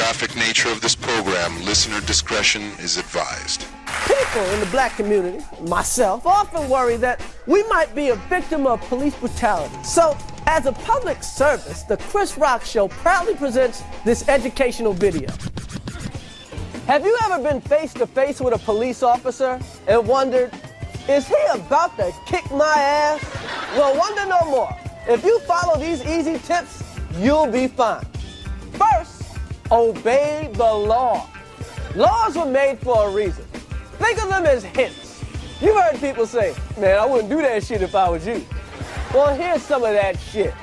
graphic nature of this program, listener discretion is advised. People in the black community, myself, often worry that we might be a victim of police brutality. So, as a public service, the Chris Rock Show proudly presents this educational video. Have you ever been face to face with a police officer and wondered, is he about to kick my ass? Well, wonder no more. If you follow these easy tips, you'll be fine. First, obey the law. Laws were made for a reason. Think of them as hints. You've heard people say, man, I wouldn't do that shit if I was you. Well, here's some of that shit.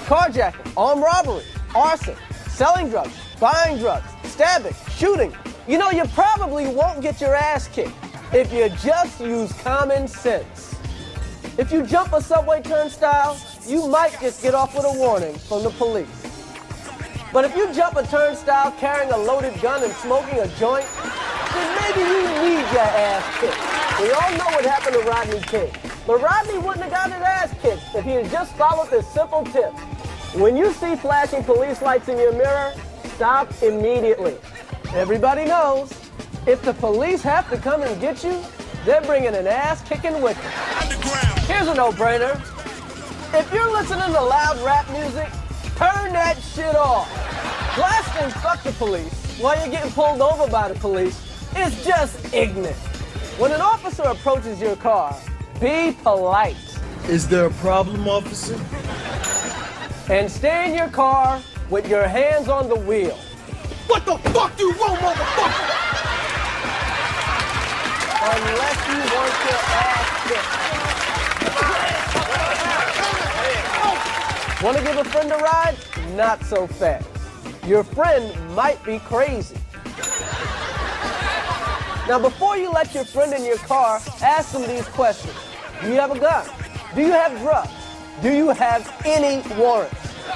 Carjacking, armed robbery, arson, selling drugs, buying drugs, stabbing, shooting. You know, you probably won't get your ass kicked if you just use common sense. If you jump a subway turnstile, you might just get off with a warning from the police. But if you jump a turnstile carrying a loaded gun and smoking a joint, then maybe you need your ass kicked. We all know what happened to Rodney King. But Rodney wouldn't have gotten his ass kicked if he had just followed this simple tip. When you see flashing police lights in your mirror, stop immediately. Everybody knows, if the police have to come and get you, they're bringing an ass kicking with them. Here's a no-brainer. If you're listening to loud rap music, turn that shit off. Blasting fuck the police while you're getting pulled over by the police is just ignorant. When an officer approaches your car, be polite. Is there a problem, officer? And stay in your car with your hands on the wheel. What the fuck do you want, motherfucker? Unless you want your ass kicked. Want to give a friend a ride? Not so fast. Your friend might be crazy. Now, before you let your friend in your car, ask them these questions. Do you have a gun? Do you have drugs? Do you have any warrants?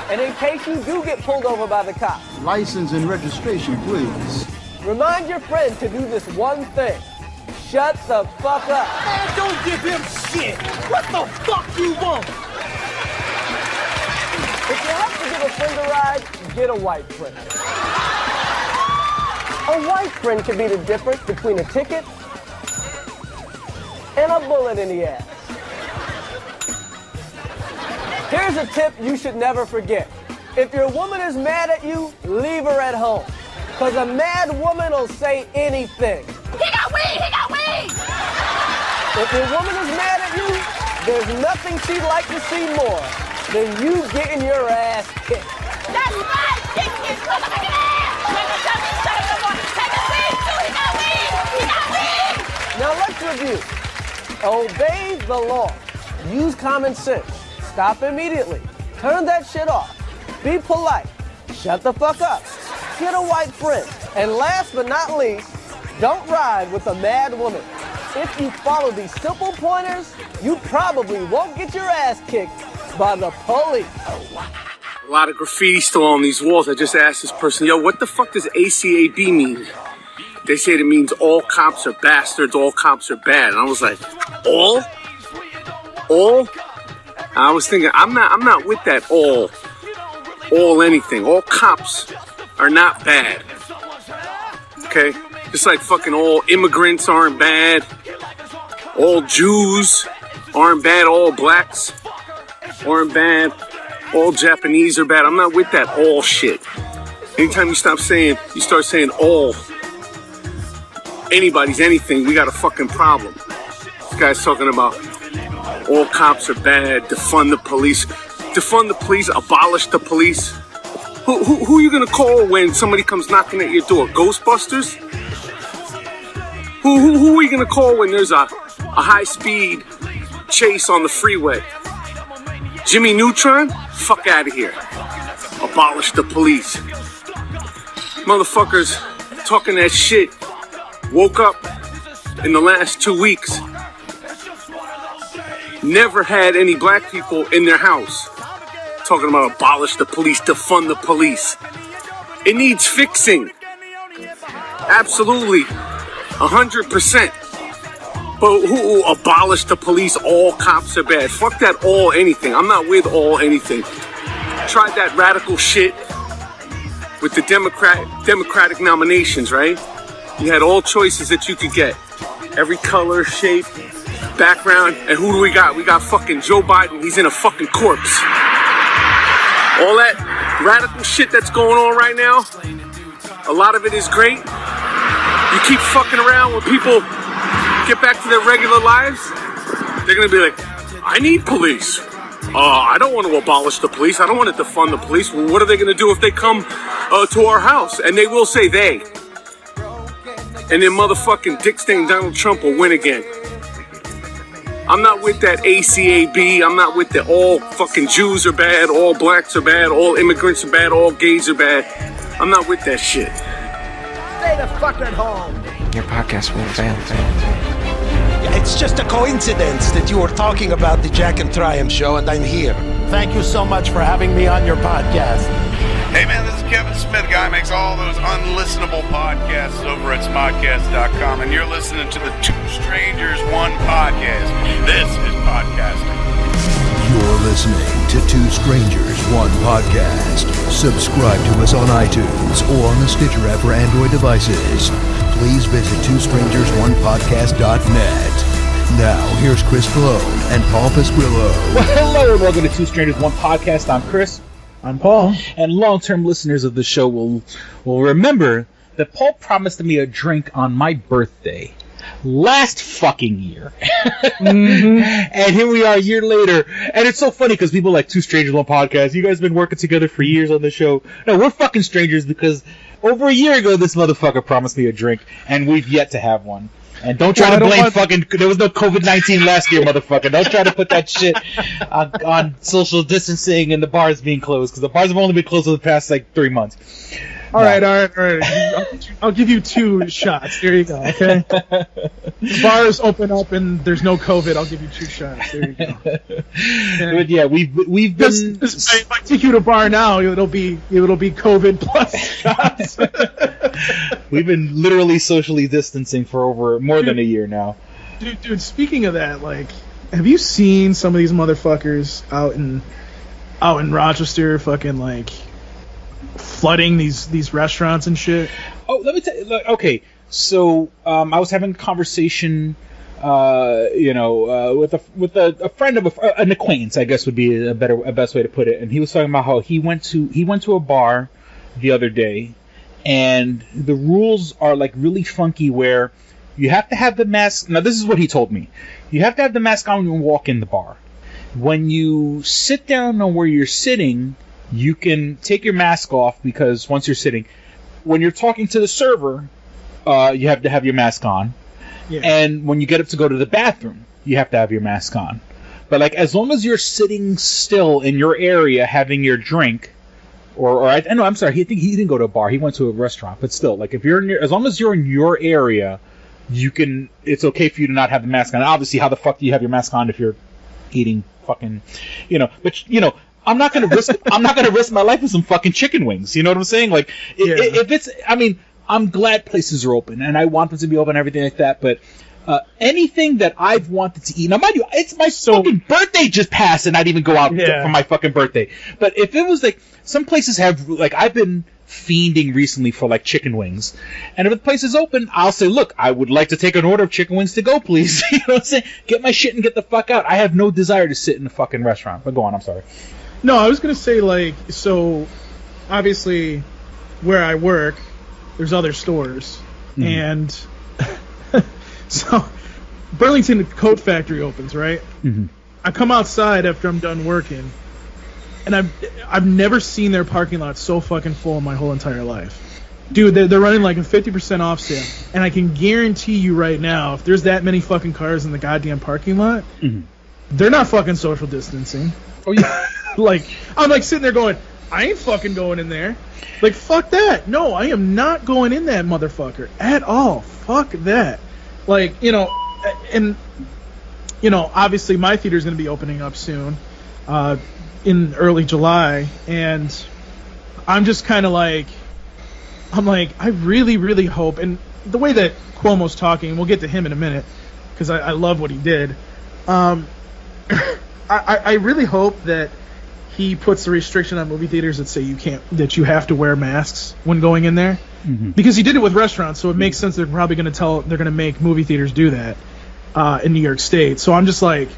And in case you do get pulled over by the cops, license and registration, please. Remind your friend to do this one thing. Shut the fuck up. Man, don't give him shit. What the fuck you want? If you have to give a friend a ride, get a white friend. A white friend can be the difference between a ticket and a bullet in the ass. Here's a tip you should never forget. If your woman is mad at you, leave her at home. Because a mad woman will say anything. He got weed! He got weed! If your woman is mad at you, there's nothing she'd like to see more than you getting your ass kicked. That's right! Kick his motherfucking ass! Take a dummy, shut up, boy! Take a weed, too! He got weed! He got weed! Now let's review. Obey the law. Use common sense. Stop immediately. Turn that shit off. Be polite. Shut the fuck up. Get a white friend. And last but not least, don't ride with a mad woman. If you follow these simple pointers, you probably won't get your ass kicked by the police. A lot of graffiti still on these walls. I just asked this person, yo, what the fuck does ACAB mean? They say it means all cops are bastards, all cops are bad. And I was like, all? All? I was thinking, I'm not with that all anything. All cops are not bad. Okay? Just like fucking all immigrants aren't bad. All Jews aren't bad. All blacks aren't bad. All Japanese are bad. I'm not with that all shit. Anytime you start saying all, anybody's anything, we got a fucking problem. This guy's talking about all cops are bad, defund the police. Defund the police, abolish the police. Who are you gonna call when somebody comes knocking at your door? Ghostbusters? Who are you gonna call when there's a high-speed chase on the freeway? Jimmy Neutron? Fuck out of here. Abolish the police. Motherfuckers talking that shit woke up in the last 2 weeks. Never had any black people in their house. Talking about abolish the police, defund the police. It needs fixing. Absolutely. 100%. But who abolish the police? All cops are bad. Fuck that all anything. I'm not with all anything. Tried that radical shit with the Democratic nominations, right? You had all choices that you could get. Every color, shape, background. And who do we got? We got fucking Joe Biden. He's in a fucking corpse. All that radical shit that's going on right now, a lot of it is great. You keep fucking around when people get back to their regular lives, they're gonna be like, I need police. I don't want to abolish the police. I don't want to defund the police. Well, what are they gonna do if they come to our house? And they will say they. And then motherfucking dick stain Donald Trump will win again. I'm not with that ACAB. I'm not with that all fucking Jews are bad, all blacks are bad, all immigrants are bad, all gays are bad. I'm not with that shit. Stay the fuck at home. Your podcast will fail. It's just a coincidence that you were talking about the Jack and Triumph show and I'm here. Thank you so much for having me on your podcast. Hey man, this is Kevin Smith, guy who makes all those unlistenable podcasts over at smodcast.com, and you're listening to the Two Strangers, One Podcast. This is podcasting. You're listening to Two Strangers, One Podcast. Subscribe to us on iTunes or on the Stitcher app for Android devices. Please visit twostrangersonepodcast.net. Now, here's Chris Cologne and Paul Pasquillo. Well, hello and welcome to Two Strangers, One Podcast. I'm Chris. I'm Paul. And long-term listeners of the show will remember that Paul promised me a drink on my birthday last fucking year. And here we are a year later. And it's so funny because people are like, Two Strangers, One Podcast. You guys have been working together for years on the show. No, we're fucking strangers because over a year ago, this motherfucker promised me a drink, and we've yet to have one. And don't try to blame fucking... There was no COVID-19 last year, motherfucker. Don't try to put that shit on social distancing and the bars being closed, because the bars have only been closed for the past, 3 months. All right. I'll give you 2 shots. There you go, okay? The bars open up and there's no COVID. I'll give you 2 shots. There you go. Okay. But yeah, we've been... If I take you to a bar now, it'll be COVID plus shots. We've been literally socially distancing for over more than a year now. Dude, speaking of that, have you seen some of these motherfuckers out in Rochester fucking flooding these restaurants and shit? Oh, let me tell you. Okay, so I was having a conversation, with a friend of an acquaintance, I guess would be a best way to put it. And he was talking about how he went to a bar the other day, and the rules are really funky where you have to have the mask. Now, this is what he told me. You have to have the mask on when you walk in the bar. When you sit down on where you're sitting, you can take your mask off because once you're sitting, when you're talking to the server, you have to have your mask on. Yeah. And when you get up to go to the bathroom, you have to have your mask on. But as long as you're sitting still in your area having your drink, I'm sorry, he didn't go to a bar, he went to a restaurant, but still, if you're as long as you're in your area, it's okay for you to not have the mask on. Obviously, how the fuck do you have your mask on if you're eating fucking, but I'm not gonna risk my life with some fucking chicken wings. You know what I'm saying? If it's, I'm glad places are open, and I want them to be open and everything like that, but anything that I've wanted to eat, now mind you, it's my fucking birthday just passed, and I didn't even go out for my fucking birthday. But if it was some places have, I've been fiending recently for chicken wings, and if the place is open, I'll say, look, I would like to take an order of chicken wings to go, please. You know what I'm saying? Get my shit and get the fuck out. I have no desire to sit in a fucking restaurant. But go on, I'm sorry. No, I was gonna say so obviously where I work, there's other stores, and so Burlington Coat Factory opens, right? Mm-hmm. I come outside after I'm done working, and I've never seen their parking lot so fucking full in my whole entire life. Dude, they're running a 50% off sale, and I can guarantee you right now, if there's that many fucking cars in the goddamn parking lot, they're not fucking social distancing. Oh yeah. I'm sitting there going, I ain't fucking going in there. Fuck that. No, I am not going in that motherfucker at all. Fuck that. Obviously my theater's going to be opening up soon, in early July, and I'm just kind of I really, really hope, and the way that Cuomo's talking, we'll get to him in a minute, because I love what he did. I really hope that he puts the restriction on movie theaters that say you have to wear masks when going in there, because he did it with restaurants, so it makes sense they're probably going to make movie theaters do that in New York State. So I'm just like,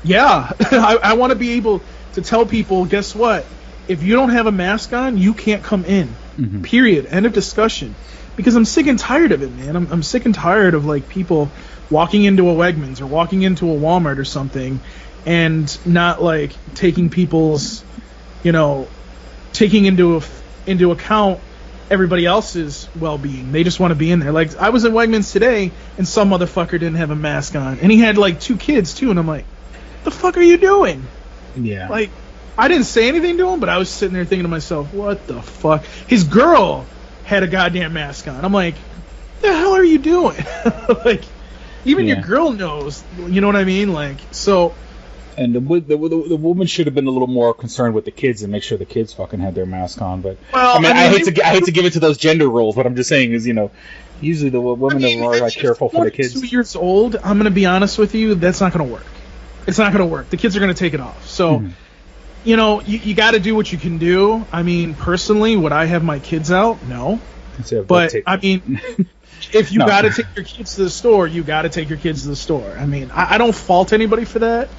yeah, I want to be able to tell people, guess what? If you don't have a mask on, you can't come in. Period. End of discussion. Because I'm sick and tired of it, man. I'm sick and tired of like people walking into a Wegmans or walking into a Walmart or something and not like taking people's, taking into account everybody else's well-being. They just want to be in there. Like, I was at Wegmans today and some motherfucker didn't have a mask on, and he had like 2 kids too, and I'm like, the fuck are you doing? Yeah. Like, I didn't say anything to him, but I was sitting there thinking to myself, what the fuck? His girl had a goddamn mask on. I'm like, the hell are you doing? Like, even your girl knows, you know what I mean? Like, so. And the woman should have been a little more concerned with the kids and make sure the kids fucking had their mask on. But well, I hate to give it to those gender roles. What I'm just saying is, usually the women are more like careful for the kids. 2 years old. I'm gonna be honest with you. That's not gonna work. It's not gonna work. The kids are gonna take it off. So. You got to do what you can do. I mean, personally, would I have my kids out? No. But, I mean, if you got to take your kids to the store, you got to take your kids to the store. I mean, I don't fault anybody for that.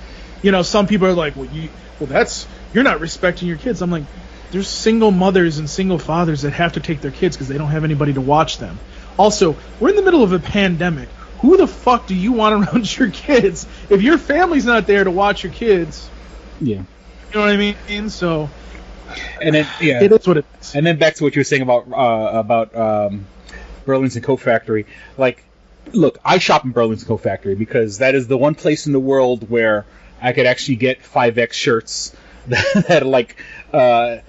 Some people are like, you're not respecting your kids. I'm like, there's single mothers and single fathers that have to take their kids because they don't have anybody to watch them. Also, we're in the middle of a pandemic. Who the fuck do you want around your kids? If your family's not there to watch your kids... Yeah. You know what I mean? And so, and then it is what it is. And then back to what you were saying about Burlington Coat Factory. Like, look, I shop in Burlington Coat Factory because that is the one place in the world where I could actually get 5X shirts that are like, that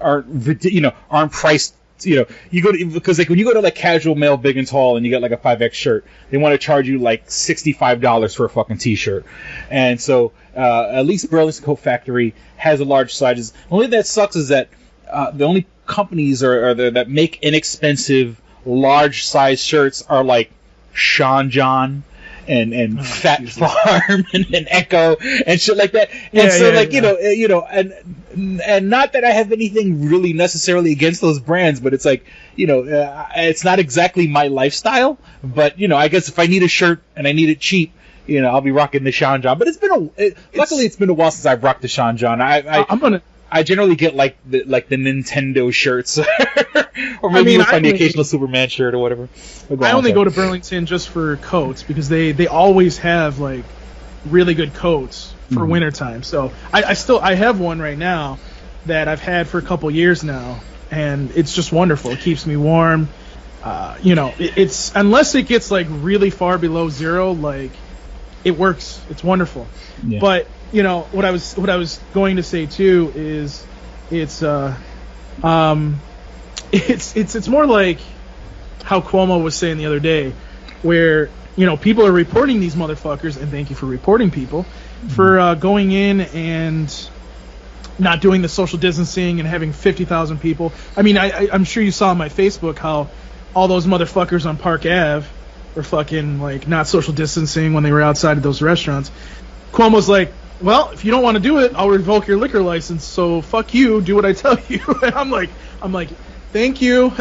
aren't priced. You go to, because like when you go to like Casual Male Big and Tall and you get like a 5X shirt, they want to charge you like $65 for a fucking t-shirt. And so at least Burlington Coat Factory has a large sizes. The only thing that sucks is that the only companies are there that make inexpensive large size shirts are like Sean John and Fat Farm and Echo and shit like that. And and not that I have anything really necessarily against those brands, but it's like, it's not exactly my lifestyle. But, I guess if I need a shirt and I need it cheap, I'll be rocking the Sean John. But luckily it's been a while since I've rocked the Sean John. I generally get like the Nintendo shirts, or maybe you'll find the occasional Superman shirt or whatever. I only go to Burlington just for coats because they always have like really good coats for wintertime. So I have one right now that I've had for a couple years now, and it's just wonderful. It keeps me warm. It's unless it gets like really far below zero, like it works. It's wonderful. Yeah. But what I was going to say too is it's more like how Cuomo was saying the other day, where people are reporting these motherfuckers, and thank you for reporting people for going in and not doing the social distancing and having 50,000 people. I mean, I'm sure you saw on my Facebook how all those motherfuckers on Park Ave were fucking like not social distancing when they were outside of those restaurants. Cuomo's like, well, if you don't want to do it, I'll revoke your liquor license. So fuck you, do what I tell you. And I'm like, thank you.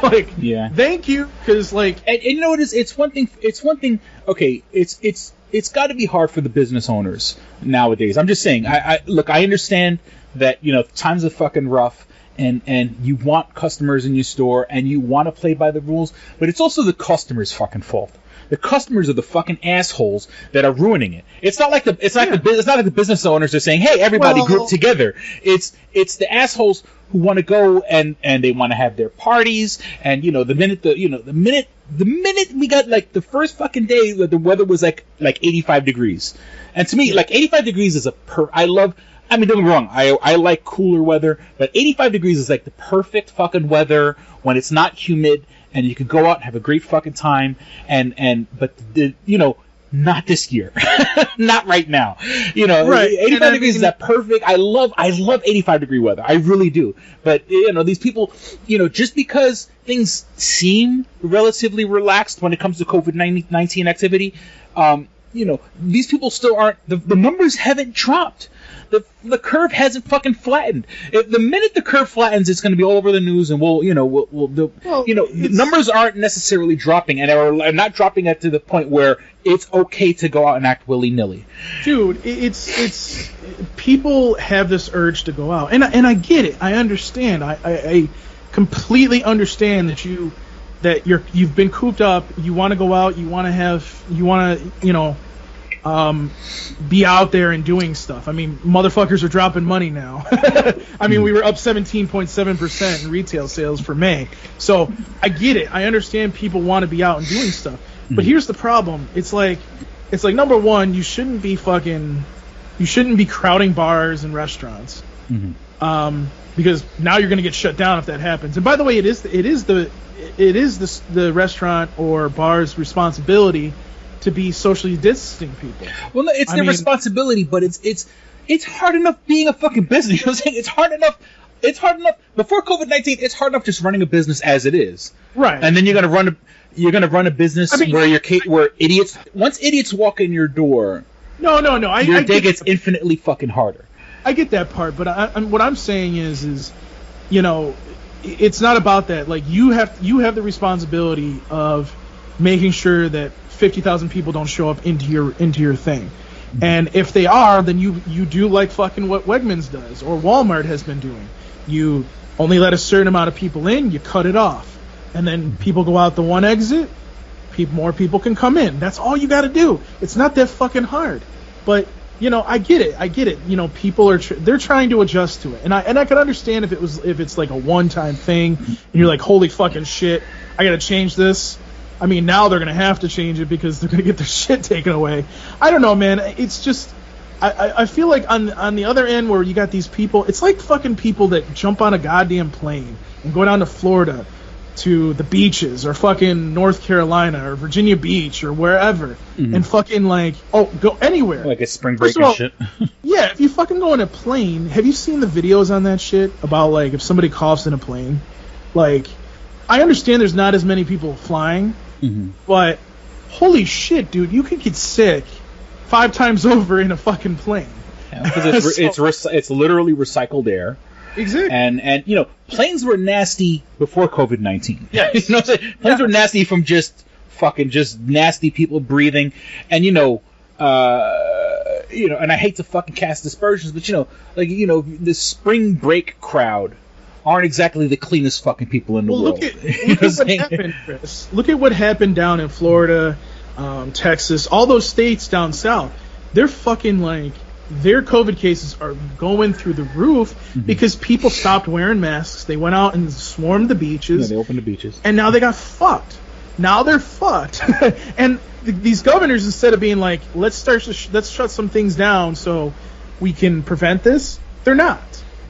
Like, yeah, thank you, because like, and you know what it is? It's one thing. Okay, it's got to be hard for the business owners nowadays. I'm just saying. I understand that times are fucking rough, and you want customers in your store, and you want to play by the rules, but it's also the customer's fucking fault. The customers are the fucking assholes that are ruining it. It's not like the business owners are saying, "Hey, everybody group together." It's the assholes who want to go and they want to have their parties, and the minute we got like the first fucking day that the weather was like 85 degrees, and to me like 85 degrees is don't get me wrong, I like cooler weather, but 85 degrees is like the perfect fucking weather when it's not humid and you can go out and have a great fucking time, but not this year. Not right now. Right. 85 degrees is that perfect. I love 85 degree weather. I really do. But these people, just because things seem relatively relaxed when it comes to COVID-19 activity, these people still aren't. The numbers haven't dropped. The curve hasn't fucking flattened. The minute the curve flattens, it's going to be all over the news, and the numbers aren't necessarily dropping, and are not dropping to the point where it's okay to go out and act willy-nilly. Dude, it's people have this urge to go out, and I get it. I understand. I completely understand that you've been cooped up. You want to go out. You want to be out there and doing stuff. I mean, motherfuckers are dropping money now. I mean, we were up 17.7% in retail sales for May. So I get it. I understand people want to be out and doing stuff. But here's the problem. It's like number one, you shouldn't be crowding bars and restaurants. Because now you're going to get shut down if that happens. And by the way, it is the restaurant or bar's responsibility to be socially distancing people. Well, no, it's their responsibility, but it's hard enough being a fucking business. You know what I'm saying? It's hard enough before COVID-19. It's hard enough just running a business as it is. Right. And then you're gonna run a business where once idiots walk in your door. No. Your day gets infinitely fucking harder. I get that part, but what I'm saying is, it's not about that. Like you have the responsibility of making sure that 50,000 people don't show up into your thing. And if they are, then you do like fucking what Wegmans does or Walmart has been doing. You only let a certain amount of people in, you cut it off. And then people go out the one exit, more people can come in. That's all you got to do. It's not that fucking hard. But I get it. People they're trying to adjust to it. And I can understand if it's like a one-time thing and you're like, holy fucking shit, I got to change this. I mean, now they're going to have to change it because they're going to get their shit taken away. I don't know, man. It's just, I feel like on the other end where you got these people, it's like fucking people that jump on a goddamn plane and go down to Florida to the beaches or fucking North Carolina or Virginia Beach or wherever and fucking go anywhere. Like a spring break and shit. Yeah, if you fucking go in a plane, have you seen the videos on that shit about like if somebody coughs in a plane? Like, I understand there's not as many people flying. But holy shit, dude, you could get sick 5 times over in a fucking plane. Because it's literally recycled air. Exactly. And planes were nasty before COVID-19. Yeah. You know what I'm saying? Planes were nasty from just nasty people breathing. And and I hate to fucking cast aspersions, but the spring break crowd aren't exactly the cleanest fucking people in the world. Look at what happened, Chris. Look at what happened down in Florida, Texas, all those states down south. They're fucking their COVID cases are going through the roof because people stopped wearing masks. They went out and swarmed the beaches. Yeah, they opened the beaches. And now they got fucked. Now they're fucked. And these governors, instead of being like, let's shut some things down so we can prevent this, they're not.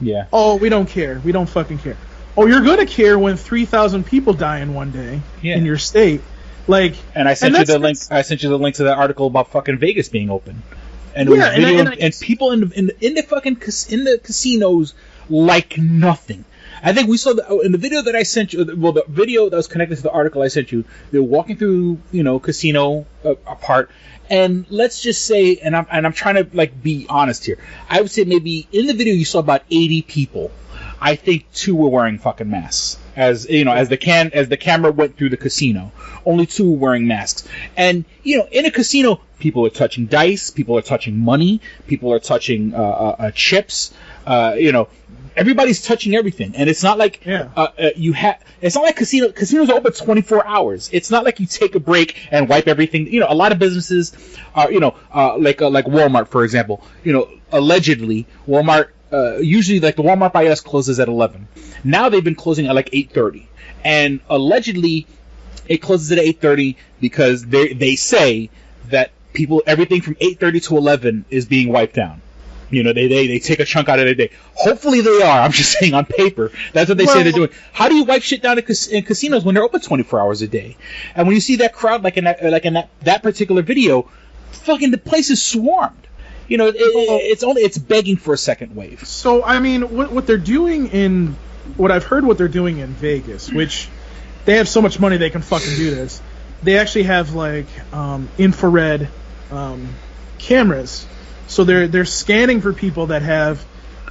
Yeah. Oh, we don't care. We don't fucking care. Oh, you're gonna care when 3,000 people die in one day in your state. And I sent you the link. I sent you the link to that article about fucking Vegas being open, and it was video and people in the casinos like nothing. I think we saw in the video that I sent you. Well, the video that was connected to the article I sent you. They're walking through, casino part. And let's just say, and I'm trying to be honest here. I would say maybe in the video you saw about 80 people. I think 2 were wearing fucking masks. As the camera went through the casino, only 2 were wearing masks. And in a casino, people are touching dice, people are touching money, people are touching chips. Everybody's touching everything, and it's not like it's not like casinos are open 24 hours. It's not like you take a break and wipe everything. A lot of businesses are, like Walmart, for example. Allegedly, Walmart usually the Walmart by us closes at 11. Now they've been closing at 8:30, and allegedly it closes at 8:30 because they say that everything from 8:30 to 11 is being wiped down. They take a chunk out of their day. Hopefully they are. I'm just saying on paper. That's what they say they're doing. How do you wipe shit down in casinos when they're open 24 hours a day? And when you see that crowd, like in that particular video, fucking the place is swarmed. It's begging for a second wave. So I mean, what they're doing what I've heard what they're doing in Vegas, which they have so much money they can fucking do this. They actually have infrared cameras. So they're scanning for people that have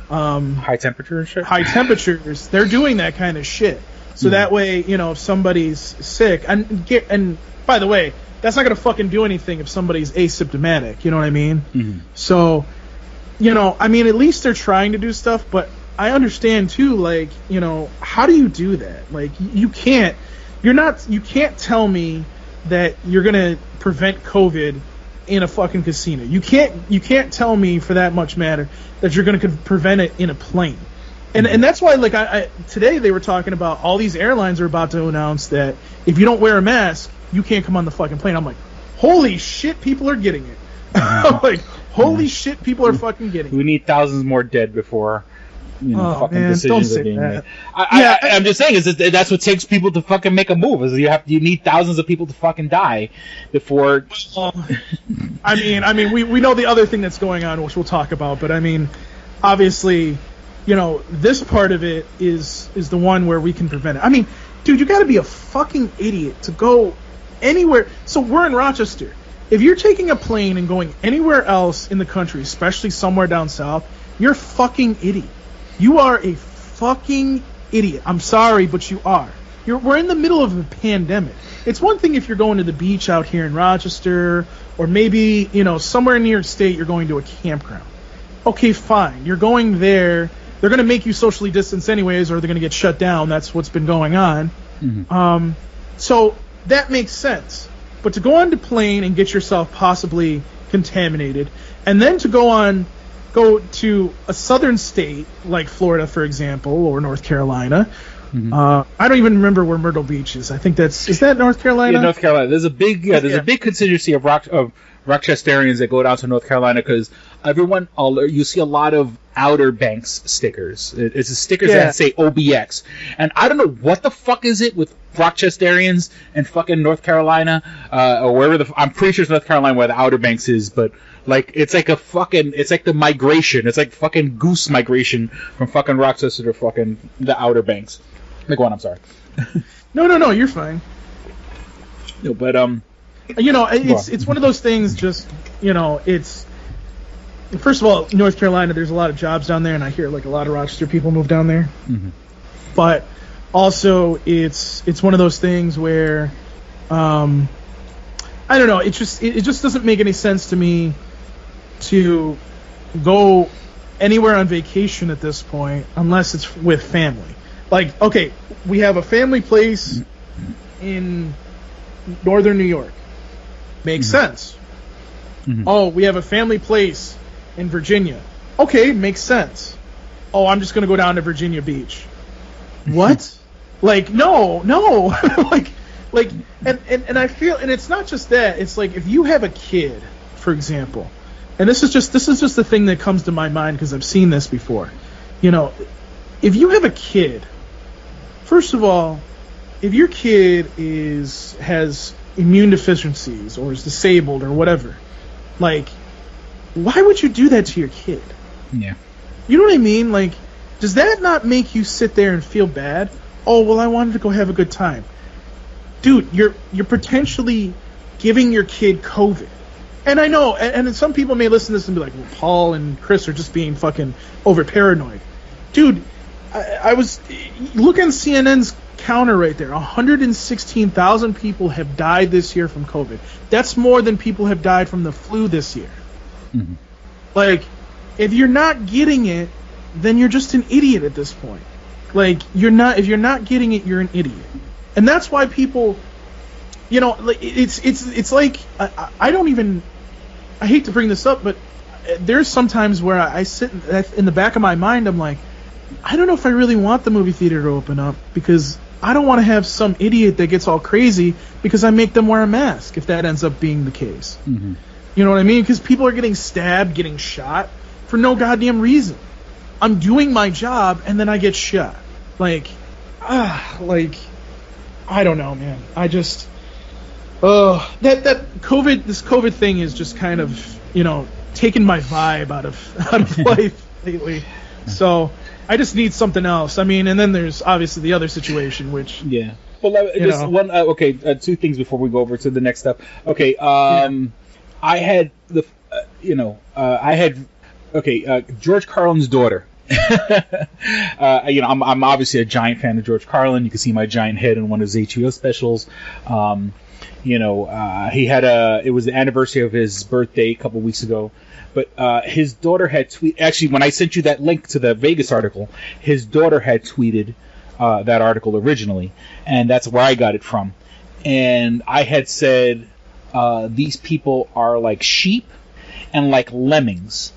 high temperature and shit. High temperatures. They're doing that kind of shit. So that way, if somebody's sick, and by the way, that's not gonna fucking do anything if somebody's asymptomatic. You know what I mean? Mm-hmm. So, I mean, at least they're trying to do stuff, but I understand too, like, how do you do that? Like, you can't tell me that you're gonna prevent COVID in a fucking casino. You can't tell me, for that much matter, that you're gonna prevent it in a plane. And that's why, like, I today they were talking about all these airlines are about to announce that if you don't wear a mask, you can't come on the fucking plane. I'm like, holy shit, people are getting it. I'm like, holy shit, people are fucking getting it. We need thousands more dead before fucking decisions are being made. I'm just saying, that's what takes people to fucking make a move. Is you need thousands of people to fucking die before. I mean, we know the other thing that's going on, which we'll talk about, but I mean, obviously, this part of it is the one where we can prevent it. I mean, dude, you got to be a fucking idiot to go anywhere. So we're in Rochester. If you're taking a plane and going anywhere else in the country, especially somewhere down south, you're a fucking idiot. You are a fucking idiot. I'm sorry, but you are. We're in the middle of a pandemic. It's one thing if you're going to the beach out here in Rochester, or maybe, somewhere in New York State, you're going to a campground. Okay, fine. You're going there. They're going to make you socially distance anyways, or they're going to get shut down. That's what's been going on. Mm-hmm. So that makes sense. But to go on the plane and get yourself possibly contaminated, and then to go to a southern state like Florida, for example, or North Carolina. Mm-hmm. I don't even remember where Myrtle Beach is. I think is that North Carolina? Yeah, North Carolina. There's a big contingency of Rochesterians that go down to North Carolina because you see a lot of Outer Banks stickers. It's the stickers that say OBX, and I don't know what the fuck is it with Rochesterians and fucking North Carolina or wherever I'm pretty sure it's North Carolina where the Outer Banks is, but like it's like the migration. It's like fucking goose migration from fucking Rochester to fucking the Outer Banks. Go on, I'm sorry. No, you're fine. No, but it's one of those things. Just it's first of all, North Carolina. There's a lot of jobs down there, and I hear like a lot of Rochester people move down there. Mm-hmm. But also, it's one of those things where I don't know. It just doesn't make any sense to me to go anywhere on vacation at this point unless it's with family. Like, okay, we have a family place in northern New York. Makes sense. Mm-hmm. Oh, we have a family place in Virginia. Okay, makes sense. Oh, I'm just going to go down to Virginia Beach. What? Like, no. like, and I feel, and it's not just that. It's like if you have a kid, for example, and this is just the thing that comes to my mind because I've seen this before. If you have a kid, first of all, if your kid has immune deficiencies or is disabled or whatever, like, why would you do that to your kid? Yeah. You know what I mean? Like, does that not make you sit there and feel bad? Oh, well, I wanted to go have a good time. Dude, you're potentially giving your kid COVID. And I know, and some people may listen to this and be like, well, Paul and Chris are just being fucking over paranoid. Dude, I was looking at CNN's counter right there. 116,000 people have died this year from COVID. That's more than people have died from the flu this year. Mm-hmm. Like, if you're not getting it, then you're just an idiot at this point. Like, if you're not getting it, you're an idiot. And that's why people, it's like, I hate to bring this up, but there's sometimes where I sit in the back of my mind, I'm like, I don't know if I really want the movie theater to open up because I don't want to have some idiot that gets all crazy because I make them wear a mask if that ends up being the case. Mm-hmm. You know what I mean? Because people are getting stabbed, getting shot for no goddamn reason. I'm doing my job and then I get shot. Like, I don't know, man. I just, that COVID thing is just kind of, taking my vibe out of life lately. So I just need something else. I mean, and then there's obviously the other situation, which Well, just one. Two things before we go over to the next step. Okay. I had George Carlin's daughter. I'm obviously a giant fan of George Carlin. You can see my giant head in one of his HBO specials. He had it was the anniversary of his birthday a couple weeks ago, but his daughter had tweeted. Actually, when I sent you that link to the Vegas article, his daughter had tweeted that article originally, and that's where I got it from. And I had said these people are like sheep and like lemmings.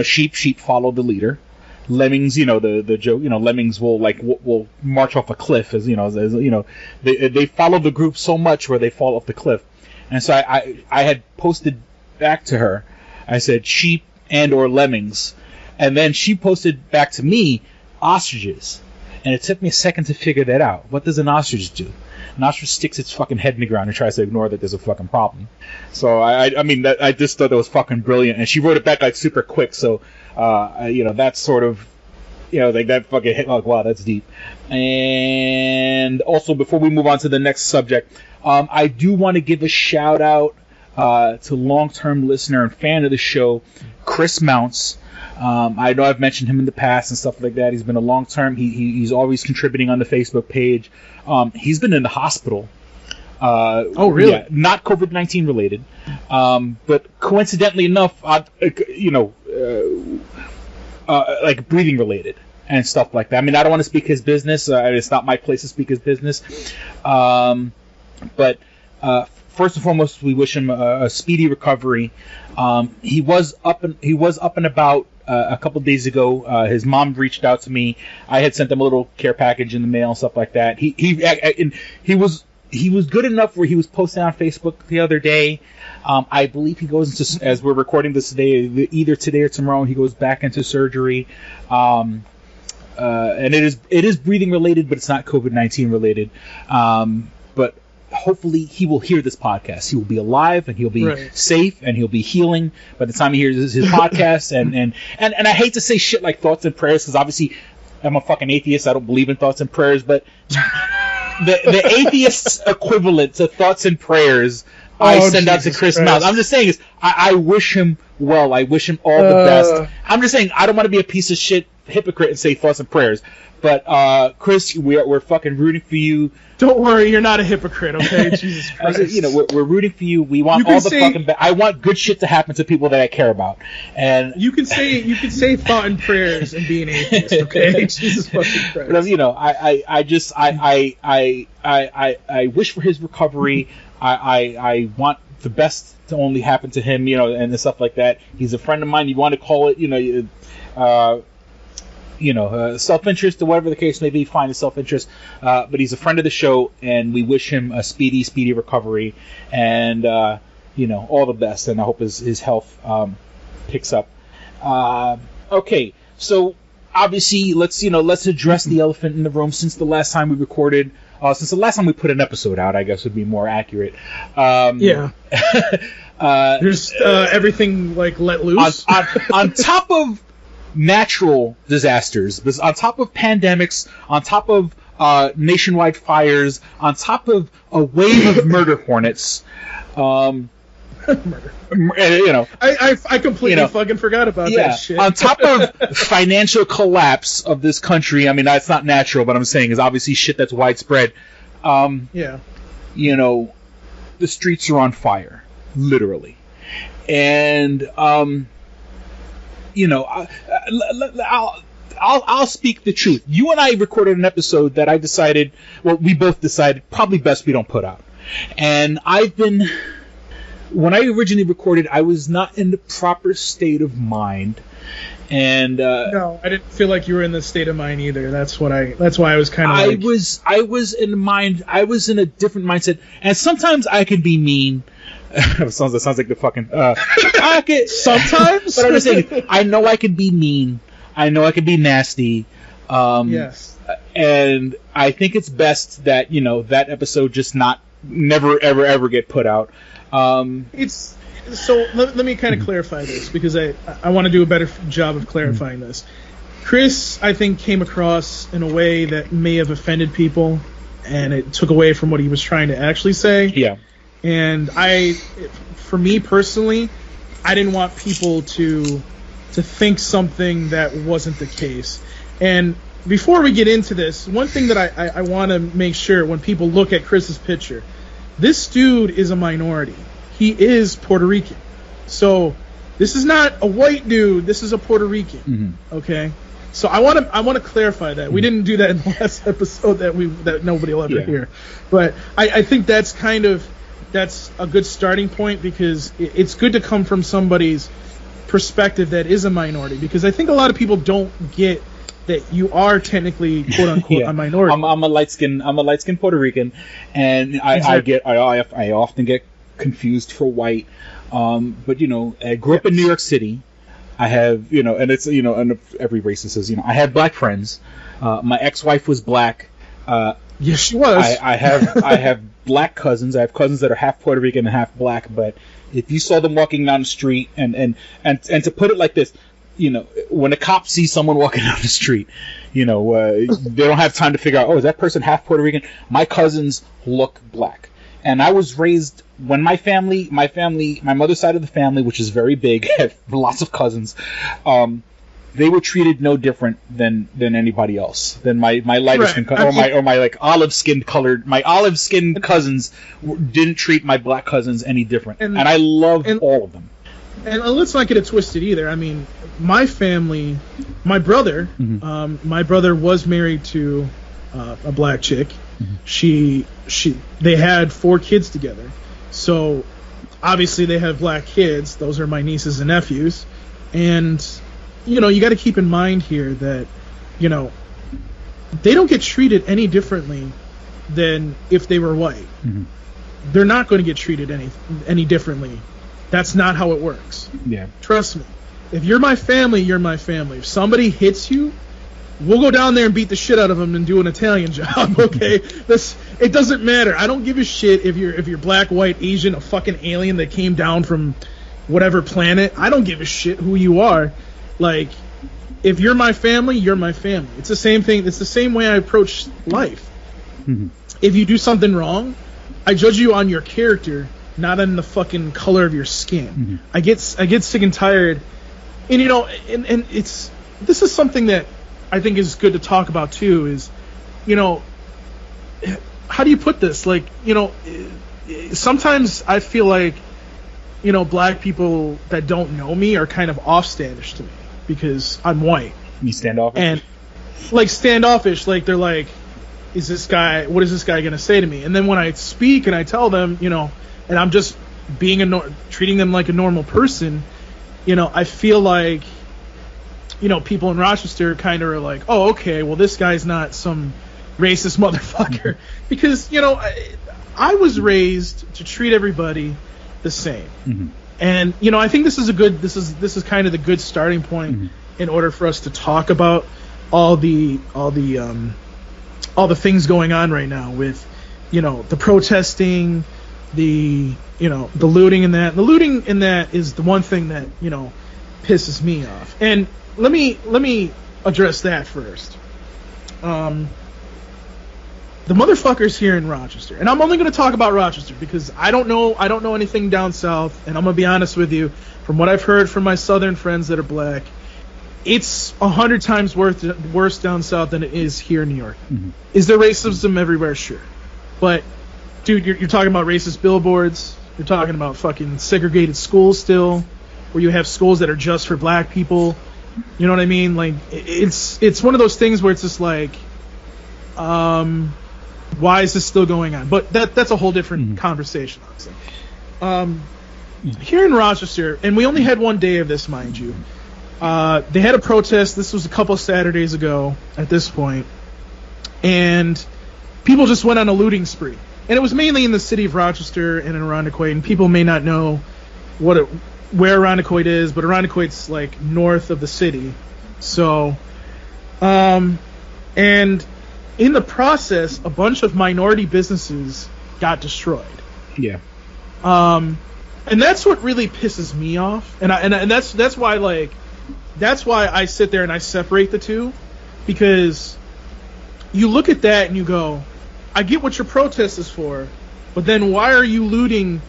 Sheep follow the leader. Lemmings, the joke, lemmings will march off a cliff they follow the group so much where they fall off the cliff. And so I had posted back to her, I said sheep and or lemmings, and then she posted back to me ostriches, and it took me a second to figure that out. What does an ostrich do? An ostrich sticks its fucking head in the ground and tries to ignore that there's a fucking problem. So I just thought that was fucking brilliant, and she wrote it back like super quick. So that's sort of, like that fucking hit, like, wow, that's deep. And also, before we move on to the next subject, I do want to give a shout out to long-term listener and fan of the show, Chris Mounts. I know I've mentioned him in the past and stuff like that. He's been a long-term. He's always contributing on the Facebook page. He's been in the hospital. Oh, really? Yeah, not COVID-19 related, but coincidentally enough, like breathing related and stuff like that. I mean, I don't want to speak his business. It's not my place to speak his business. But first and foremost, we wish him a speedy recovery. He was up and about a couple of days ago. His mom reached out to me. I had sent them a little care package in the mail and stuff like that. He was good enough where he was posting on Facebook the other day. I believe he goes into, as we're recording this today, either today or tomorrow, he goes back into surgery. And it is breathing related, but it's not COVID-19 related. But hopefully he will hear this podcast. He will be alive and he'll be safe and he'll be healing by the time he hears his podcast. And I hate to say shit like thoughts and prayers, because obviously I'm a fucking atheist. I don't believe in thoughts and prayers, but the atheist's equivalent to thoughts and prayers I send out to Chris Mounts. I'm just saying is I wish him well. I wish him all the best. I'm just saying I don't want to be a piece of shit hypocrite and say thoughts and prayers. But Chris, we're fucking rooting for you. Don't worry, you're not a hypocrite, okay? Jesus Christ. We're rooting for you. We want all the fucking. I want good shit to happen to people that I care about. And you can say thought and prayers and be an atheist, okay? Jesus fucking Christ. But I wish for his recovery. I want the best to only happen to him, and stuff like that. He's a friend of mine. You want to call it, self-interest or whatever the case may be, fine, it's self-interest. But he's a friend of the show, and we wish him a speedy recovery, and all the best. And I hope his health picks up. Okay, so obviously let's address the elephant in the room. Since the last time we recorded. Since the last time we put an episode out, I guess would be more accurate. Yeah. There's everything like let loose. On top of natural disasters, on top of pandemics, on top of nationwide fires, on top of a wave of murder hornets. I completely fucking forgot about that shit. On top of financial collapse of this country, I mean, that's not natural, but I'm saying is obviously shit that's widespread. The streets are on fire, literally. And, I'll speak the truth. You and I recorded an episode that we both decided probably best we don't put out. And when I originally recorded, I was not in the proper state of mind, and no, I didn't feel like you were in the state of mind either. That's why I was kind of. I was in a different mindset, and sometimes I can be mean. That sounds like the fucking. Sometimes, but I'm just saying, I know I can be mean. I know I can be nasty. Yes. And I think it's best that that episode just never ever get put out. It's so. Let me kind of clarify this, because I want to do a better job of clarifying this. Chris, I think, came across in a way that may have offended people, and it took away from what he was trying to actually say. Yeah. And for me personally, I didn't want people to think something that wasn't the case. And before we get into this, one thing that I want to make sure when people look at Chris's picture, this dude is a minority. He is Puerto Rican. So this is not a white dude. This is a Puerto Rican. Okay. So I want to clarify that. We didn't do that in the last episode that nobody will ever hear. But I think that's a good starting point, because it's good to come from somebody's perspective that is a minority, because I think a lot of people don't get that you are technically quote unquote a minority. I'm a light skinned Puerto Rican, and I often get confused for white. But I grew up in New York City. I have, and it's, and every racist says, I have black friends. My ex-wife was black. Yes, she was. I have black cousins. I have cousins that are half Puerto Rican and half black. But if you saw them walking down the street, and to put it like this, when a cop sees someone walking down the street, they don't have time to figure out, is that person half Puerto Rican? My cousins look black. And I was raised, when my mother's side of the family, which is very big, have lots of cousins, they were treated no different than anybody else. Than my lighter skin or my like olive skinned cousins didn't treat my black cousins any different. And I love all of them. And let's not get it twisted either. I mean, my family, my brother was married to a black chick. They had 4 kids together. So obviously they have black kids. Those are my nieces and nephews. And you got to keep in mind here that they don't get treated any differently than if they were white. They're not going to get treated any differently. That's not how it works. Yeah. Trust me. If you're my family, you're my family. If somebody hits you, we'll go down there and beat the shit out of them and do an Italian job, okay? It doesn't matter. I don't give a shit if you're black, white, Asian, a fucking alien that came down from whatever planet. I don't give a shit who you are. Like, if you're my family, you're my family. It's the same thing. It's the same way I approach life. If you do something wrong, I judge you on your character, not on the fucking color of your skin. I get sick and tired, and and this is something that I think is good to talk about too. Is how do you put this? Like, sometimes I feel like black people that don't know me are kind of offstandish to me because I'm white. You standoffish? And standoffish, like they're like, what is this guy gonna say to me? And then when I speak and I tell them, and I'm just treating them like a normal person, I feel like, people in Rochester kind of are like, oh, okay, well, this guy's not some racist motherfucker. Because, I was raised to treat everybody the same. And, I think this is kind of the good starting point in order for us to talk about all the things going on right now with, the protesting, the looting and that. The looting in that is the one thing that, pisses me off. And let me address that first. The motherfuckers here in Rochester, and I'm only going to talk about Rochester because I don't know anything down south, and I'm going to be honest with you, from what I've heard from my southern friends that are black, it's 100 times worse down south than it is here in New York. Is there racism everywhere? Sure. But, dude, you're talking about racist billboards, you're talking about fucking segregated schools still, where you have schools that are just for black people. You know what I mean? Like, it's one of those things where it's just like, why is this still going on? But that's a whole different conversation, honestly. Here in Rochester, and we only had one day of this, mind you, they had a protest. This was a couple Saturdays ago at this point, and people just went on a looting spree. And it was mainly in the city of Rochester and in Irondequoit, and people may not know where Irondequoit is, but Irondequoit's like north of the city. So, and in the process, a bunch of minority businesses got destroyed. Yeah. And that's what really pisses me off. And that's why I sit there and I separate the two, because you look at that and you go, I get what your protest is for, but then why are you looting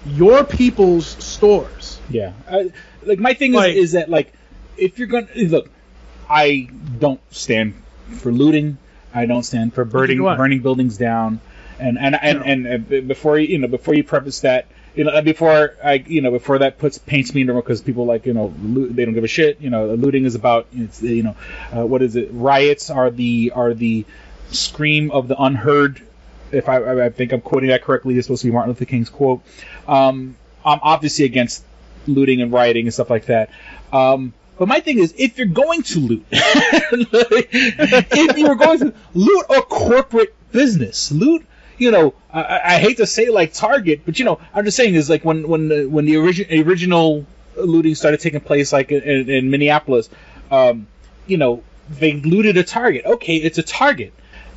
your people's stores? Yeah. Like, my thing Like- is that, like, if you're going to... Look, I don't stand for looting. I don't stand for burning buildings down. And before you preface that, before that paints me in the wrong, because people they don't give a shit. Looting is about what is it? Riots are the scream of the unheard. If I think I'm quoting that correctly, it's supposed to be Martin Luther King's quote. I'm obviously against looting and rioting and stuff like that. But my thing is, if you're going to loot, if you're going to loot a corporate business, loot. I hate to say like Target, but I'm just saying is like when the original looting started taking place, like in Minneapolis, they looted a Target. Okay, it's a Target.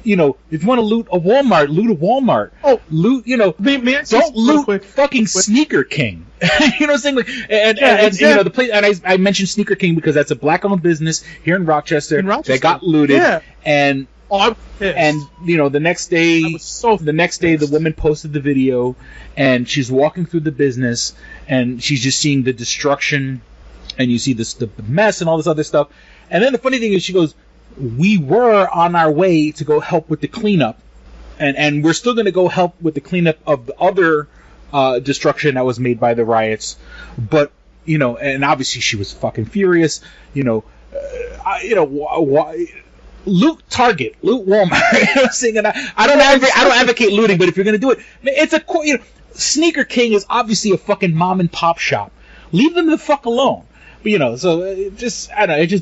If you want to loot a Walmart, loot a Walmart. Oh, loot. Don't loot fucking Sneaker King. You know what I'm saying? Like, and the place. And I mentioned Sneaker King because that's a black-owned business here in Rochester. That got looted. Yeah. And the next day, the woman posted the video, and she's walking through the business, and she's just seeing the destruction, and you see the mess and all this other stuff. And then the funny thing is, she goes, "We were on our way to go help with the cleanup, and we're still going to go help with the cleanup of the other destruction that was made by the riots." But and obviously she was fucking furious. Loot Target, loot Walmart. You know what I'm saying? And I don't advocate looting, but if you're gonna do it, it's Sneaker King is obviously a fucking mom and pop shop. Leave them the fuck alone. But so it just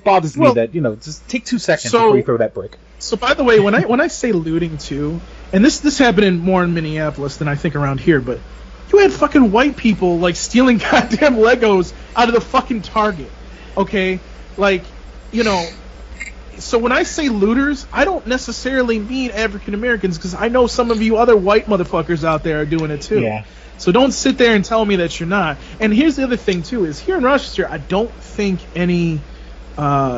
bothers me that just take 2 seconds before you throw that brick. So by the way, when I say looting too, and this happened more in Minneapolis than I think around here, but you had fucking white people like stealing goddamn Legos out of the fucking Target. Okay, So when I say looters, I don't necessarily mean African Americans, because I know some of you other white motherfuckers out there are doing it too. Yeah. So don't sit there and tell me that you're not. And here's the other thing too, is here in Rochester, I don't think any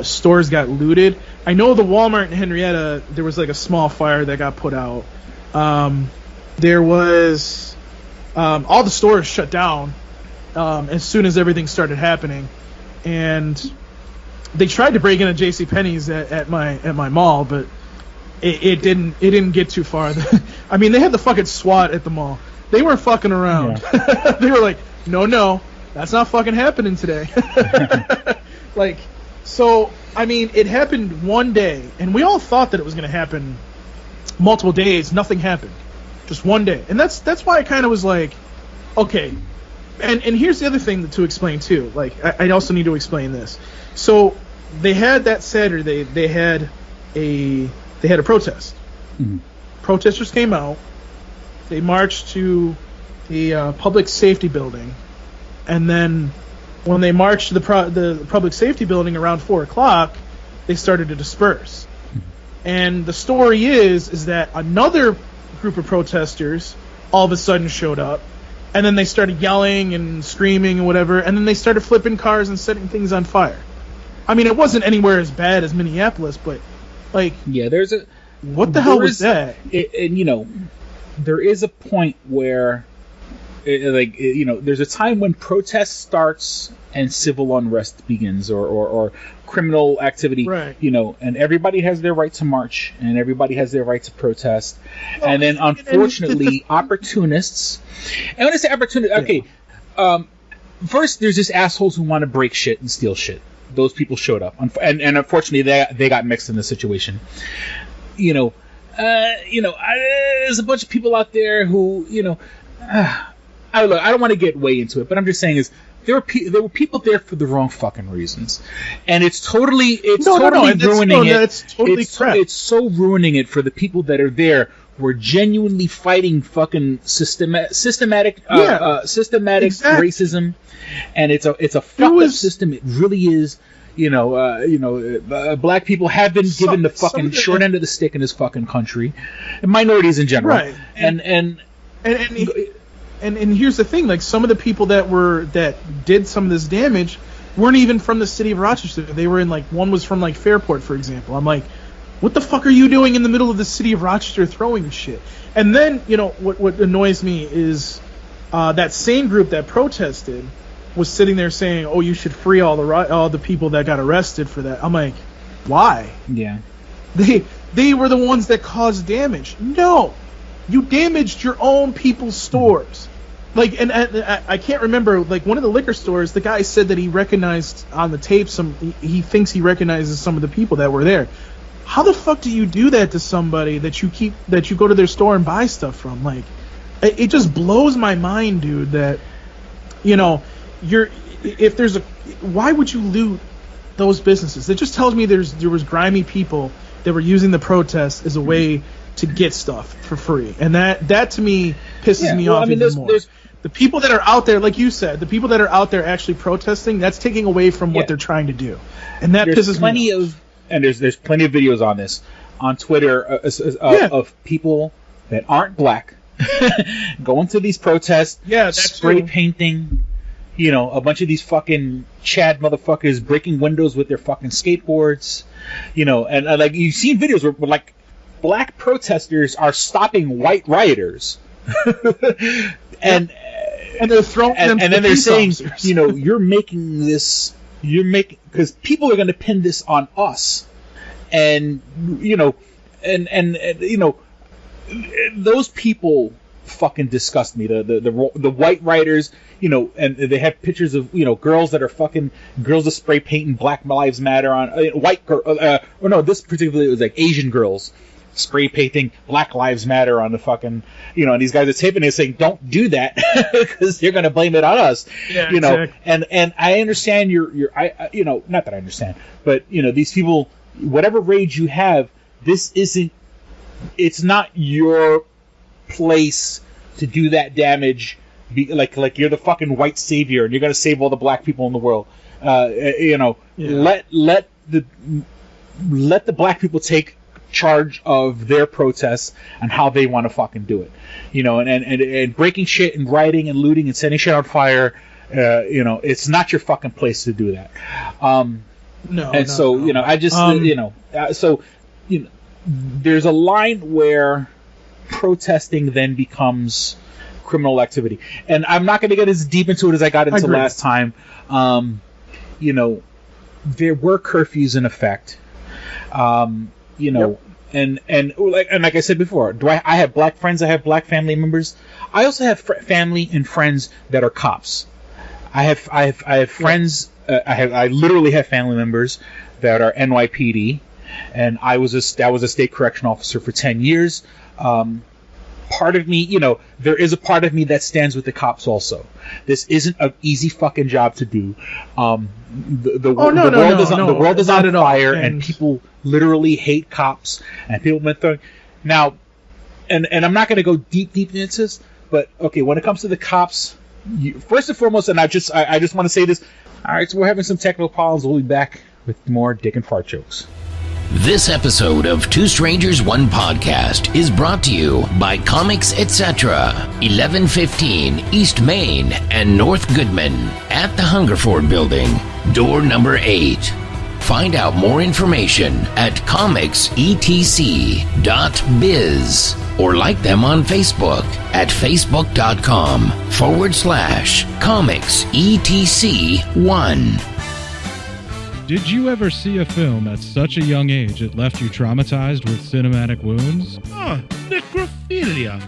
stores got looted. I know the Walmart in Henrietta, there was like a small fire that got put out. There was all the stores shut down as soon as everything started happening, and they tried to break into JCPenney's at my mall, but it didn't get too far. I mean, they had the fucking SWAT at the mall. They weren't fucking around. Yeah. They were like, no, that's not fucking happening today. So I mean, it happened one day, and we all thought that it was going to happen multiple days. Nothing happened, just one day, and that's why I kind of was like, okay. And here's the other thing to explain too. Like, I also need to explain this. So they had that Saturday. They had a protest. Mm-hmm. Protesters came out. They marched to the public safety building, and then when they marched to the public safety building around 4:00, they started to disperse. Mm-hmm. And the story is that another group of protesters all of a sudden showed up. And then they started yelling and screaming and whatever, and then they started flipping cars and setting things on fire. I mean, it wasn't anywhere as bad as Minneapolis, but what the hell was that? There is a point where, there's a time when protest starts and civil unrest begins, or criminal activity, right. And everybody has their right to march, and everybody has their right to protest, and then unfortunately, opportunists. And when I say opportunists, okay, first there's just assholes who want to break shit and steal shit. Those people showed up, and unfortunately, they got mixed in the situation. There's a bunch of people out there who, I don't want to get way into it, but I'm just saying is there were people there for the wrong fucking reasons, and it's totally ruining it. It's totally crap. It's so ruining it for the people that are there. We're genuinely fighting fucking systematic racism, and it's a fucked up system. It really is. Black people have been given the fucking short end of the stick in this fucking country, and minorities in general. Right. And here's the thing: like, some of the people that did some of this damage weren't even from the city of Rochester. They were in, like, one was from, like, Fairport, for example. I'm like, What the fuck are you doing in the middle of the city of Rochester throwing shit? And then, you know, what annoys me is that same group that protested was sitting there saying, "Oh, you should free all the people that got arrested for that." I'm like, why? Yeah. They were the ones that caused damage. No, you damaged your own people's stores. Like, and I can't remember, like, one of the liquor stores, the guy said that he recognized on the tape he thinks he recognizes some of the people that were there. How the fuck do you do that to somebody that you go to their store and buy stuff from? Like, it just blows my mind, dude, that, you know, why would you loot those businesses? It just tells me there was grimy people that were using the protests as a way to get stuff for free, and that to me pisses me off even more. The people that are out there, like you said, the people that are out there actually protesting, that's taking away from what they're trying to do, and that pisses me off. And there's plenty of videos on this on Twitter of people that aren't black going to these protests, spray painting, you know, a bunch of these fucking Chad motherfuckers breaking windows with their fucking skateboards, you know, and like you've seen videos where like black protesters are stopping white rioters, and they're throwing them, and then they're saying, you know, because people are going to pin this on us, and you know, and you know, those people fucking disgust me. The white writers, you know, and they have pictures of, you know, girls that spray painting Black Lives Matter on white girl. Or no, this particularly was like Asian girls spray painting Black Lives Matter on the fucking, you know, and these guys are taping it saying, don't do that because they're going to blame it on us, you know. Exactly. And I understand I you know, not that I understand, but you know, these people, whatever rage you have, it's not your place to do that damage. Like you're the fucking white savior and you're going to save all the black people in the world. You know, let the black people take charge of their protests and how they want to fucking do it, you know, and breaking shit and rioting and looting and setting shit on fire, you know, it's not your fucking place to do that. You know, I just you know, so you know, there's a line where protesting then becomes criminal activity, and I'm not going to get as deep into it as I got into last time. You know, there were curfews in effect. You know, and like I said before, I have black friends, I have black family members. I also have family and friends that are cops. I have friends. I literally have family members that are NYPD, and I was a state correction officer for 10 years. Part of me, you know, there is a part of me that stands with the cops also. This isn't an easy fucking job to do. The world is on fire, and people literally hate cops, and people have been throwing. Now, and I'm not going to go deep into this, but okay, when it comes to the cops, first and foremost, and I just want to say this. All right, so we're having some technical problems. We'll be back with more dick and fart jokes. This episode of Two Strangers, One Podcast is brought to you by Comics Etc., 1115 East Main and North Goodman at the Hungerford Building, door number 8. Find out more information at comicsetc.biz or like them on Facebook at facebook.com/comicsetc1. Did you ever see a film at such a young age it left you traumatized with cinematic wounds? Necrophilia.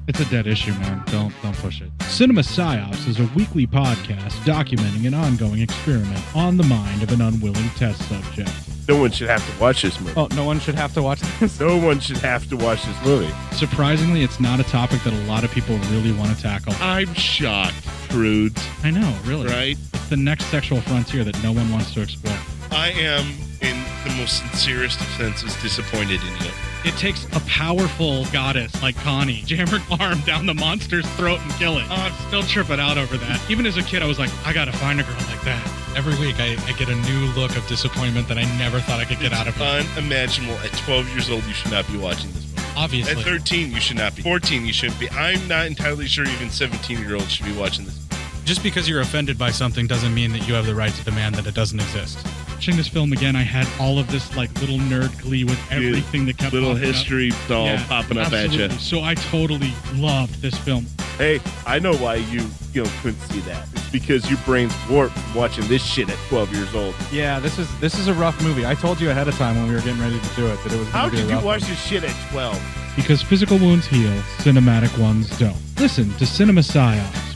It's a dead issue, man. Don't push it. Cinema Psyops is a weekly podcast documenting an ongoing experiment on the mind of an unwilling test subject. No one should have to watch this movie. Oh, no one should have to watch this? No one should have to watch this movie. Surprisingly, it's not a topic that a lot of people really want to tackle. I'm shocked, prudes. I know, really. Right? It's the next sexual frontier that no one wants to explore. I am, in the most sincerest of senses, disappointed in you. It takes a powerful goddess like Connie, jam her arm down the monster's throat and kill it. Oh, I'm still tripping out over that. Even as a kid, I was like, I gotta find a girl like that. Every week, I get a new look of disappointment that I never thought I could get out of her. Unimaginable. At 12 years old, you should not be watching this movie. Obviously. At 13, you should not be. 14, you shouldn't be. I'm not entirely sure even 17-year-olds should be watching this movie. Just because you're offended by something doesn't mean that you have the right to demand that it doesn't exist. watching this film again, I had all of this like little nerd glee with everything that kept little popping history up. doll popping up at absolutely. you. So I totally loved this film. Hey, I know why you couldn't see that. It's because your brain's warped from watching this shit at 12 years old. Yeah, this is a rough movie. I told you ahead of time when we were getting ready to do it that it was How going to be could a you rough watch one. this shit at 12? Because physical wounds heal, cinematic ones don't. Listen to Cinema Psyops.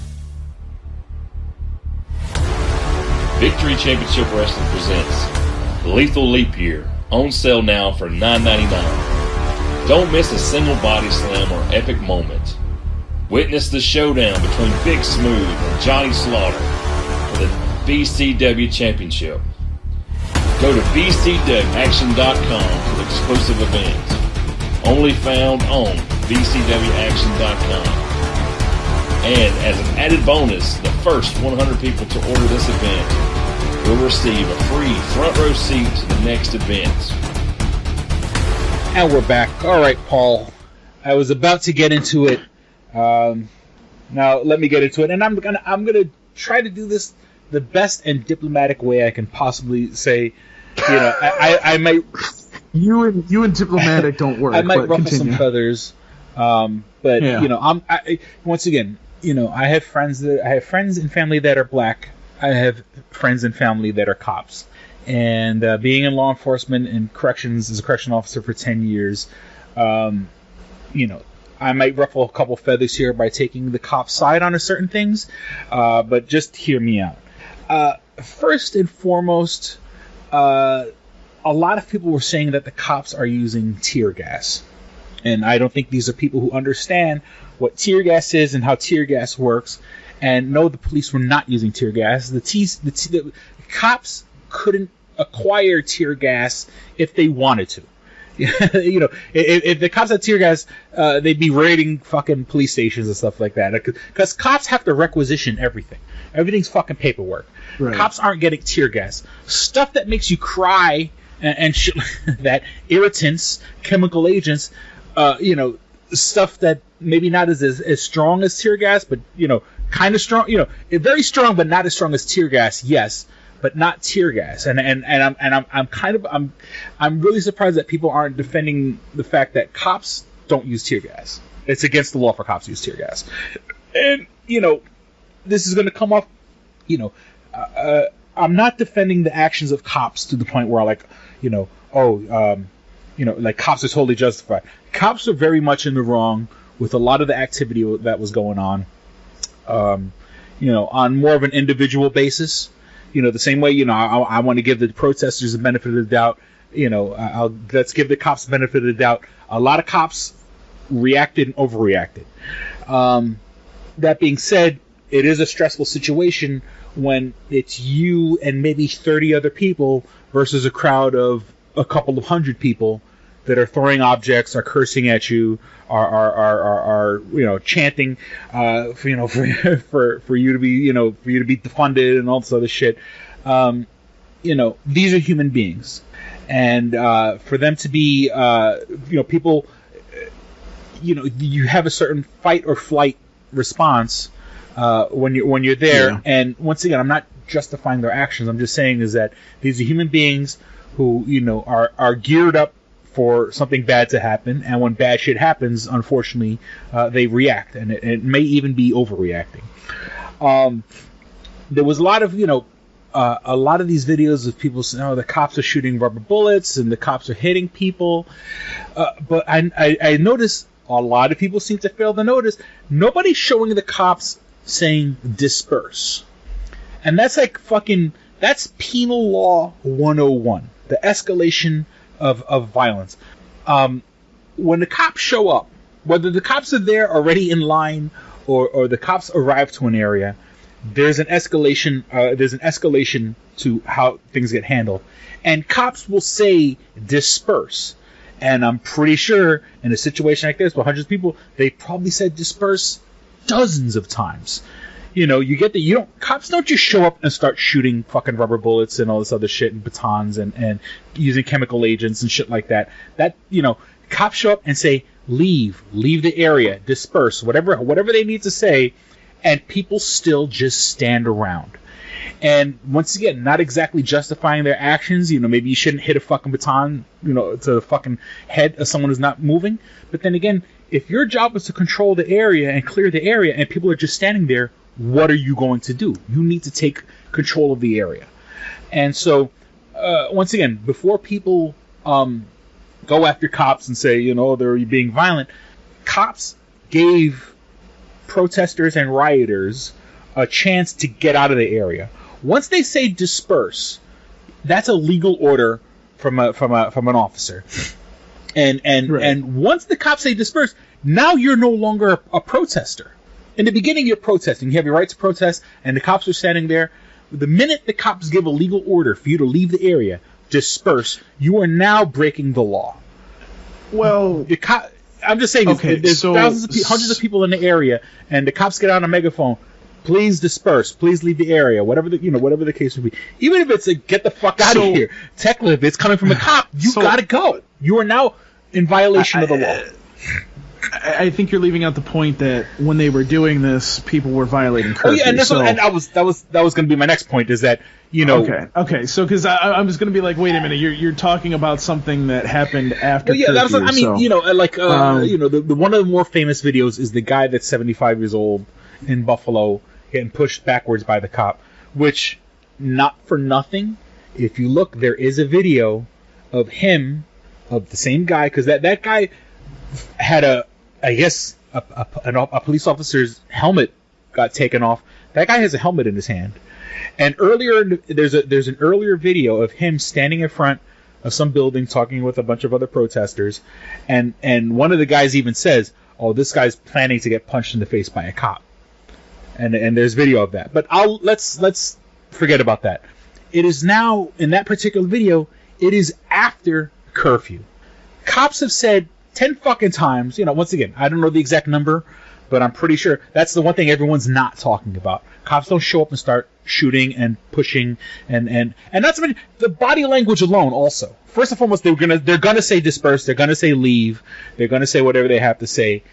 Victory Championship Wrestling presents Lethal Leap Year, on sale now for $9.99. Don't miss a single body slam or epic moment. Witness the showdown between Big Smooth and Johnny Slaughter for the BCW Championship. Go to bcwaction.com for exclusive events. Only found on bcwaction.com. And as an added bonus, the first 100 people to order this event will receive a free front row seat to the next event. And we're back. All right, Paul. I was about to get into it. Now let me get into it, and I'm gonna try to do this the best and diplomatic way I can possibly say. You know, I might. You and diplomatic don't work. I might but ruffle continue. some feathers, but Yeah. you know, I once again, you know, I have friends and family that are black. I have friends and family that are cops, and being in law enforcement and corrections as a correction officer for 10 years, you know, I might ruffle a couple feathers here by taking the cop side on certain things, but just hear me out. First and foremost, a lot of people were saying that the cops are using tear gas. And I don't think these are people who understand what tear gas is and how tear gas works. And no, the police were not using tear gas. The cops couldn't acquire tear gas if they wanted to. You know, if the cops had tear gas, they'd be raiding fucking police stations and stuff like that. Because cops have to requisition everything. Everything's fucking paperwork. Right. Cops aren't getting tear gas. Stuff that makes you cry and shit like that, irritants, chemical agents, you know, stuff that maybe not as strong as tear gas, but, you know, kind of strong, you know, very strong, but not as strong as tear gas, yes. But not tear gas, and I'm really surprised that people aren't defending the fact that cops don't use tear gas. It's against the law for cops to use tear gas, and you know, this is going to come off. You know, I'm not defending the actions of cops to the point where like, you know, you know, like cops are totally justified. Cops are very much in the wrong with a lot of the activity that was going on. You know, on more of an individual basis. You know, the same way, you know, I want to give the protesters the benefit of the doubt. You know, let's give the cops the benefit of the doubt. A lot of cops reacted and overreacted. That being said, it is a stressful situation when it's you and maybe 30 other people versus a crowd of a couple of hundred people that are throwing objects, are cursing at you, are you know, chanting, for, you know, for you to be, you know, for you to be defunded and all this other shit. You know, these are human beings, and for them to be, you know, people, you know, you have a certain fight or flight response when you're there. Yeah. And once again, I'm not justifying their actions. I'm just saying is that these are human beings who, you know, are geared up for something bad to happen, and when bad shit happens, unfortunately, they react, and it may even be overreacting. There was a lot of, you know, a lot of these videos of people saying, "Oh, the cops are shooting rubber bullets and the cops are hitting people," but I noticed a lot of people seem to fail to notice nobody's showing the cops saying disperse, and that's like fucking that's penal law 101, the escalation of violence. When the cops show up, whether the cops are there already in line or the cops arrive to an area, there's an escalation. There's an escalation to how things get handled, and cops will say disperse. And I'm pretty sure in a situation like this with hundreds of people, they probably said disperse dozens of times. You know, cops don't just show up and start shooting fucking rubber bullets and all this other shit and batons and using chemical agents and shit like that. That, you know, cops show up and say, leave the area, disperse, whatever they need to say, and people still just stand around. And once again, not exactly justifying their actions. Maybe you shouldn't hit a fucking baton, to the fucking head of someone who's not moving. But then again, if your job is to control the area and clear the area and people are just standing there, what are you going to do? You need to take control of the area. And so, once again, before people go after cops and say, they're being violent, cops gave protesters and rioters a chance to get out of the area. Once they say disperse, that's a legal order from an officer. And once the cops say disperse, now you're no longer a protester. In the beginning, you're protesting. You have your right to protest, and the cops are standing there. The minute the cops give a legal order for you to leave the area, disperse, you are now breaking the law. Well, I'm just saying, there's hundreds of people in the area, and the cops get on a megaphone. Please disperse. Please leave the area. Whatever the case would be. Even if it's a get the fuck out of here, Techlip, it's coming from a cop. You gotta go. You are now in violation of the law. I think you're leaving out the point that when they were doing this, people were violating curfew. Oh yeah, and that was going to be my next point. Is that Okay. So because I was going to be like, wait a minute, you're talking about something that happened after. Well, yeah, curfew, the one of the more famous videos is the guy that's 75 years old in Buffalo getting pushed backwards by the cop. Which, not for nothing, if you look, there is a video of the same guy, because that guy had a police officer's helmet got taken off. That guy has a helmet in his hand. And there's an earlier video of him standing in front of some building talking with a bunch of other protesters, and one of the guys even says, "Oh, this guy's planning to get punched in the face by a cop." And there's video of that. But let's forget about that. It is now, in that particular video, it is after curfew. Cops have said 10 fucking times, once again, I don't know the exact number, but I'm pretty sure that's the one thing everyone's not talking about. Cops don't show up and start shooting and pushing and not to mention the body language alone also. First and foremost, they're gonna say disperse, they're gonna say leave, they're gonna say whatever they have to say.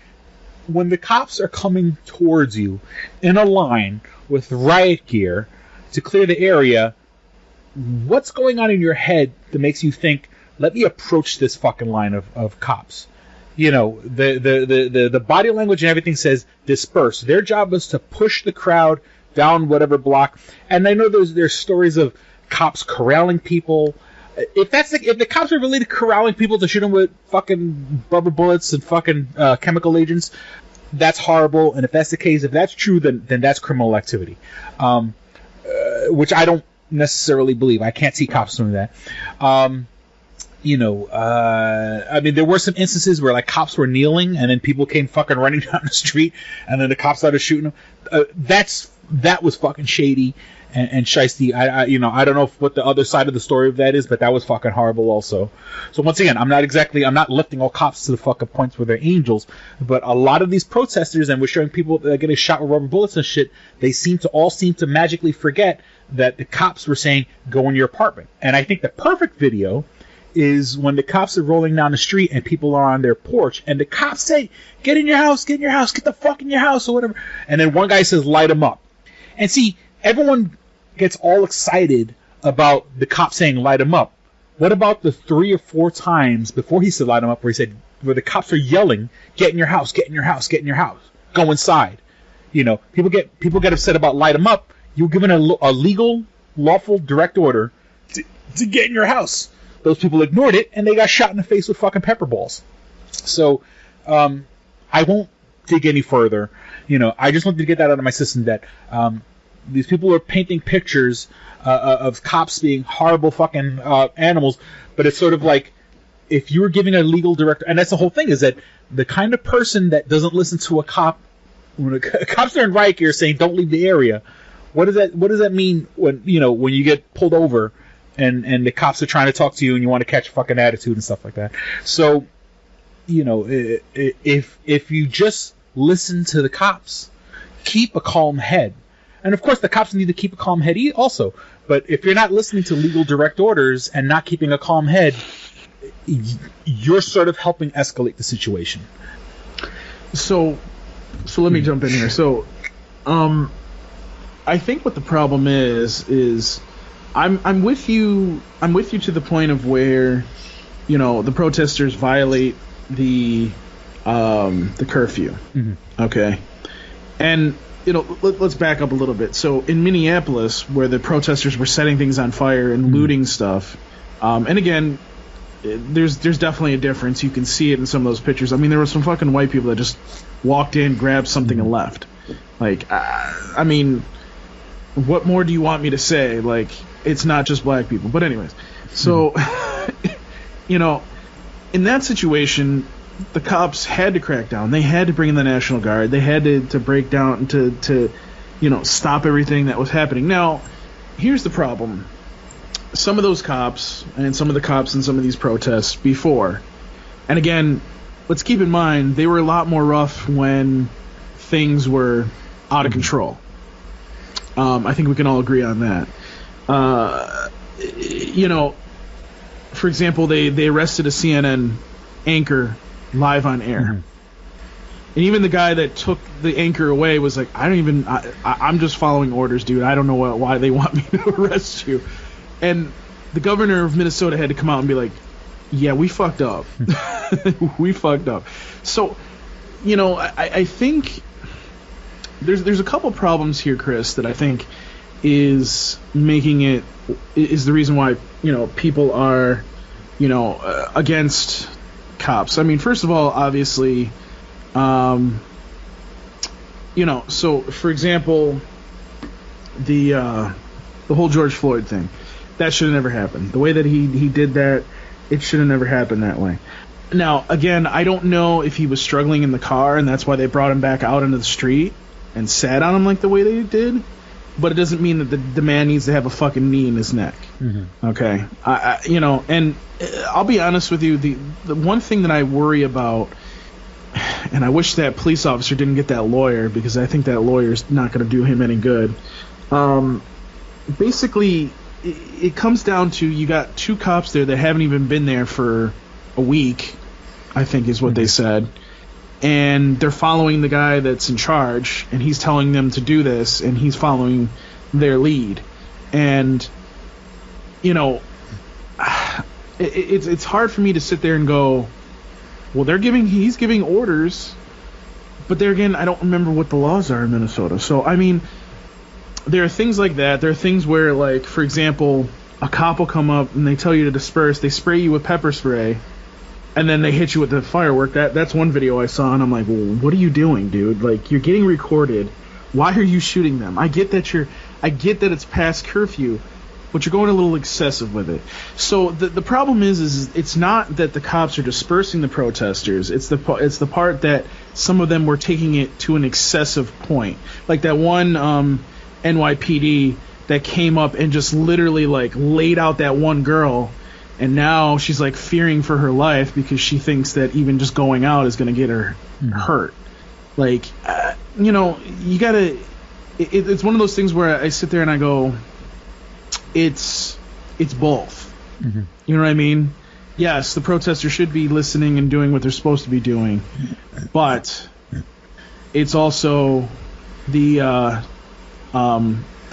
When the cops are coming towards you in a line with riot gear to clear the area, what's going on in your head that makes you think, let me approach this fucking line of cops? The body language and everything says disperse. Their job is to push the crowd down whatever block. And I know there's stories of cops corralling people. If the cops are really corralling people to shoot them with fucking rubber bullets and fucking chemical agents, that's horrible. And if that's the case, if that's true, then that's criminal activity, which I don't necessarily believe. I can't see cops doing that. I mean, there were some instances where like cops were kneeling and then people came fucking running down the street and then the cops started shooting them. That was fucking shady and shiesty. I don't know what the other side of the story of that is, but that was fucking horrible also. So once again, I'm not lifting all cops to the fucking points where they're angels, but a lot of these protesters, and we're showing people that are getting shot with rubber bullets and shit, they seem to magically forget that the cops were saying, go in your apartment. And I think the perfect video is when the cops are rolling down the street and people are on their porch and the cops say, get in your house, get the fuck in your house or whatever. And then one guy says, light them up. And see, everyone gets all excited about the cop saying light them up. What about the 3 or 4 times before he said light them up where the cops are yelling, get in your house, get in your house, get in your house, go inside. People get upset about light them up. You're given a legal, lawful, direct order to get in your house. Those people ignored it, and they got shot in the face with fucking pepper balls. So, I won't dig any further. I just wanted to get that out of my system that these people are painting pictures of cops being horrible fucking animals, but it's sort of like if you were giving a legal director, and that's the whole thing, is that the kind of person that doesn't listen to a cop, when a cops are in riot gear saying don't leave the area, what does that mean when you get pulled over and the cops are trying to talk to you and you want to catch a fucking attitude and stuff like that? So, if you just listen to the cops, keep a calm head. And of course the cops need to keep a calm head also. But if you're not listening to legal direct orders and not keeping a calm head, you're sort of helping escalate the situation. So let me jump in here. So, I think what the problem is I'm with you to the point of where, you know, the protesters violate the curfew. Mm-hmm. Okay. And, you know, let's back up a little bit. So in Minneapolis, where the protesters were setting things on fire and looting stuff, and again, there's definitely a difference. You can see it in some of those pictures. I mean, there were some fucking white people that just walked in, grabbed something, and left. Like, I mean, what more do you want me to say? Like, it's not just black people. But anyways, so, you know, in that situation, the cops had to crack down. They had to bring in the National Guard. They had to break down, to you know, stop everything that was happening. Now, here's the problem. Some of those cops, and some of the cops in some of these protests before, and again, let's keep in mind, they were a lot more rough when things were out of control. I think we can all agree on that. You know, for example, they arrested a CNN anchor live on air. Mm-hmm. And even the guy that took the anchor away was like, I'm just following orders, dude. I don't know why they want me to arrest you. And the governor of Minnesota had to come out and be like, yeah, we fucked up. We fucked up. So, you know, I think there's a couple problems here, Chris, that I think is the reason why, you know, people are, you know, against cops. I mean, first of all, obviously, you know, so for example, the whole George Floyd thing, that should have never happened. The way that he did that, it should have never happened that way. Now, again, I don't know if he was struggling in the car and that's why they brought him back out into the street and sat on him like the way they did, but it doesn't mean that the man needs to have a fucking knee in his neck. Mm-hmm. Okay? You know, and I'll be honest with you, the one thing that I worry about, and I wish that police officer didn't get that lawyer, because I think that lawyer's not going to do him any good. Basically, it comes down to, you got two cops there that haven't even been there for a week, I think is what they said, and they're following the guy that's in charge, and he's telling them to do this, and he's following their lead. And, you know, it's hard for me to sit there and go, well, he's giving orders, but there again, I don't remember what the laws are in Minnesota. So, I mean, there are things like that. There are things where, like, for example, a cop will come up and they tell you to disperse. They spray you with pepper spray, and then they hit you with the firework. That's one video I saw, and I'm like, well, what are you doing, dude? Like, you're getting recorded. Why are you shooting them? I get that it's past curfew, but you're going a little excessive with it. So the problem is it's not that the cops are dispersing the protesters. It's the part that some of them were taking it to an excessive point. Like that one NYPD that came up and just literally like laid out that one girl, and now she's like fearing for her life because she thinks that even just going out is going to get her hurt. Like, you know, you gotta. It's one of those things where I sit there and I go, it's both. Mm-hmm. You know what I mean? Yes, the protesters should be listening and doing what they're supposed to be doing, but it's also the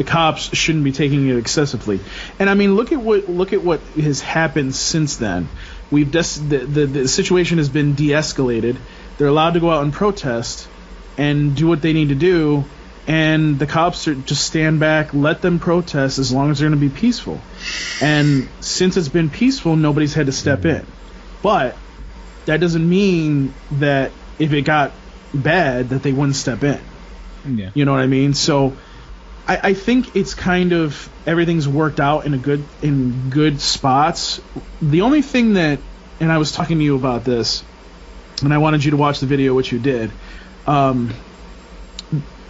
cops shouldn't be taking it excessively. And I mean, look at what has happened since then. The situation has been de-escalated. They're allowed to go out and protest and do what they need to do, and the cops are just stand back, let them protest as long as they're going to be peaceful. And since it's been peaceful, nobody's had to step in. But that doesn't mean that if it got bad that they wouldn't step in. Yeah. You know what I mean? So I think it's kind of everything's worked out in good spots. The only thing that, and I was talking to you about this, and I wanted you to watch the video, which you did.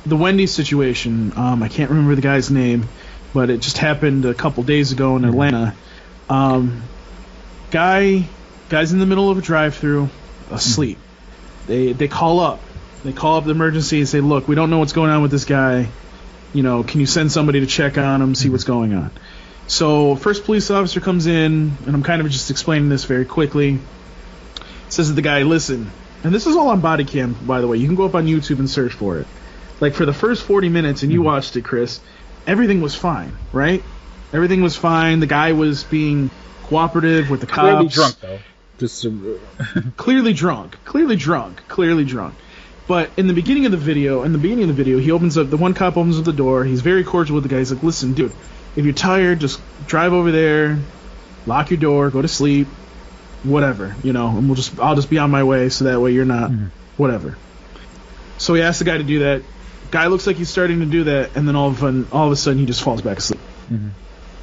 The Wendy's situation, I can't remember the guy's name, but it just happened a couple days ago in Atlanta. Guy's in the middle of a drive-thru, asleep. They call up. They call up the emergency and say, look, we don't know what's going on with this guy. You know, can you send somebody to check on him, see what's going on? So first police officer comes in, and I'm kind of just explaining this very quickly. Says to the guy, listen, and this is all on body cam, by the way. You can go up on YouTube and search for it. like for the first 40 minutes, and you watched it, Chris, everything was fine, right? Everything was fine. The guy was being cooperative with the cops. Clearly drunk, though. Just clearly drunk. But in the beginning of the video, he opens up, the one cop opens up the door. He's very cordial with the guy. He's like, listen, dude, if you're tired, just drive over there, lock your door, go to sleep, whatever, and I'll just be on my way, so that way you're not, whatever. So he asks the guy to do that. Guy looks like he's starting to do that, and then all of a sudden he just falls back asleep.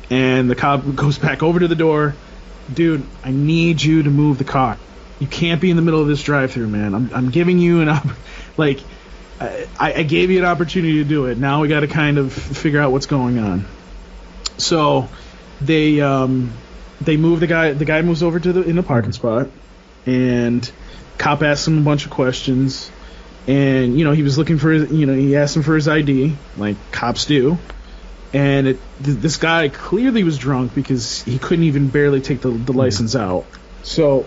And the cop goes back over to the door. Dude, I need you to move the car. You can't be in the middle of this drive-thru, man. I'm giving you I gave you an opportunity to do it. Now we got to kind of figure out what's going on. So they move the guy. The guy moves over in the parking spot, and cop asks him a bunch of questions. And he was looking for he asked him for his ID, like cops do. And this guy clearly was drunk because he couldn't even barely take the license out. So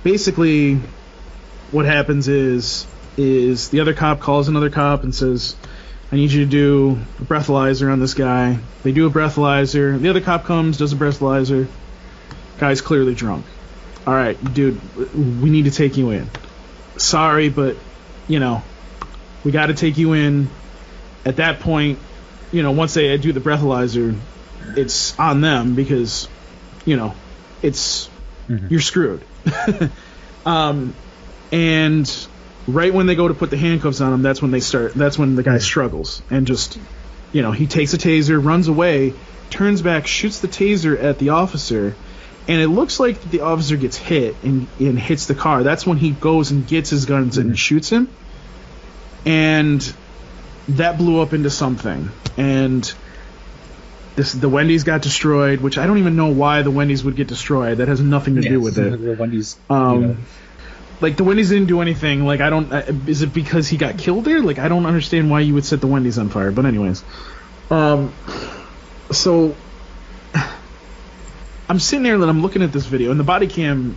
basically what happens is the other cop calls another cop and says, I need you to do a breathalyzer on this guy. They do a breathalyzer. The other cop comes, does a breathalyzer. Guy's clearly drunk. All right, dude, we need to take you in. Sorry, but, we got to take you in. At that point, once they do the breathalyzer, it's on them because, it's you're screwed. And right when they go to put the handcuffs on him, that's when the guy struggles and just, he takes a taser, runs away, turns back, shoots the taser at the officer, and it looks like the officer gets hit and hits the car. That's when he goes and gets his guns and shoots him. And that blew up into something. And the Wendy's got destroyed, which I don't even know why the Wendy's would get destroyed. That has nothing to do with it. The Wendy's, like the Wendy's didn't do anything. Like is it because he got killed there? Like I don't understand why you would set the Wendy's on fire. But anyways, so I'm sitting there and I'm looking at this video, and the body cam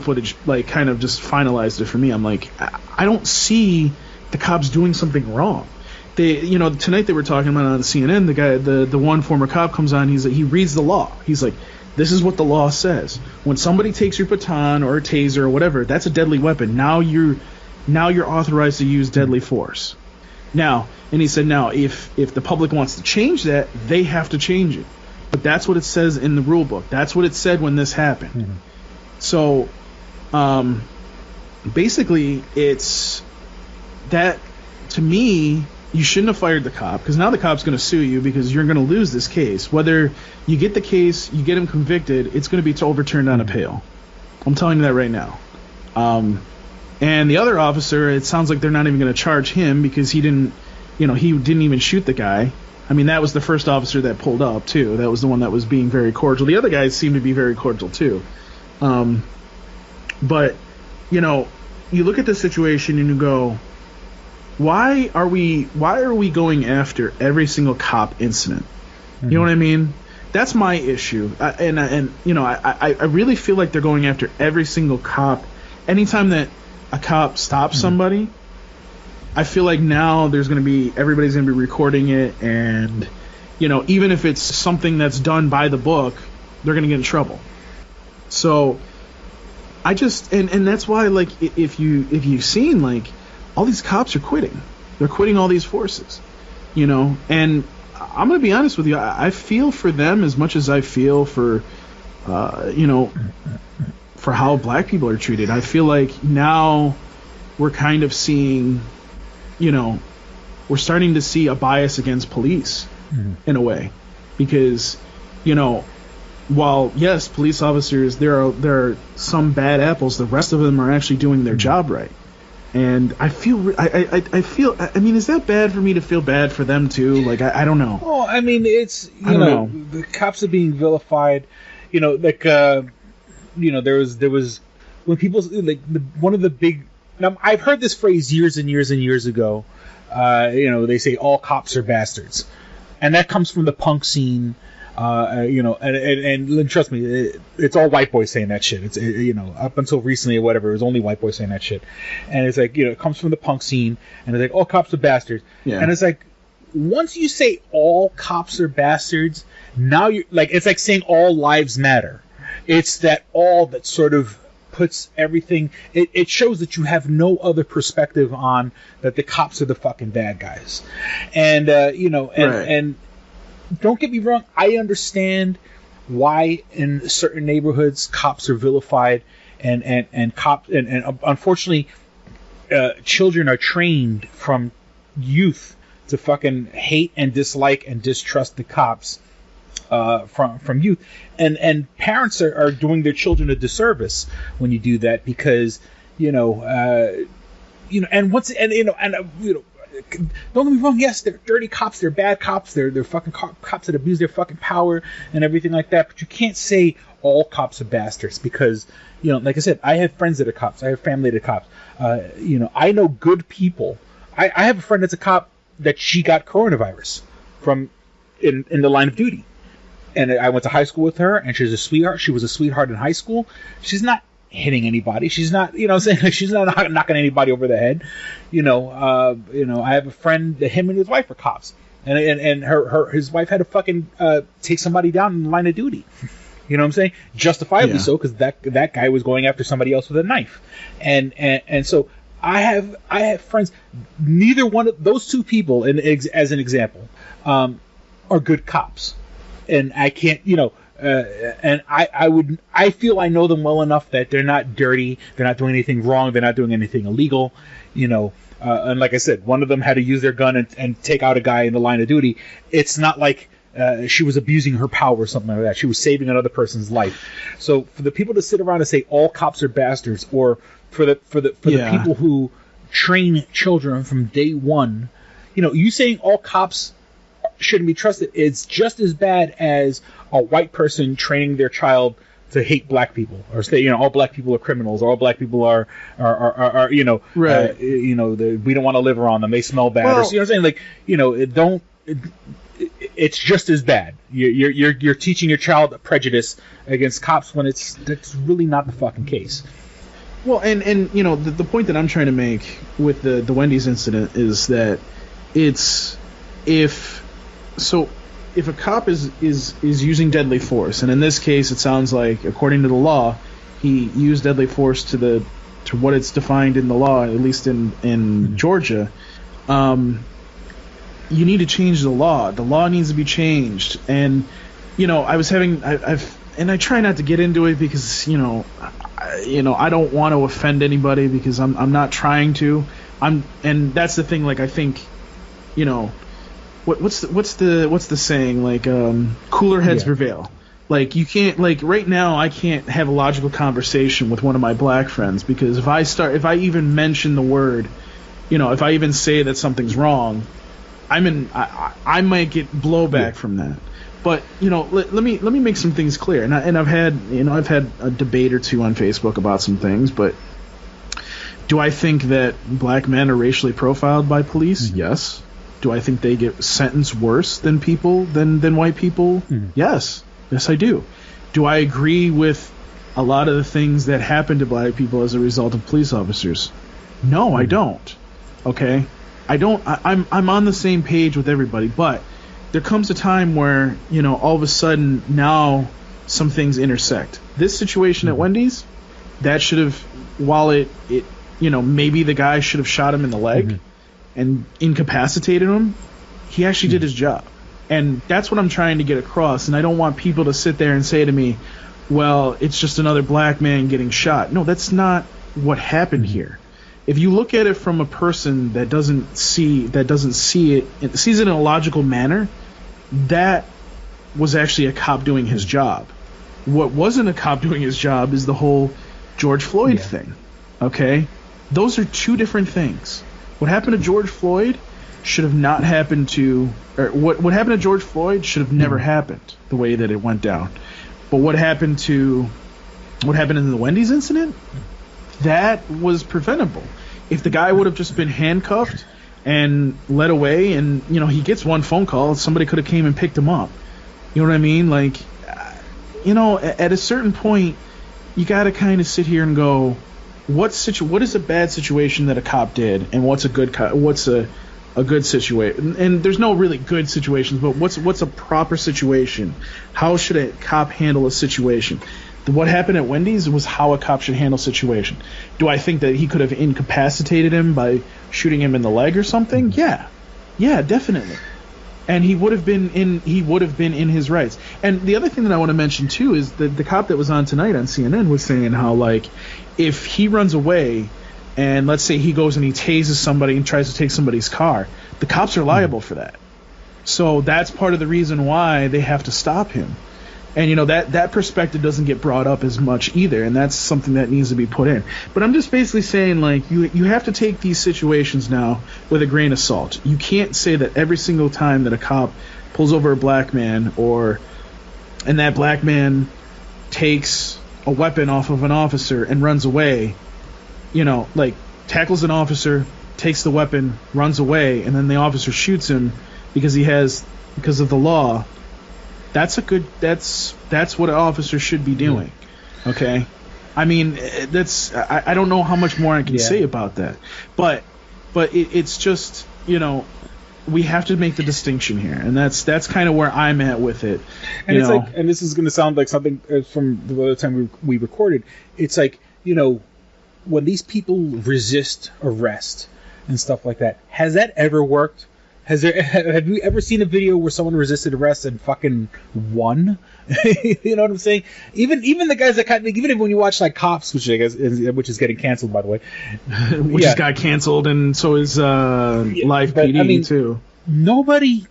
footage like kind of just finalized it for me. I'm like, I don't see the cops doing something wrong. They, tonight they were talking about on CNN. The guy, the one former cop comes on. He reads the law. He's like, this is what the law says. When somebody takes your baton or a taser or whatever, that's a deadly weapon. Now you're authorized to use deadly force. And he said, if the public wants to change that, they have to change it. But that's what it says in the rule book. That's what it said when this happened. So, basically, it's that, to me, you shouldn't have fired the cop, because now the cop's going to sue you because you're going to lose this case. Whether you get the case, you get him convicted, it's going to be overturned on appeal. I'm telling you that right now. And the other officer, it sounds like they're not even going to charge him because he didn't even shoot the guy. I mean, that was the first officer that pulled up, too. That was the one that was being very cordial. The other guys seemed to be very cordial, too. But, you look at the situation and you go, why are we going after every single cop incident? You know what I mean? That's my issue. I really feel like they're going after every single cop. Anytime that a cop stops somebody, I feel like now everybody's going to be recording it, and even if it's something that's done by the book, they're going to get in trouble. So I just and that's why, like, if you've seen, like, all these cops are quitting. They're quitting all these forces, and I'm going to be honest with you. I feel for them as much as I feel for, for how black people are treated. I feel like now we're kind of seeing, we're starting to see a bias against police in a way, because, while yes, police officers, there are some bad apples, the rest of them are actually doing their job right. And I feel, I mean, is that bad for me to feel bad for them too? Like, I don't know. Well, I mean, it's, the cops are being vilified, there was, when people, like, one of the big, now I've heard this phrase years and years and years ago, they say all cops are bastards. And that comes from the punk scene, And trust me, it's all white boys saying that shit. It's up until recently or whatever, it was only white boys saying that shit. And it's like, it comes from the punk scene, and it's like, all cops are bastards. Yeah. And it's like, once you say all cops are bastards, now you're like, it's like saying all lives matter. It's that all that sort of puts everything. It shows that you have no other perspective on that the cops are the fucking bad guys, and and don't get me wrong, I understand why in certain neighborhoods cops are vilified, and unfortunately, children are trained from youth to fucking hate and dislike and distrust the cops from youth, and parents are doing their children a disservice when you do that, because don't get me wrong, yes, they're dirty cops, they're bad cops, they're fucking cops that abuse their fucking power and everything like that, but you can't say all cops are bastards, because like I said, I have friends that are cops, I have family that are cops, I know good people. I have a friend that's a cop that she got coronavirus from in the line of duty, and I went to high school with her, and she's a sweetheart. She was a sweetheart in high school. She's not hitting anybody. She's not, like, she's not knocking anybody over the head. I have a friend that him and his wife are cops, and his wife had to fucking take somebody down in the line of duty. You know what I'm saying? Justifiably so, because that guy was going after somebody else with a knife, and so I have friends. Neither one of those two people, as an example, are good cops, and I can't, and I feel I know them well enough that they're not dirty, they're not doing anything wrong, they're not doing anything illegal, and like I said, one of them had to use their gun and take out a guy in the line of duty. It's not like she was abusing her power or something like that. She was saving another person's life. So for the people to sit around and say all cops are bastards, or for the people who train children from day one, you saying all cops shouldn't be trusted, it's just as bad as a white person training their child to hate black people, or say all black people are criminals, or all black people are right. We don't want to live around them, they smell bad, or what I'm saying, like it's just as bad. You're teaching your child a prejudice against cops when that's really not the fucking case. Well, and the point that I'm trying to make with the Wendy's incident is that if a cop is using deadly force, and in this case it sounds like, according to the law, he used deadly force to what it's defined in the law, at least in Georgia, you need to change the law. The law needs to be changed. And I try not to get into it because I don't want to offend anybody, because I'm not trying to. And that's the thing. Like, I think, what's the saying? Like, cooler heads prevail. Like, you can't, like, right now I can't have a logical conversation with one of my black friends, because if I even mention the word, if I even say that something's wrong, I might get blowback from that. But let me make some things clear. And I've had a debate or two on Facebook about some things. But do I think that black men are racially profiled by police? Yes. Do I think they get sentenced worse than white people? Yes. Yes, I do. Do I agree with a lot of the things that happen to black people as a result of police officers? No, I don't. Okay. I'm on the same page with everybody, but there comes a time where, all of a sudden now some things intersect. This situation at Wendy's, that should have, while it maybe the guy should have shot him in the leg and incapacitated him, he actually did his job. And that's what I'm trying to get across, and I don't want people to sit there and say to me, well, it's just another black man getting shot. No, that's not what happened here. If you look at it from a person that sees it in a logical manner, that was actually a cop doing his job. What wasn't a cop doing his job is the whole George Floyd thing. Okay? Those are two different things. What happened to George Floyd should have not happened to, or what happened to George Floyd should have never happened the way that it went down. But what happened in the Wendy's incident, that was preventable. If the guy would have just been handcuffed and led away, and he gets one phone call, somebody could have came and picked him up. You know what I mean? Like, at a certain point, you got to kind of sit here and go, what is a bad situation that a cop did, and what's a good good situation? And there's no really good situations, but what's a proper situation? How should a cop handle a situation? What happened at Wendy's was how a cop should handle a situation. Do I think that he could have incapacitated him by shooting him in the leg or something? Yeah, definitely. And he would have been in his rights. And the other thing that I want to mention too is that the cop that was on tonight on CNN was saying how, like, if he runs away and let's say he goes and he tases somebody and tries to take somebody's car, the cops are liable for that. So that's part of the reason why they have to stop him. And that perspective doesn't get brought up as much either, and that's something that needs to be put in. But I'm just basically saying, like, you have to take these situations now with a grain of salt. You can't say that every single time that a cop pulls over a black man and that black man takes a weapon off of an officer and runs away, like tackles an officer, takes the weapon, runs away, and then the officer shoots him because of the law. That's what an officer should be doing. Okay? I mean, I don't know how much more I can say about that. But it's just, we have to make the distinction here, and that's kind of where I'm at with it. And it's like, and this is going to sound like something from the other time we recorded. It's like, when these people resist arrest and stuff like that, has that ever worked? Have you ever seen a video where someone resisted arrest and fucking won? You know what I'm saying? Even the guys that even when you watch like Cops, which I guess which is getting canceled, by the way, which just got canceled, and so is Live PD too. Nobody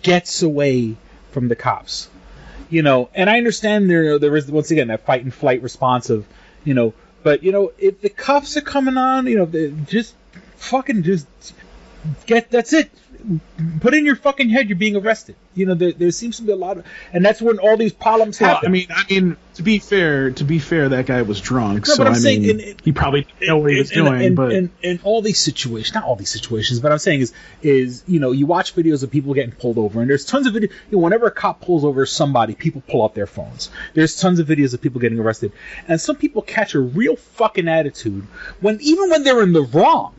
gets away from the cops, and I understand there is once again that fight and flight response of, but if the cops are coming on, just that's it. Put in your fucking head you're being arrested. There seems to be a lot of, and that's when all these problems happen. I mean, to be fair, that guy was drunk. No, so I'm saying, he probably didn't know what he was doing. But in all these situations, not all these situations, but I'm saying is you watch videos of people getting pulled over, and there's tons of videos. Whenever a cop pulls over somebody, people pull out their phones. There's tons of videos of people getting arrested, and some people catch a real fucking attitude even when they're in the wrong.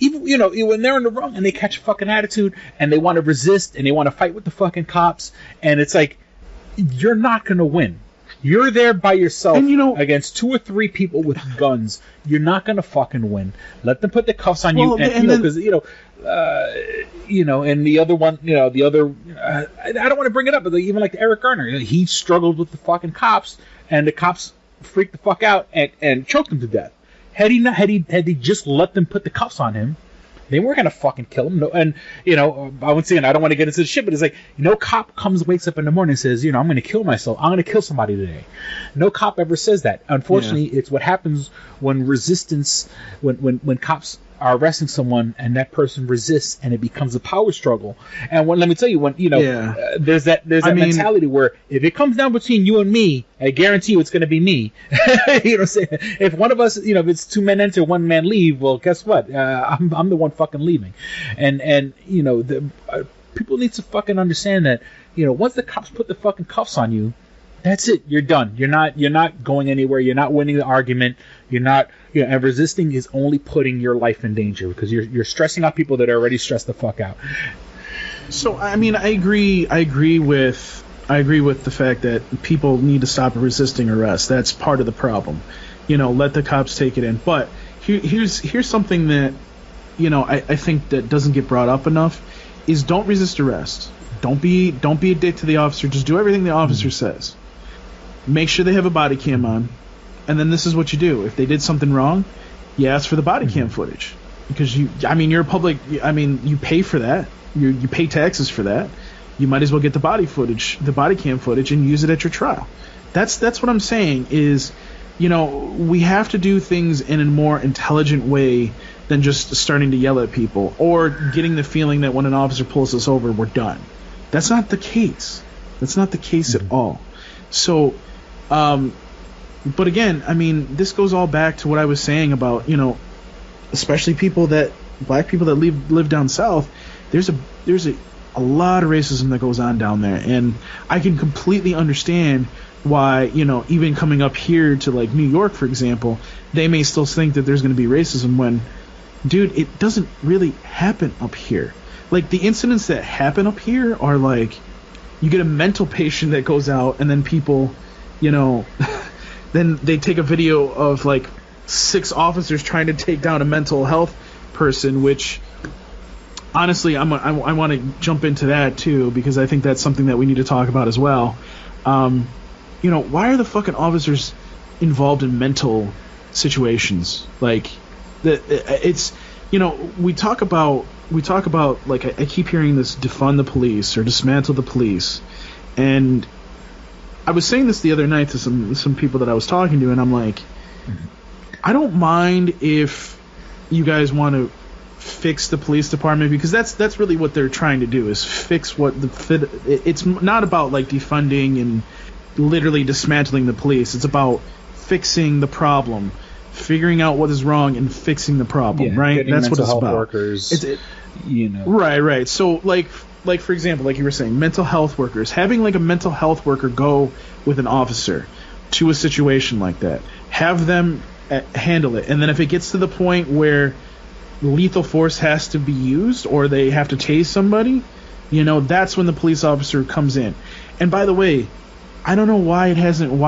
Even when they're in the wrong and they catch a fucking attitude and they want to resist and they want to fight with the fucking cops, and it's like, you're not gonna win. You're there by yourself against 2 or 3 people with guns. You're not gonna fucking win. Let them put the cuffs on you, and because and the other one, I don't want to bring it up, but even like Eric Garner, he struggled with the fucking cops, and the cops freaked the fuck out and choked him to death. Had he just let them put the cuffs on him, they weren't gonna fucking kill him. No, and I would say, and I don't want to get into the shit, but it's like, no cop wakes up in the morning and says, I'm gonna kill myself. I'm gonna kill somebody today. No cop ever says that. Unfortunately, it's what happens when resistance, when cops are arresting someone and that person resists and it becomes a power struggle. And let me tell you, there's that mentality where if it comes down between you and me, I guarantee you it's going to be me. You know what I'm saying? If one of us, if it's 2 men enter, 1 man leave, well, guess what? I'm the one fucking leaving. And people need to fucking understand that, once the cops put the fucking cuffs on you, that's it. You're done. You're not going anywhere. You're not winning the argument. You're not. And resisting is only putting your life in danger because you're stressing out people that are already stressed the fuck out. So I mean, I agree with the fact that people need to stop resisting arrest. That's part of the problem. Let the cops take it in. But here's something that I think that doesn't get brought up enough is don't resist arrest. Don't be a dick to the officer. Just do everything the officer says. Make sure they have a body cam on, and then this is what you do. If they did something wrong, you ask for the body cam footage because you're a public. You pay for that. You pay taxes for that. You might as well get the body cam footage, and use it at your trial. That's what I'm saying is, we have to do things in a more intelligent way than just starting to yell at people or getting the feeling that when an officer pulls us over, we're done. That's not the case. That's not the case at all. So, but again, this goes all back to what I was saying about, especially black people that live down south. There's a a lot of racism that goes on down there, and I can completely understand why, you know, even coming up here to like New York, for example, they may still think that there's going to be racism when, dude, it doesn't really happen up here. Like, the incidents that happen up here are like, you get a mental patient that goes out, and then people, you know, then they take a video of like 6 officers trying to take down a mental health person, which honestly, I want to jump into that too, because I think that's something that we need to talk about as well. You know, why are the fucking officers involved in mental situations? Like, it's, you know, we talk about like, I keep hearing this defund the police or dismantle the police, and I was saying this the other night to some people that I was talking to, and I'm like, I don't mind if you guys want to fix the police department, because that's really what they're trying to do, is fix what it's not about like defunding and literally dismantling the police. It's about fixing the problem, figuring out what is wrong and fixing the problem, right? That's what it's about. Workers, you know. Right. So like for example, like you were saying, mental health workers, having like a mental health worker go with an officer to a situation like that, have them handle it, and then if it gets to the point where lethal force has to be used or they have to tase somebody, you know, that's when the police officer comes in. And by the way, I don't know why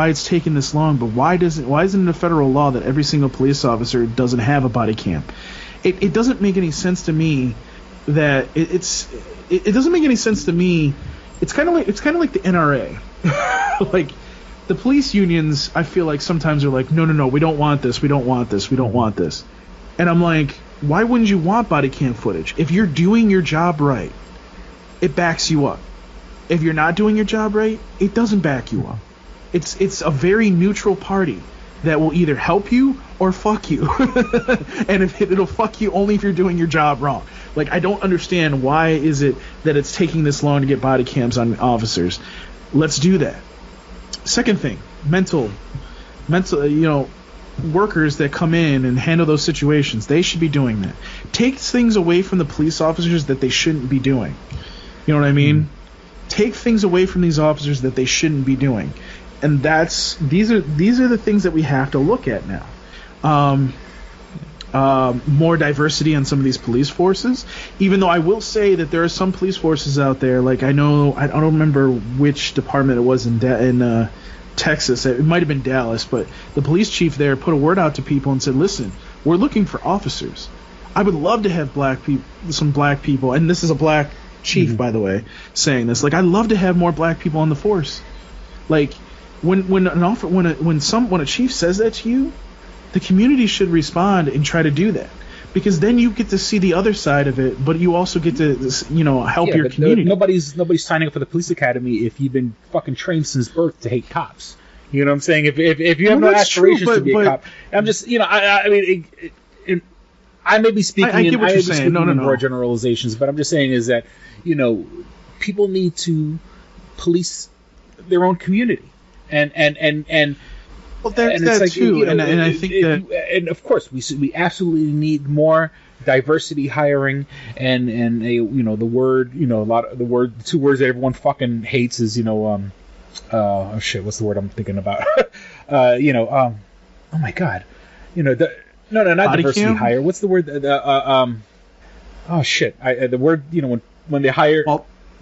it's taken this long, but why isn't it a federal law that every single police officer doesn't have a body cam? It doesn't make any sense to me that it doesn't make any sense to me. It's kind of like the NRA. Like, the police unions, I feel like sometimes are like, no, we don't want this, we don't want this, we don't want this. And I'm like, why wouldn't you want body cam footage? If you're doing your job right, it backs you up. If you're not doing your job right, it doesn't back you up. It's a very neutral party that will either help you or fuck you. And it'll fuck you only if you're doing your job wrong. Like, I don't understand why is it that it's taking this long to get body cams on officers. Let's do that. Second thing, mental, you know, workers that come in and handle those situations, they should be doing that. Take things away from the police officers that they shouldn't be doing. You know what I mean? Take things away from these officers that they shouldn't be doing. And these are the things that we have to look at now. More diversity on some of these police forces, even though I will say that there are some police forces out there, like I don't remember which department it was in Texas, it might have been Dallas, but the police chief there put a word out to people and said, listen, we're looking for officers. I would love to have some black people, and this is a black chief, by the way, saying this. Like, I'd love to have more black people on the force. Like, when a chief says that to you, the community should respond and try to do that, because then you get to see the other side of it, but you also get to, you know, help your community. Nobody's signing up for the police academy if you've been fucking trained since birth to hate cops. You know what I'm saying? If you have no aspirations to be a cop, I'm just, you know, I mean, I may be speaking. I get what you're saying. No. More generalizations, but I'm just saying is that, you know, people need to police their own community, and well, there's that like, too, you know, and I think that, and of course we absolutely need more diversity hiring, and a, you know, the word, you know, the 2 words that everyone fucking hates is, you know, oh shit, what's the word I'm thinking about? You know, oh my god, you know, not body diversity cam? Hire. What's the word? Oh shit, the word, you know, when they hire.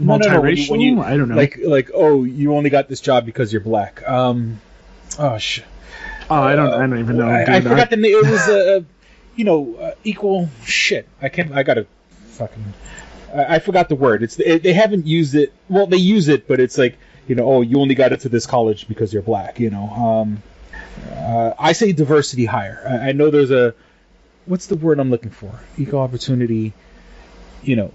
Multiracial? When you, I don't know. Like, oh, you only got this job because you're black. Oh shit. Oh, I don't even know. I forgot the name. It was you know, equal shit. I gotta fucking. I forgot the word. They haven't used it. Well, they use it, but it's like, you know, oh, you only got into this college because you're black. You know. I say diversity hire. I know there's a. What's the word I'm looking for? Equal opportunity. You know,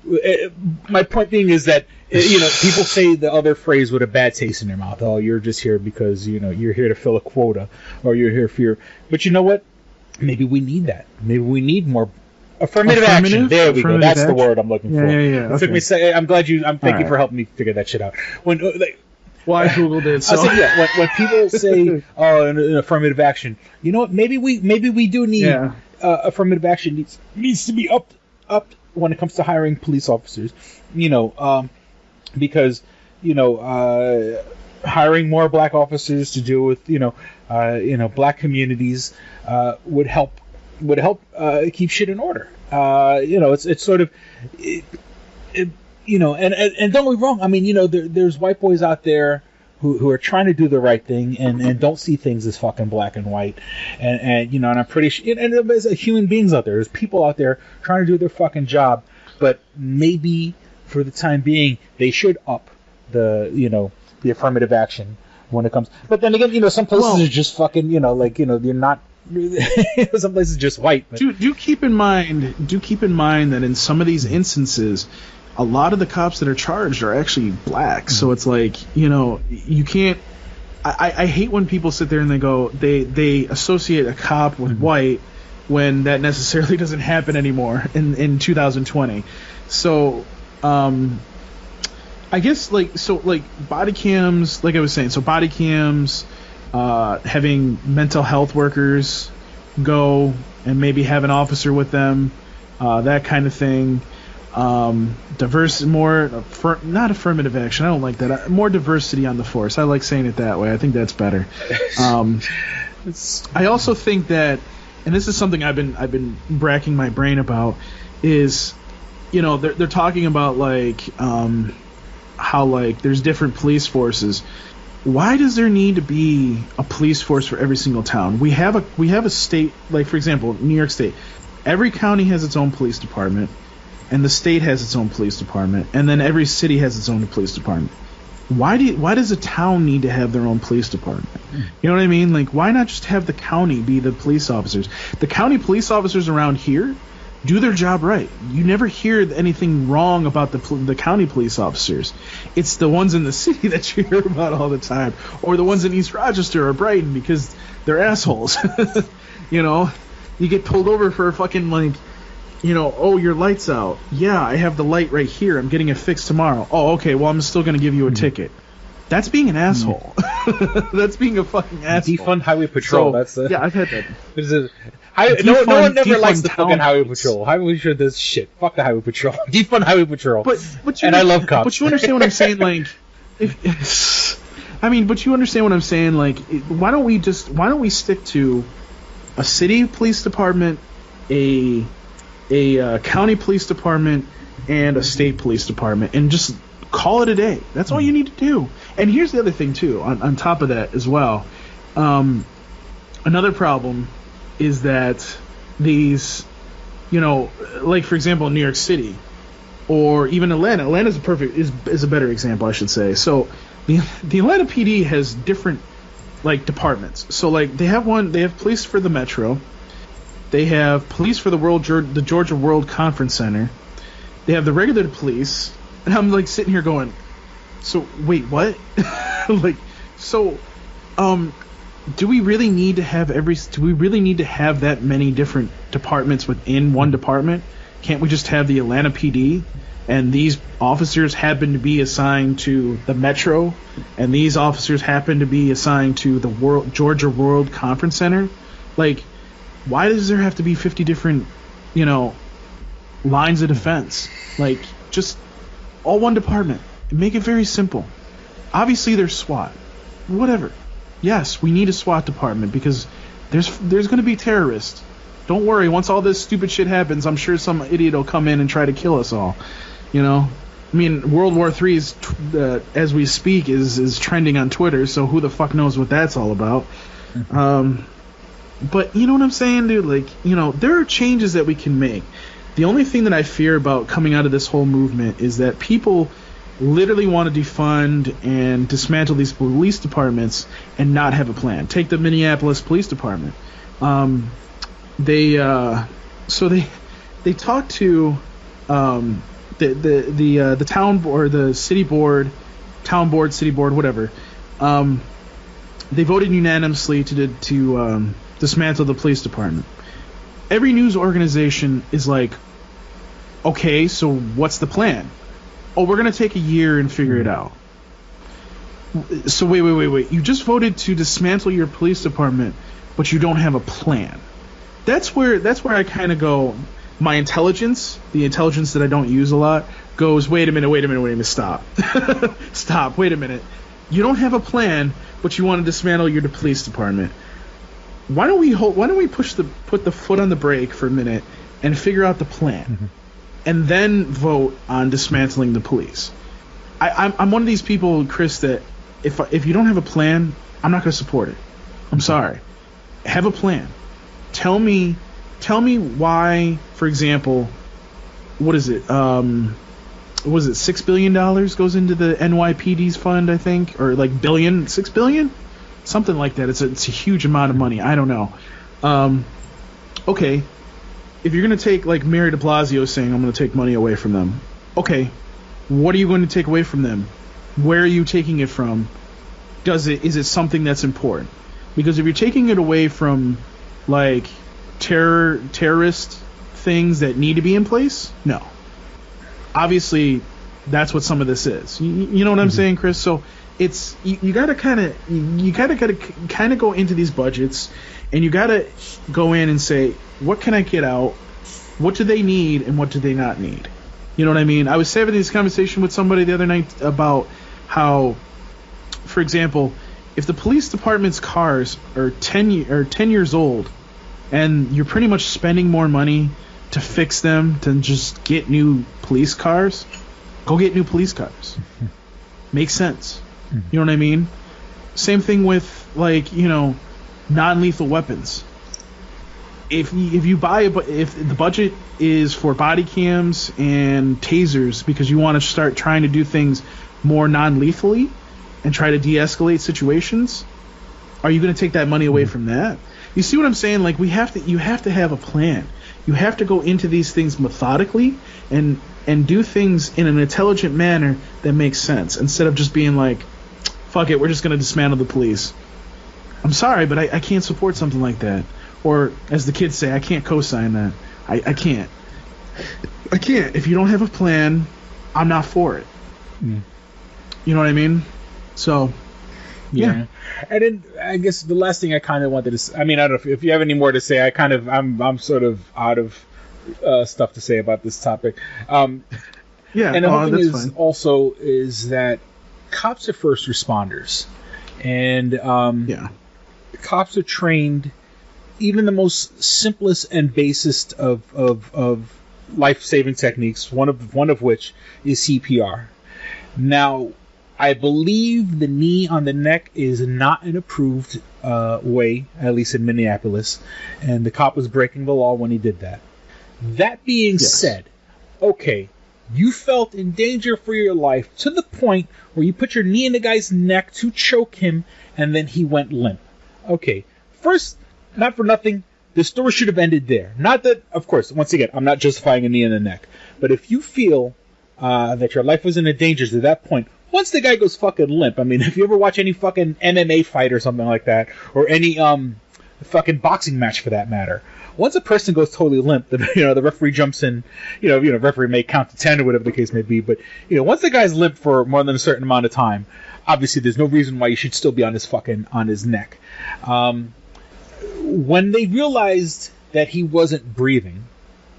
my point being is that, you know, people say the other phrase with a bad taste in their mouth. Oh, you're just here because, you know, you're here to fill a quota, or you're here for your. But you know what? Maybe we need that. Maybe we need more affirmative action. There we go. That's the word I'm looking for. Yeah. It took me. Thank you for helping me figure that shit out. When well, I googled it. So. I said, yeah. When people say, "Oh, an affirmative action," you know what? Maybe we do need affirmative action needs to be up when it comes to hiring police officers. You know, because hiring more black officers to deal with black communities would help keep shit in order. It's sort of and don't get me wrong. I mean, there's white boys out there who are trying to do the right thing and don't see things as fucking black and white, and I'm pretty sure, and there's human beings out there. There's people out there trying to do their fucking job, but maybe for the time being they should up the affirmative action when it comes. But then again, some places are just fucking you're not. Some places just white. But. Do keep in mind that in some of these instances, a lot of the cops that are charged are actually black. So it's like, you can't. I hate when people sit there and they associate a cop with white when that necessarily doesn't happen anymore in 2020. So I guess body cams, like I was saying, so body cams, having mental health workers go and maybe have an officer with them, that kind of thing. Not affirmative action. I don't like that. More diversity on the force. I like saying it that way. I think that's better. I also think that, and this is something I've been racking my brain about, is, they're talking about how there's different police forces. Why does there need to be a police force for every single town? We have a state, like for example, New York State. Every county has its own police department, and the state has its own police department, and then every city has its own police department. Why does a town need to have their own police department? You know what I mean? Why not just have the county be the police officers? The county police officers around here do their job right. You never hear anything wrong about the county police officers. It's the ones in the city that you hear about all the time, or the ones in East Rochester or Brighton, because they're assholes. You get pulled over for a fucking oh, your light's out. Yeah, I have the light right here. I'm getting it fixed tomorrow. Oh, okay. Well, I'm still going to give you a ticket. That's being an asshole. That's being a fucking asshole. Defund highway patrol. Yeah, I've had that. No one never likes the fucking highway patrol. Highway patrol does shit. Fuck the highway patrol. Defund highway patrol. And I love cops. But you understand what I'm saying? But you understand what I'm saying? Why don't we stick to a city police department, a county police department, and a state police department, and just call it a day. That's all you need to do. And here's the other thing too, on top of that as well. Another problem is that these, for example, New York City, or even Atlanta. Atlanta's is a better example, I should say. So the Atlanta PD has different departments. So they have police for the Metro. They have police for the Georgia World Conference Center. They have the regular police, and I'm sitting here going, so wait, what? Do we really need to have that many different departments within one department? Can't we just have the Atlanta PD, and these officers happen to be assigned to the Metro, and these officers happen to be assigned to the Georgia World Conference Center? Why does there have to be 50 different, lines of defense? Just all one department. Make it very simple. Obviously, there's SWAT. Whatever. Yes, we need a SWAT department because there's going to be terrorists. Don't worry. Once all this stupid shit happens, I'm sure some idiot will come in and try to kill us all. World War III is, as we speak, is trending on Twitter. So who the fuck knows what that's all about? But you know what I'm saying, dude? There are changes that we can make. The only thing that I fear about coming out of this whole movement is that people literally want to defund and dismantle these police departments and not have a plan. Take the Minneapolis Police Department. They talked to the town or the city board, whatever. They voted unanimously to dismantle the police department. Every news organization is okay, so what's the plan? Oh, we're going to take a year and figure it out. So wait. You just voted to dismantle your police department, but you don't have a plan. That's where I kind of go, the intelligence that I don't use a lot, goes, wait a minute, stop. Stop, wait a minute. You don't have a plan, but you want to dismantle your police department. Why don't we put the foot on the brake for a minute and figure out the plan, and then vote on dismantling the police? I'm one of these people, Chris, that if you don't have a plan, I'm not going to support it. I'm sorry. Have a plan. Tell me why, for example, what is it? $6 billion goes into the NYPD's fund, I think, or like $6 billion, something like that. It's a huge amount of money. I don't know. Okay, if you're gonna take, like Mayor de Blasio saying, I'm gonna take money away from them. Okay, what are you going to take away from them? Where are you taking it from? Is it something that's important? Because if you're taking it away from like terrorist things that need to be in place, no. Obviously, that's what some of this is. You know what I'm saying, Chris? So it's you gotta kind of go into these budgets, and you gotta go in and say, what can I get out? What do they need, and what do they not need? You know what I mean? I was having this conversation with somebody the other night about how, for example, if the police department's cars are 10 years old, and you're pretty much spending more money to fix them than just get new police cars, go get new police cars. Makes sense. You know what I mean? Same thing with, like, you know, non-lethal weapons. If the budget is for body cams and tasers because you want to start trying to do things more non-lethally and try to de-escalate situations, are you going to take that money away from that? You see what I'm saying? Like, you have to have a plan. You have to go into these things methodically and do things in an intelligent manner that makes sense, instead of just being like, fuck it, we're just going to dismantle the police. I'm sorry, but I can't support something like that. Or, as the kids say, I can't co-sign that. I can't. I can't. If you don't have a plan, I'm not for it. You know what I mean? So, yeah. And then I guess the last thing I kind of wanted to say, I mean, I don't know if you have any more to say. I'm sort of out of stuff to say about this topic. Yeah. And the whole thing is that cops are first responders, and cops are trained. Even the most simplest and basest of life-saving techniques, one of which is CPR. Now, I believe the knee on the neck is not an approved way, at least in Minneapolis, and the cop was breaking the law when he did that. That being said, okay, you felt in danger for your life to the point where you put your knee in the guy's neck to choke him, and then he went limp. Okay, first, not for nothing, the story should have ended there. Not that, of course, once again, I'm not justifying a knee in the neck, but if you feel that your life was in danger to that point, once the guy goes fucking limp, I mean, if you ever watch any fucking MMA fight or something like that, or any fucking boxing match for that matter, once a person goes totally limp, the referee jumps in, referee may count to 10 or whatever the case may be, but once the guy's limp for more than a certain amount of time, obviously there's no reason why you should still be on his neck. When they realized that he wasn't breathing,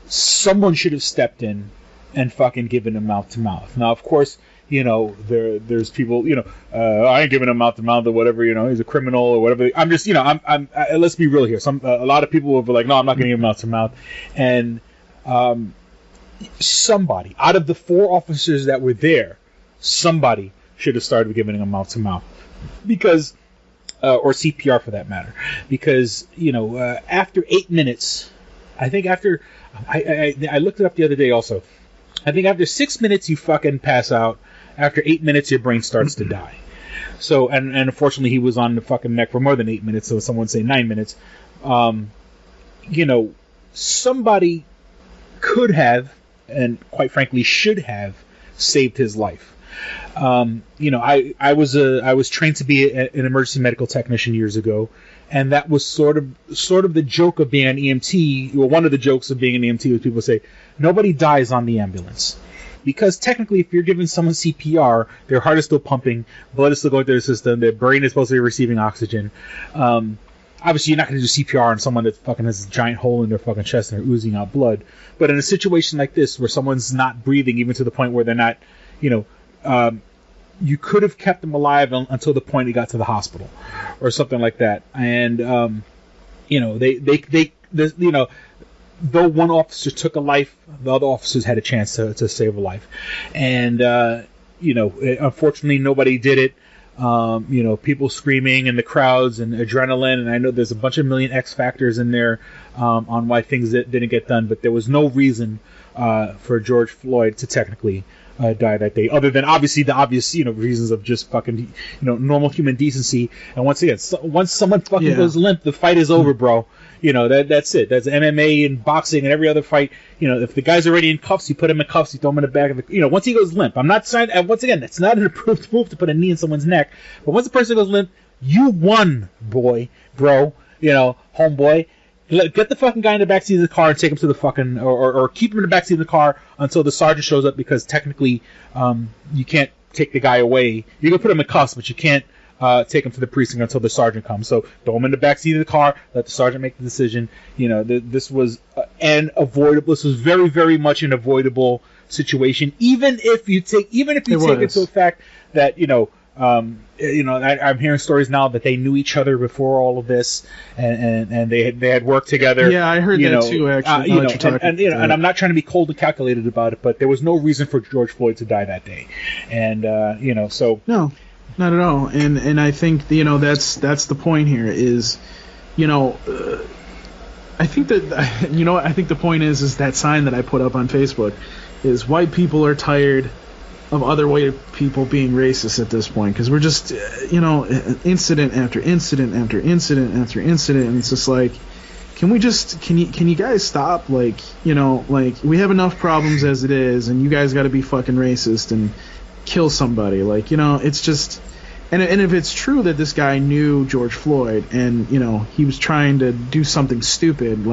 someone should have stepped in and fucking given him mouth to mouth. Now, of course, there's people, I ain't giving him mouth to mouth or whatever, he's a criminal or whatever. I'm just, let's be real here. A lot of people will be like, no, I'm not going to give him mouth to mouth. And somebody out of the 4 officers that were there, somebody should have started giving him mouth to mouth, because, or CPR for that matter, because after 8 minutes, I think after I looked it up the other day also. I think after 6 minutes you fucking pass out. After 8 minutes your brain starts to die. So and unfortunately he was on the fucking neck for more than 8 minutes. So someone say 9 minutes. Somebody could have, and quite frankly should have, saved his life. I was trained to be an emergency medical technician years ago, and that was sort of the joke of being an EMT. Well, one of the jokes of being an EMT was people say nobody dies on the ambulance, because technically, if you're giving someone CPR, their heart is still pumping, blood is still going through the system, their brain is supposed to be receiving oxygen. obviously, you're not going to do CPR on someone that fucking has a giant hole in their fucking chest and they're oozing out blood. But in a situation like this, where someone's not breathing, even to the point where they're not, you could have kept them alive until the point he got to the hospital, or something like that. And though one officer took a life, the other officers had a chance to save a life. And unfortunately, nobody did it. People screaming in the crowds and adrenaline, and I know there's a bunch of million X factors in there on why things didn't get done, but there was no reason for George Floyd to technically die that day, other than obviously the obvious reasons of just fucking normal human decency. And once again, once someone fucking goes limp, the fight is over, bro. That's it. That's MMA and boxing and every other fight. If the guy's already in cuffs, you put him in cuffs, you throw him in the back of the. Once he goes limp, I'm not saying. Once again, that's not an approved move to put a knee in someone's neck. But once the person goes limp, you won, bro. Homeboy. Get the fucking guy in the backseat of the car and take him to the fucking, or keep him in the backseat of the car until the sergeant shows up, because technically, you can't take the guy away. You can put him in cuffs, but you can't take him to the precinct until the sergeant comes. So throw him in the backseat of the car, let the sergeant make the decision. This was an avoidable. This was very, very much an avoidable situation. Even if you take into effect that I'm hearing stories now that they knew each other before all of this, and they had worked together. Yeah, I heard that too. Actually, and I'm not trying to be cold and calculated about it, but there was no reason for George Floyd to die that day, and so no, not at all. And I think that's the point here is, I think the point is that sign that I put up on Facebook is white people are tired of other white people being racist at this point, because we're just incident after incident after incident after incident, and it's just like, can you guys stop? We have enough problems as it is, and you guys got to be fucking racist and kill somebody. It's just, and if it's true that this guy knew George Floyd and he was trying to do something stupid,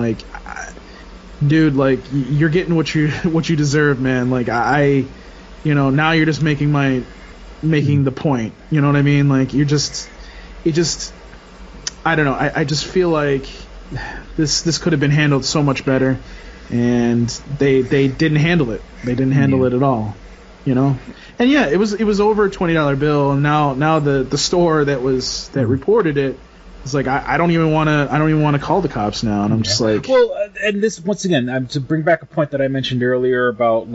dude, you're getting what you deserve, man. Now you're just making the point. You know what I mean? I don't know. I just feel like this could have been handled so much better, and they didn't handle it. They didn't handle it at all. And yeah, it was over a $20 bill, and now the store that reported it is like, I don't even want to call the cops now, and I'm just like, well, and this once again, to bring back a point that I mentioned earlier about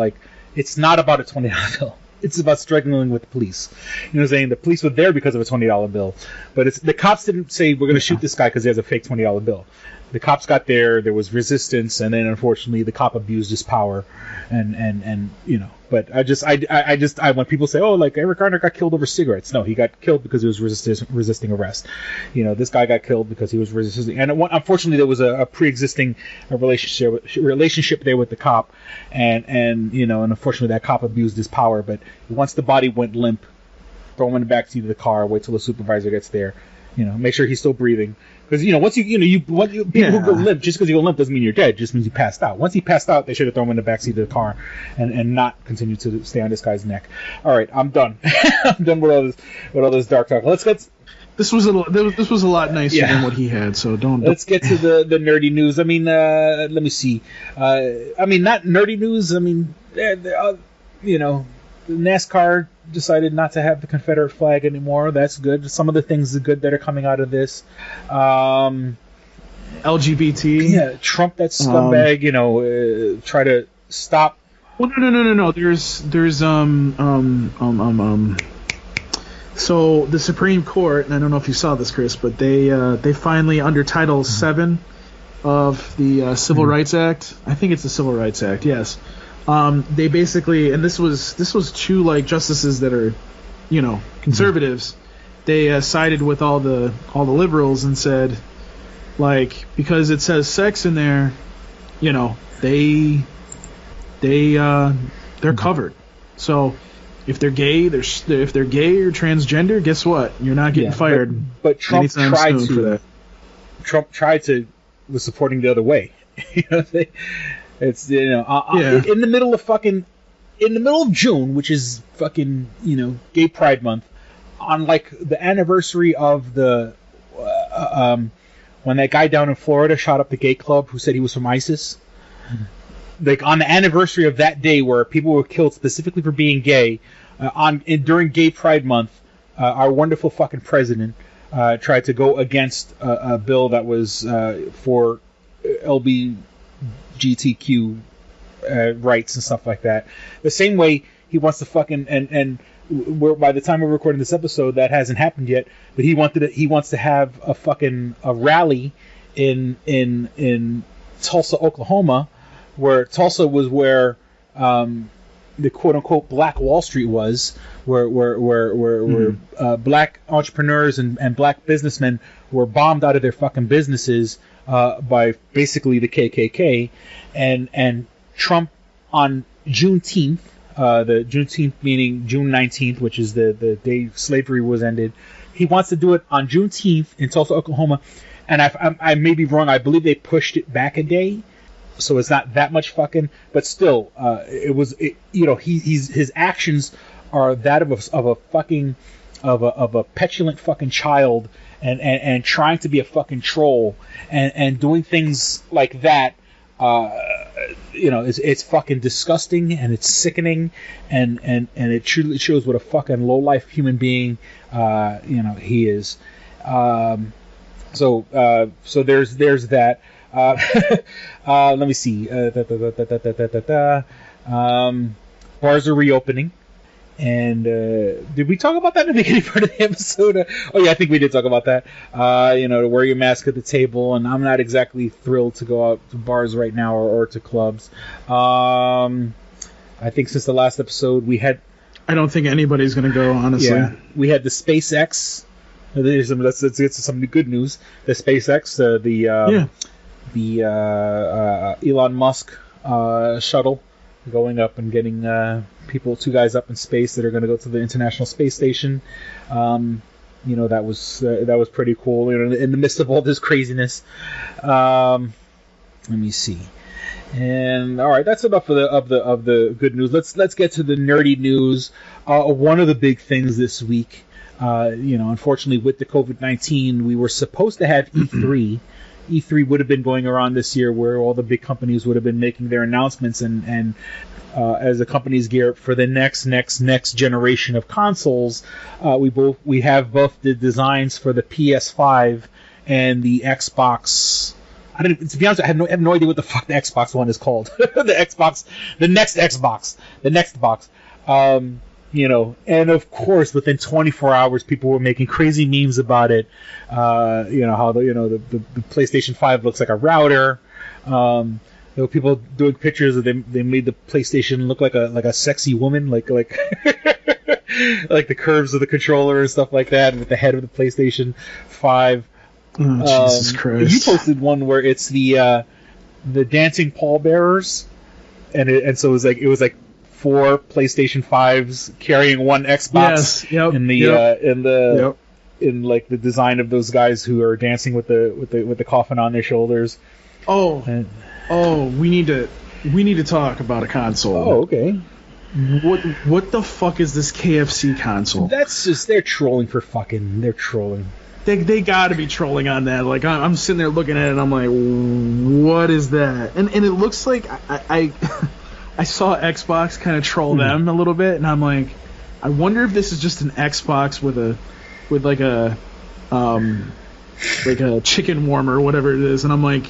it's not about a $20 bill. It's about struggling with the police. You know what I'm saying? The police were there because of a $20 bill. But the cops didn't say, we're going to shoot this guy because he has a fake $20 bill. The cops got there was resistance, and then unfortunately the cop abused his power. And but when people say, Eric Garner got killed over cigarettes. No, he got killed because he was resisting arrest. This guy got killed because he was resisting. And unfortunately there was a pre-existing relationship there with the cop. And unfortunately that cop abused his power. But once the body went limp, throw him in the backseat of the car, wait till the supervisor gets there. Make sure he's still breathing. Because once people who go limp, just because you go limp doesn't mean you're dead. It just means you passed out. Once he passed out, they should have thrown him in the backseat of the car and not continue to stay on this guy's neck. All right, I'm done. I'm done with all this dark talk. This was a lot nicer than what he had. So don't. Let's get to the nerdy news. I mean, let me see. Not nerdy news. I mean, NASCAR decided not to have the Confederate flag anymore. That's good. Some of the things are good that are coming out of this. LGBT. Yeah, Trump, that scumbag. Try to stop. Well, no. There's So the Supreme Court, and I don't know if you saw this, Chris, but they finally, under Title VII of the Civil Rights Act, I think it's the Civil Rights Act, yes. They basically, and this was two justices that are, conservatives. They sided with all the liberals and said, because it says sex in there, they're covered. So if they're gay, or transgender, guess what? You're not getting fired. But Trump tried to. For that. Trump was supporting the other way. It's in the middle of June, which is fucking Gay Pride Month, on the anniversary of the when that guy down in Florida shot up the gay club who said he was from ISIS. Like on the anniversary of that day where people were killed specifically for being gay, during Gay Pride Month, our wonderful fucking president tried to go against a bill that was for LGBTQ rights and stuff like that. The same way he wants to fucking and by the time we're recording this episode, that hasn't happened yet. But he wants to have a rally in Tulsa, Oklahoma, where Tulsa was where the quote unquote Black Wall Street was, where black entrepreneurs and black businessmen were bombed out of their fucking businesses by basically the KKK, and Trump on Juneteenth, the Juneteenth meaning June 19th, which is the day slavery was ended. He wants to do it on Juneteenth in Tulsa, Oklahoma, and I may be wrong. I believe they pushed it back a day, so it's not that much fucking. But still, his actions are that of a petulant fucking child, and trying to be a fucking troll, and doing things like that. It's fucking disgusting, and it's sickening, and it truly shows what a fucking low life human being he is. So there's that. Let me see. Bars are reopening. And did we talk about that in the beginning part of the episode? Oh yeah, I think we did talk about that. To wear your mask at the table, and I'm not exactly thrilled to go out to bars right now or to clubs. I think since the last episode we had. I don't think anybody's going to go, honestly. Yeah, we had the SpaceX. Let's get to some good news. The SpaceX, the Elon Musk shuttle going up and getting two guys up in space that are going to go to the International Space Station. That was pretty cool. In the midst of all this craziness. Let me see. And all right, that's enough of the good news. Let's get to the nerdy news. One of the big things this week. Unfortunately, with the COVID-19, we were supposed to have E3. E3 would have been going around this year, where all the big companies would have been making their announcements, and as the companies gear up for the next generation of consoles, we have both the designs for the PS5 and the Xbox. To be honest, I have no idea what the fuck the Xbox One is called. the next box. And of course, within 24 hours, people were making crazy memes about it. How the PlayStation 5 looks like a router. There were people doing pictures of them. They made the PlayStation look like a sexy woman, like like the curves of the controller and stuff like that, with the head of the PlayStation 5. Oh, Jesus Christ! You posted one where it's the dancing pallbearers, and so it was like 4 PlayStation 5s carrying one Xbox. Yes, yep, in like the design of those guys who are dancing with the coffin on their shoulders. We need to talk about a console. Oh, okay. What the fuck is this KFC console? That's just they're trolling. They gotta be trolling on that. Like I'm sitting there looking at it and I'm like, what is that? And it looks like I saw Xbox kind of troll them a little bit, and I'm like, I wonder if this is just an Xbox with like a chicken warmer or whatever it is, and I'm like,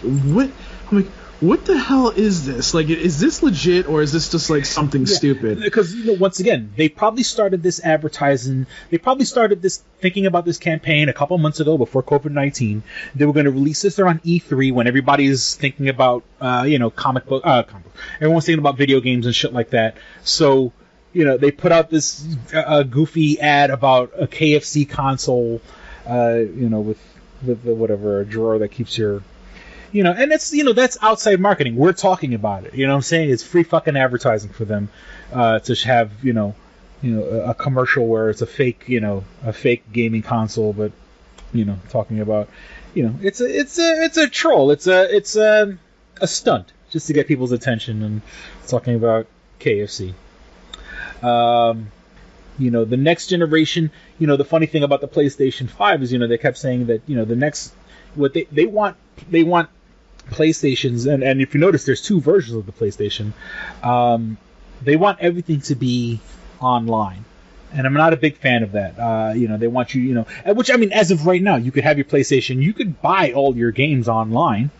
what the hell is this? Like, is this legit, or is this just like something stupid? Because once again, they probably started this advertising. They probably started this thinking about this campaign a couple months ago before COVID-19. They were going to release this around E3 when everybody's thinking about comic book. Everyone's thinking about video games and shit like that. So they put out this goofy ad about a KFC console. With the whatever drawer that keeps your. And it's, that's outside marketing. We're talking about it. You know what I'm saying? It's free fucking advertising for them to have, a commercial where it's a fake gaming console, but, talking about, it's a troll. It's a stunt just to get people's attention and talking about KFC. The next generation, the funny thing about the PlayStation 5 is, they kept saying that, the next what they want PlayStations, and if you notice, there's two versions of the PlayStation. They want everything to be online, and I'm not a big fan of that. They want you, which, I mean, as of right now, you could have your PlayStation, you could buy all your games online,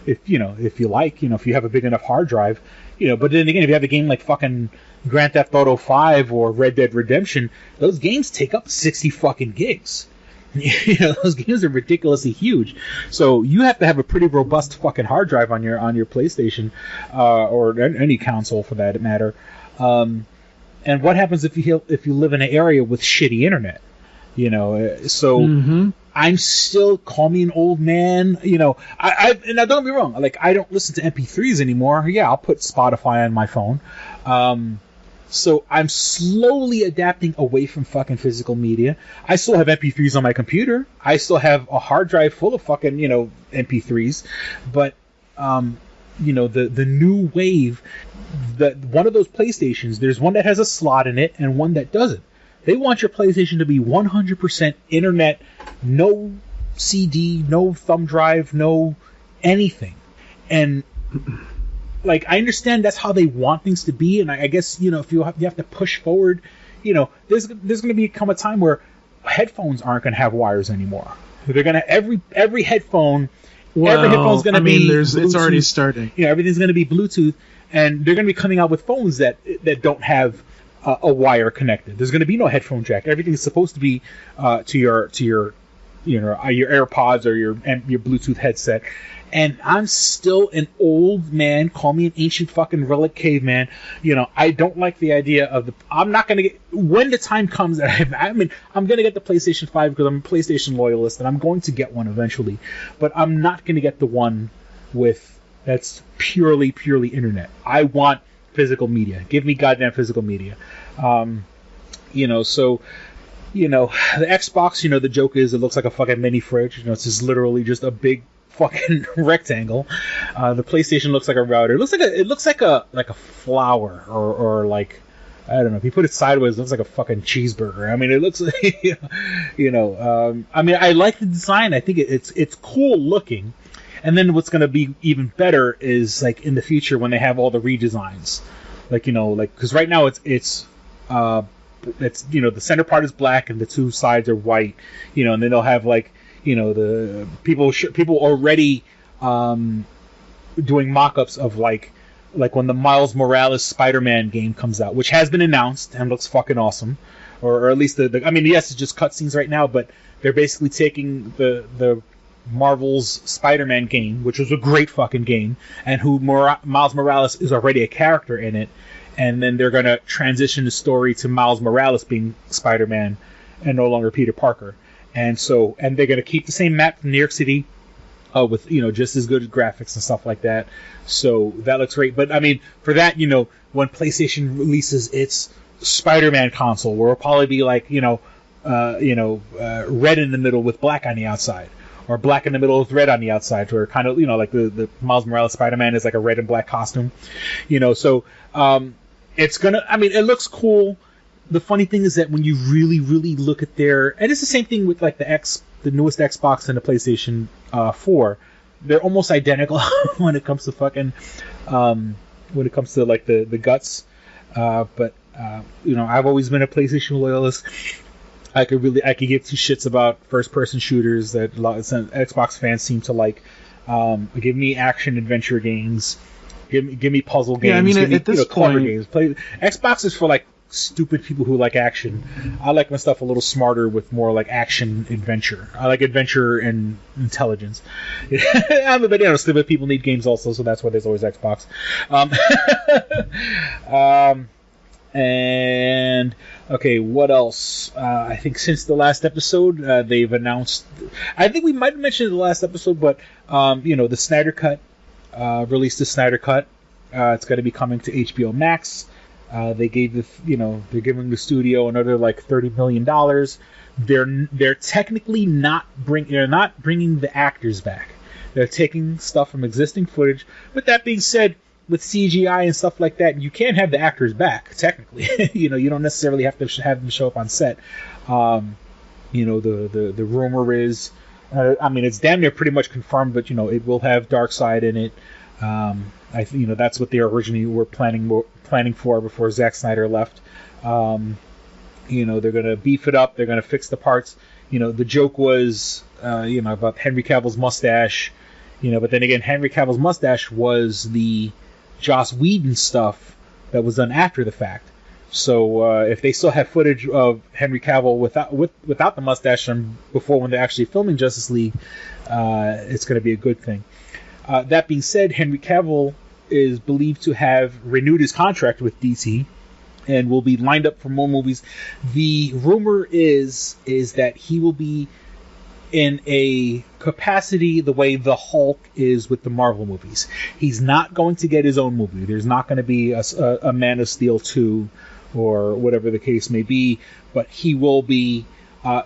if you like, if you have a big enough hard drive, But then again, if you have a game like fucking Grand Theft Auto 5 or Red Dead Redemption, those games take up 60 fucking gigs. Those games are ridiculously huge, so you have to have a pretty robust fucking hard drive on your PlayStation, or any console for that matter. And what happens if you live in an area with shitty internet? So I'm still, call me an old man. And now don't get me wrong, like, I don't listen to MP3s anymore. Yeah, I'll put Spotify on my phone. So I'm slowly adapting away from fucking physical media. I still have MP3s on my computer. I still have a hard drive full of fucking, MP3s. But, the new wave, one of those PlayStations, there's one that has a slot in it and one that doesn't. They want your PlayStation to be 100% internet, no CD, no thumb drive, no anything. And... like, I understand that's how they want things to be, and I guess, if you have to push forward, there's going to come a time where headphones aren't going to have wires anymore. They're going to every headphone, every headphone's going to be Bluetooth. It's already starting. Everything's going to be Bluetooth, and they're going to be coming out with phones that don't have a wire connected. There's going to be no headphone jack. Everything's supposed to be to your AirPods or your Bluetooth headset. And I'm still an old man. Call me an ancient fucking relic caveman. I don't like the idea of I'm not going to get... when the time comes, I'm going to get the PlayStation 5 because I'm a PlayStation loyalist, and I'm going to get one eventually. But I'm not going to get the one that's purely internet. I want physical media. Give me goddamn physical media. The Xbox, the joke is it looks like a fucking mini fridge. It's just literally just a big fucking rectangle. The PlayStation looks like a router. It looks like a flower, or like, I don't know, if you put it sideways, it looks like a fucking cheeseburger. I mean, it looks like, I like the design. I think it's cool looking. And then what's going to be even better is, like, in the future when they have all the redesigns, because right now it's the center part is black and the two sides are white, and then they'll have, like, the people already doing mock-ups of like when the Miles Morales Spider-Man game comes out, which has been announced and looks fucking awesome, or at least yes, it's just cutscenes right now, but they're basically taking the Marvel's Spider-Man game, which was a great fucking game, and Miles Morales is already a character in it, and then they're gonna transition the story to Miles Morales being Spider-Man and no longer Peter Parker. And they're going to keep the same map from New York City, with, just as good graphics and stuff like that. So that looks great. But, I mean, for that, when PlayStation releases its Spider-Man console, where it'll probably be like, red in the middle with black on the outside, or black in the middle with red on the outside, where kind of, like the Miles Morales Spider-Man is like a red and black costume. It's going to, it looks cool. The funny thing is that when you really, really look at and it's the same thing with like the newest Xbox and the PlayStation 4, they're almost identical when it comes to fucking, when it comes to like the guts. But I've always been a PlayStation loyalist. I could give two shits about first-person shooters that Xbox fans seem to like. Give me action adventure games. Give me puzzle games. Yeah, at this point, games. Xbox is for like stupid people who like action. I like my stuff a little smarter with more like action adventure. I like adventure and intelligence. But stupid people need games also, so that's why there's always Xbox. And okay, what else? I think since the last episode, they've announced. I think we might have mentioned in the last episode, but the Snyder Cut released the Snyder Cut. It's going to be coming to HBO Max. They gave they're giving the studio another like $30 million. They're technically not bringing the actors back. They're taking stuff from existing footage. But that being said, with CGI and stuff like that, you can have the actors back technically. You don't necessarily have to have them show up on set. The rumor is, I mean, it's damn near pretty much confirmed, but it will have Darkseid in it. That's what they originally were planning for before Zack Snyder left. They're gonna beef it up. They're gonna fix the parts. The joke was, about Henry Cavill's mustache. But then again, Henry Cavill's mustache was the Joss Whedon stuff that was done after the fact. So if they still have footage of Henry Cavill without the mustache from before when they're actually filming Justice League, it's going to be a good thing. That being said, Henry Cavill is believed to have renewed his contract with DC and will be lined up for more movies. The rumor is that he will be in a capacity the way the Hulk is with the Marvel movies. He's not going to get his own movie. There's not going to be a Man of Steel 2 or whatever the case may be, but he will be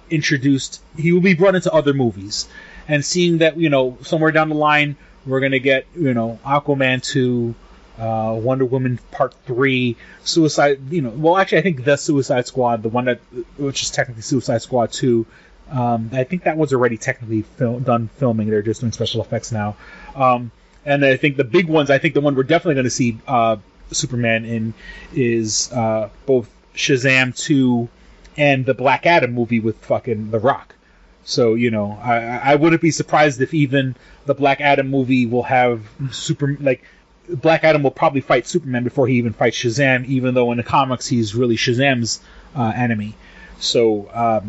introduced. He will be brought into other movies. And seeing that, somewhere down the line, we're going to get, Aquaman 2, Wonder Woman Part 3, Suicide, I think the Suicide Squad, the one which is technically Suicide Squad 2, I think that was already technically done filming. They're just doing special effects now. And I think the big ones, the one we're definitely going to see Superman in is both Shazam 2 and the Black Adam movie with fucking The Rock. So, I wouldn't be surprised if even the Black Adam movie will have Black Adam will probably fight Superman before he even fights Shazam, even though in the comics he's really Shazam's enemy. So,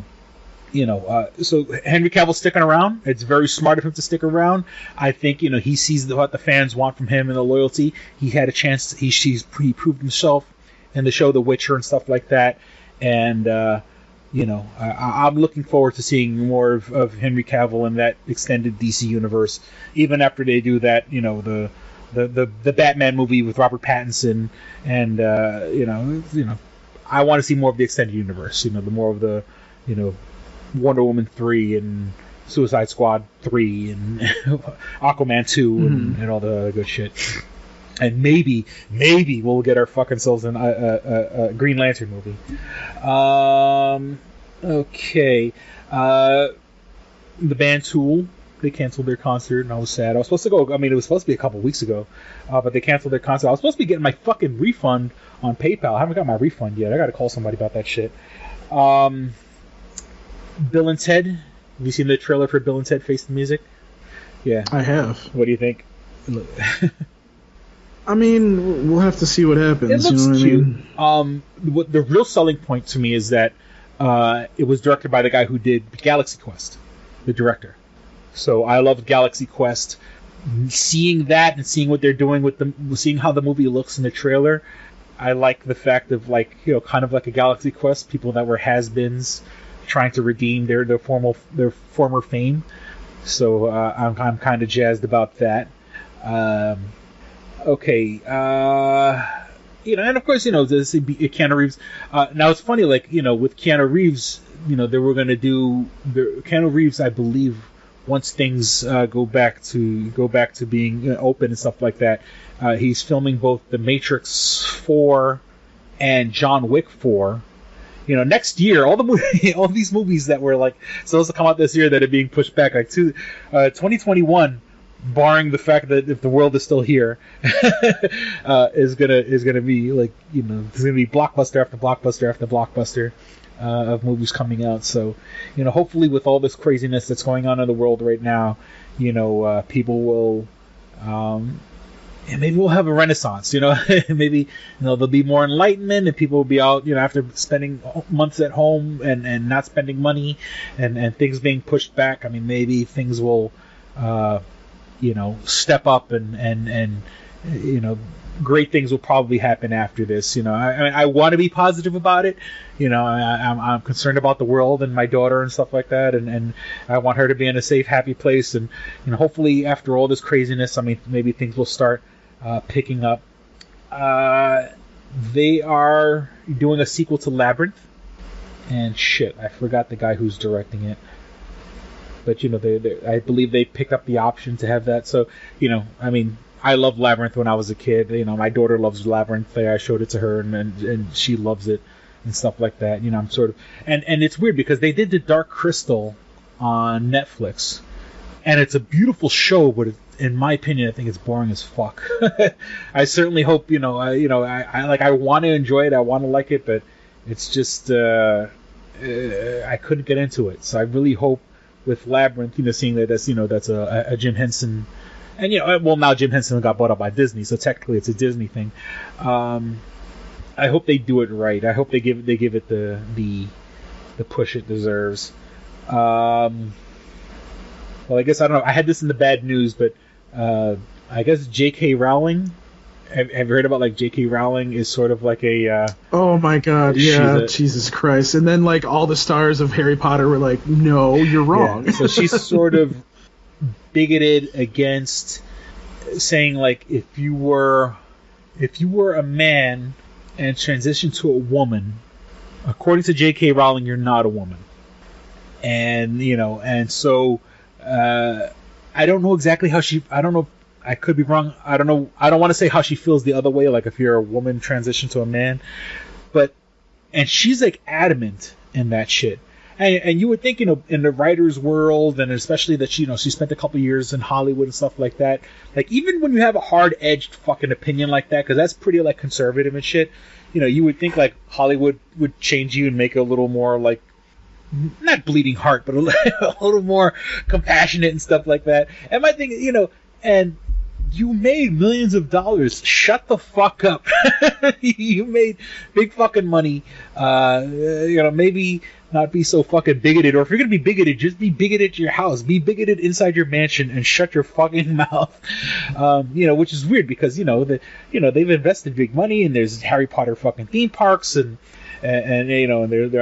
so Henry Cavill's sticking around. It's very smart of him to stick around. I think, he sees what the fans want from him and the loyalty. He had a chance. He proved himself in the show The Witcher and stuff like that. And, I'm looking forward to seeing more of Henry Cavill in that extended DC universe. Even after they do that, the Batman movie with Robert Pattinson, and I want to see more of the extended universe. The more of the Wonder Woman 3 and Suicide Squad 3 and Aquaman 2 and all the good shit. And maybe we'll get our fucking souls in a Green Lantern movie. Okay. The band Tool, they canceled their concert, and I was sad. I was supposed to go. It was supposed to be a couple weeks ago, but they canceled their concert. I was supposed to be getting my fucking refund on PayPal. I haven't got my refund yet. I got to call somebody about that shit. Bill and Ted. Have you seen the trailer for Bill and Ted Face the Music? Yeah, I have. What do you think? We'll have to see what happens. It looks cute. What the real selling point to me is that it was directed by the guy who did Galaxy Quest, the director. So I love Galaxy Quest. Seeing that and seeing what they're doing seeing how the movie looks in the trailer, I like the fact of kind of like a Galaxy Quest, people that were has-beens trying to redeem their former fame. So I'm kind of jazzed about that. Okay, and of course, this Keanu Reeves. Now it's funny, with Keanu Reeves, they were going to do Keanu Reeves, I believe, once things go back to being open and stuff like that. He's filming both The Matrix 4 and John Wick 4. Next year, all these movies that were supposed to come out this year that are being pushed back, 2021. Barring the fact that if the world is still here, is gonna be there's gonna be blockbuster after blockbuster after blockbuster of movies coming out. So, hopefully with all this craziness that's going on in the world right now, people will, and maybe we'll have a renaissance. Maybe there'll be more enlightenment, and people will be out, after spending months at home and not spending money, and things being pushed back. Maybe things will. Step up and great things will probably happen after this. I want to be positive about it. I'm concerned about the world and my daughter and stuff like that, and I want her to be in a safe, happy place. And hopefully after all this craziness, maybe things will start picking up. They are doing a sequel to Labyrinth, and shit, I forgot the guy who's directing it. But I believe they picked up the option to have that. So I loved Labyrinth when I was a kid. My daughter loves Labyrinth. I showed it to her, and she loves it and stuff like that. I'm sort of and it's weird because they did the Dark Crystal on Netflix, and it's a beautiful show, but in my opinion, I think it's boring as fuck. I certainly hope, I want to enjoy it, I want to like it, but it's just I couldn't get into it. So I really hope with Labyrinth, seeing that that's a Jim Henson, and now Jim Henson got bought up by Disney, so technically it's a Disney thing. I hope they do it right. I hope they give it the push it deserves. Well, I guess I don't know. I had this in the bad news, but I guess J.K. Rowling. Have you heard about J.K. Rowling is sort of like a? Oh my God! Yeah, Jesus Christ! And then all the stars of Harry Potter were like, "No, you're wrong." Yeah. So she's sort of bigoted against saying if you were a man and transitioned to a woman, according to J.K. Rowling, you're not a woman. And and so I don't know exactly how I don't know. I could be wrong. I don't know. I don't want to say how she feels the other way, if you're a woman transition to a man, and she's adamant in that shit. And you would think, in the writer's world, and especially that she spent a couple years in Hollywood and stuff like that. Even when you have a hard-edged fucking opinion like that, because that's pretty conservative and shit, you would think Hollywood would change you and make it a little more not bleeding heart, but a little more compassionate and stuff like that. And my thing, and you made millions of dollars. Shut the fuck up. You made big fucking money. Maybe not be so fucking bigoted. Or if you're gonna be bigoted, just be bigoted to your house. Be bigoted inside your mansion and shut your fucking mouth. Which is weird because they've invested big money and there's Harry Potter fucking theme parks and there's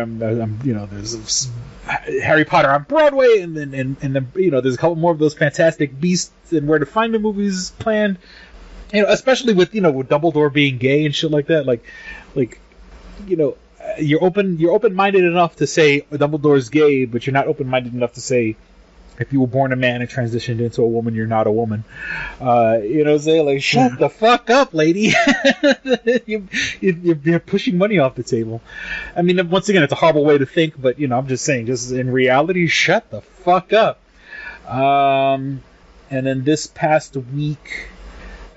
Harry Potter on Broadway, and then there's a couple more of those Fantastic Beasts and Where to Find the movies planned. Especially with with Dumbledore being gay and shit like that. You're open-minded enough to say Dumbledore's gay, but you're not open-minded enough to say if you were born a man and transitioned into a woman, you're not a woman. Say shut the fuck up, lady. You're pushing money off the table. I mean, once again, it's a horrible way to think, but I'm just saying, just in reality, shut the fuck up. And then this past week,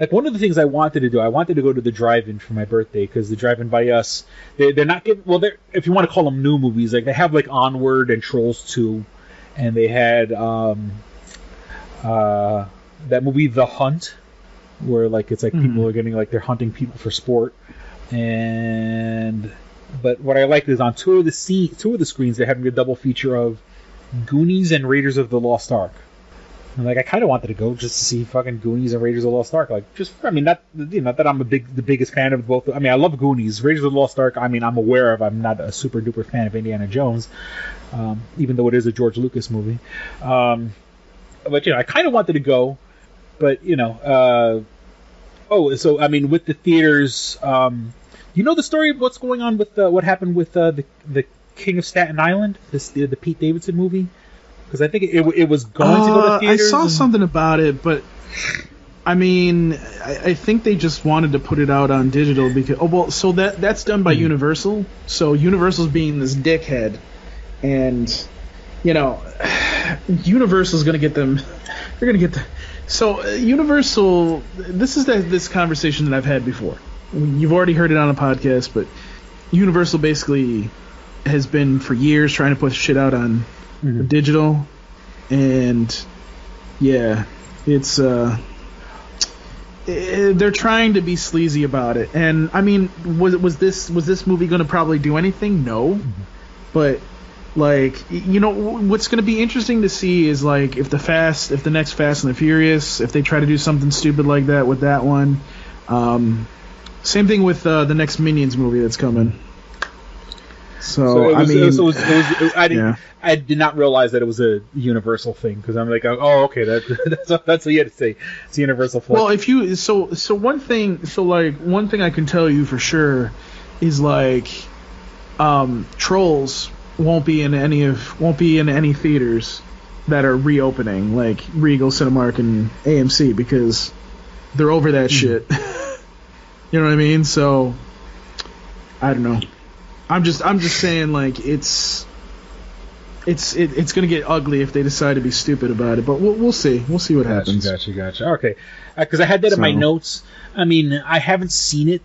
one of the things I wanted to do, I wanted to go to the drive-in for my birthday, because the drive-in by us, they're not giving, they're, if you want to call them new movies, they have Onward and Trolls 2. And they had that movie The Hunt, where it's people are getting they're hunting people for sport. But what I liked is on two of the screens they're having a double feature of Goonies and Raiders of the Lost Ark. And I kind of wanted to go just to see fucking Goonies and Raiders of the Lost Ark. Not that I'm the biggest fan of both. I mean, I love Goonies. Raiders of the Lost Ark, I'm aware of. I'm not a super duper fan of Indiana Jones, even though it is a George Lucas movie. But I kind of wanted to go, but with the theaters, the story of what's going on with what happened with the King of Staten Island, the Pete Davidson movie. Because I think it was going to go to theaters. I saw something about it, but I mean, I think they just wanted to put it out on digital because so that's done by Universal. So Universal's being this dickhead, and Universal's gonna get them. They're gonna get the. So Universal. This is this conversation that I've had before. You've already heard it on a podcast, but Universal basically has been for years trying to put shit out on digital, and it's they're trying to be sleazy about it. And I mean, was this movie going to probably do anything? No, but what's going to be interesting to see is if the next Fast and the Furious, if they try to do something stupid like that with that one. Same thing with the next Minions movie that's coming. I did not realize that it was a Universal thing, because I'm okay, that's what you had to say. It's a Universal flick. Well, one thing I can tell you for sure is Trolls won't be in any theaters that are reopening, like Regal, Cinemark, and AMC, because they're over that shit. You know what I mean? So I don't know. I'm just saying, it's going to get ugly if they decide to be stupid about it. But we'll see. We'll see what happens. Gotcha. Okay, because I had that in my notes. I mean, I haven't seen it.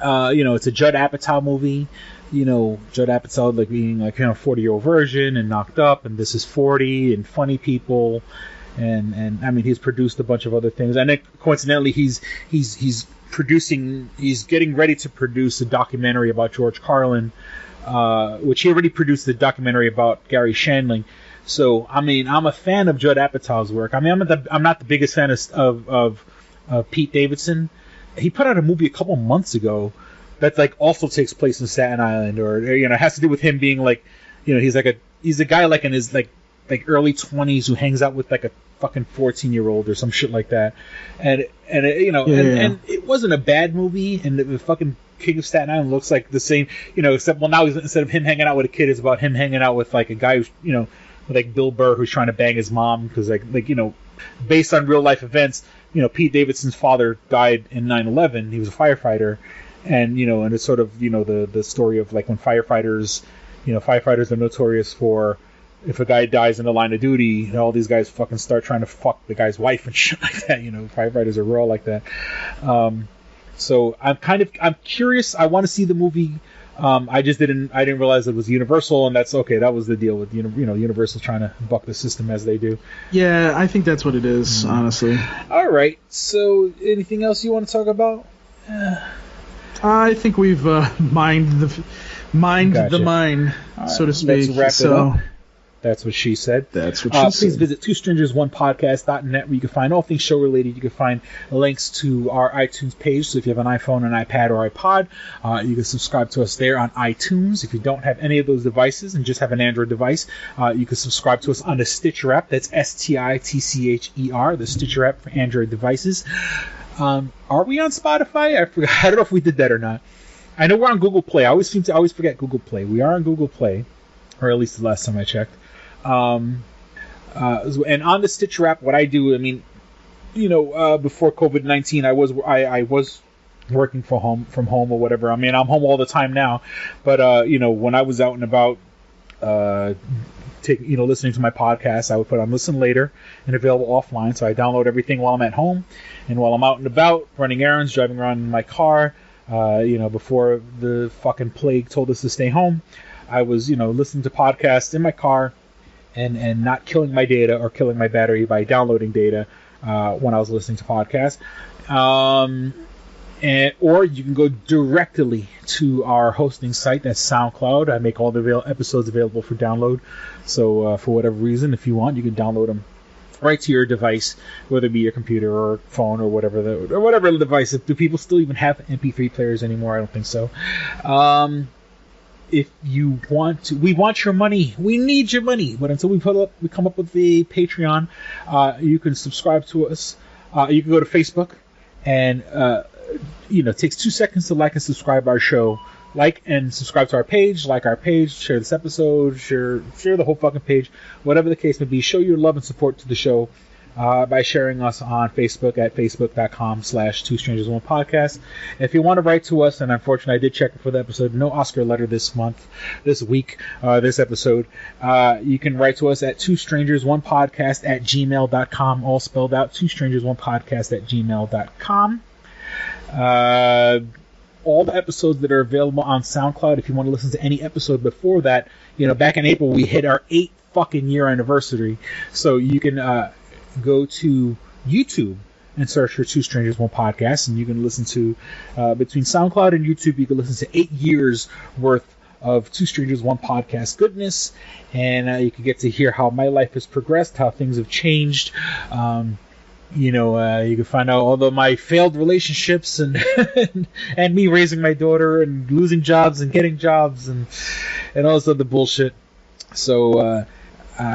It's a Judd Apatow movie. Judd Apatow like being like 40-year-old version and Knocked Up, and This Is 40 and Funny People, and I mean he's produced a bunch of other things. And then, coincidentally, he's getting ready to produce a documentary about George Carlin, which he already produced the documentary about Gary Shandling. So I mean, I'm a fan of Judd Apatow's work. I mean, I'm not the biggest fan of Pete Davidson. He put out a movie a couple months ago that like also takes place in Staten Island, or it has to do with him being like, he's a guy like in his like early 20s who hangs out with like a fucking 14-year-old or some shit like that, and it wasn't a bad movie, and the fucking King of Staten Island looks like the same, except now instead of him hanging out with a kid, it's about him hanging out with like a guy who's with like Bill Burr who's trying to bang his mom because based on real life events. Pete Davidson's father died in 9/11. He was a firefighter, and and it's sort of the story of like when firefighters are notorious for if a guy dies in the line of duty, all these guys fucking start trying to fuck the guy's wife and shit like that. Firefighters are raw like that. So I'm curious. I want to see the movie. I didn't realize it was Universal, and that's okay. That was the deal with Universal trying to buck the system as they do. Yeah, I think that's what it is, honestly. All right. So, anything else you want to talk about? I think we've mined the mine, so to speak. Let's wrap it up. That's what she said. That's what she said. Please visit twostrangersonepodcast.net where you can find all things show related. You can find links to our iTunes page. So if you have an iPhone, an iPad, or iPod, you can subscribe to us there on iTunes. If you don't have any of those devices and just have an Android device, you can subscribe to us on the Stitcher app. That's STITCHER, the Stitcher app for Android devices. Are we on Spotify? I forgot. I don't know if we did that or not. I know we're on Google Play. I always forget Google Play. We are on Google Play, or at least the last time I checked. And on the Stitcher app, what I do, I mean, before COVID-19, I was working from home or whatever. I mean, I'm home all the time now, but when I was out and about, listening to my podcast, I would put on Listen Later and available offline. So I download everything while I'm at home, and while I'm out and about, running errands, driving around in my car. Before the fucking plague told us to stay home, I was listening to podcasts in my car. And not killing my data or killing my battery by downloading data when I was listening to podcasts. Or you can go directly to our hosting site, that's SoundCloud. I make all the episodes available for download. So for whatever reason, if you want, you can download them right to your device, whether it be your computer or phone or whatever the device. Do people still even have MP3 players anymore? I don't think so. If you want to, we want your money. We need your money. But until we come up with the Patreon, you can subscribe to us. You can go to Facebook, and it takes 2 seconds to like and subscribe our show. Like and subscribe to our page. Like our page. Share this episode. Share the whole fucking page. Whatever the case may be, show your love and support to the show. By sharing us on Facebook at facebook.com/twostrangersonepodcast. If you want to write to us, and unfortunately I did check for the episode, no Oscar letter this episode, you can write to us at twostrangersonepodcast@gmail.com, all spelled out, twostrangersonepodcast@gmail.com. All the episodes that are available on SoundCloud, if you want to listen to any episode before that, back in April we hit our 8 fucking year anniversary, so you can go to YouTube and search for Two Strangers One Podcast, and you can listen to between SoundCloud and YouTube, you can listen to 8 years worth of Two Strangers One Podcast goodness, and you can get to hear how my life has progressed, how things have changed. You can find out all of my failed relationships and and me raising my daughter and losing jobs and getting jobs and all this other bullshit. So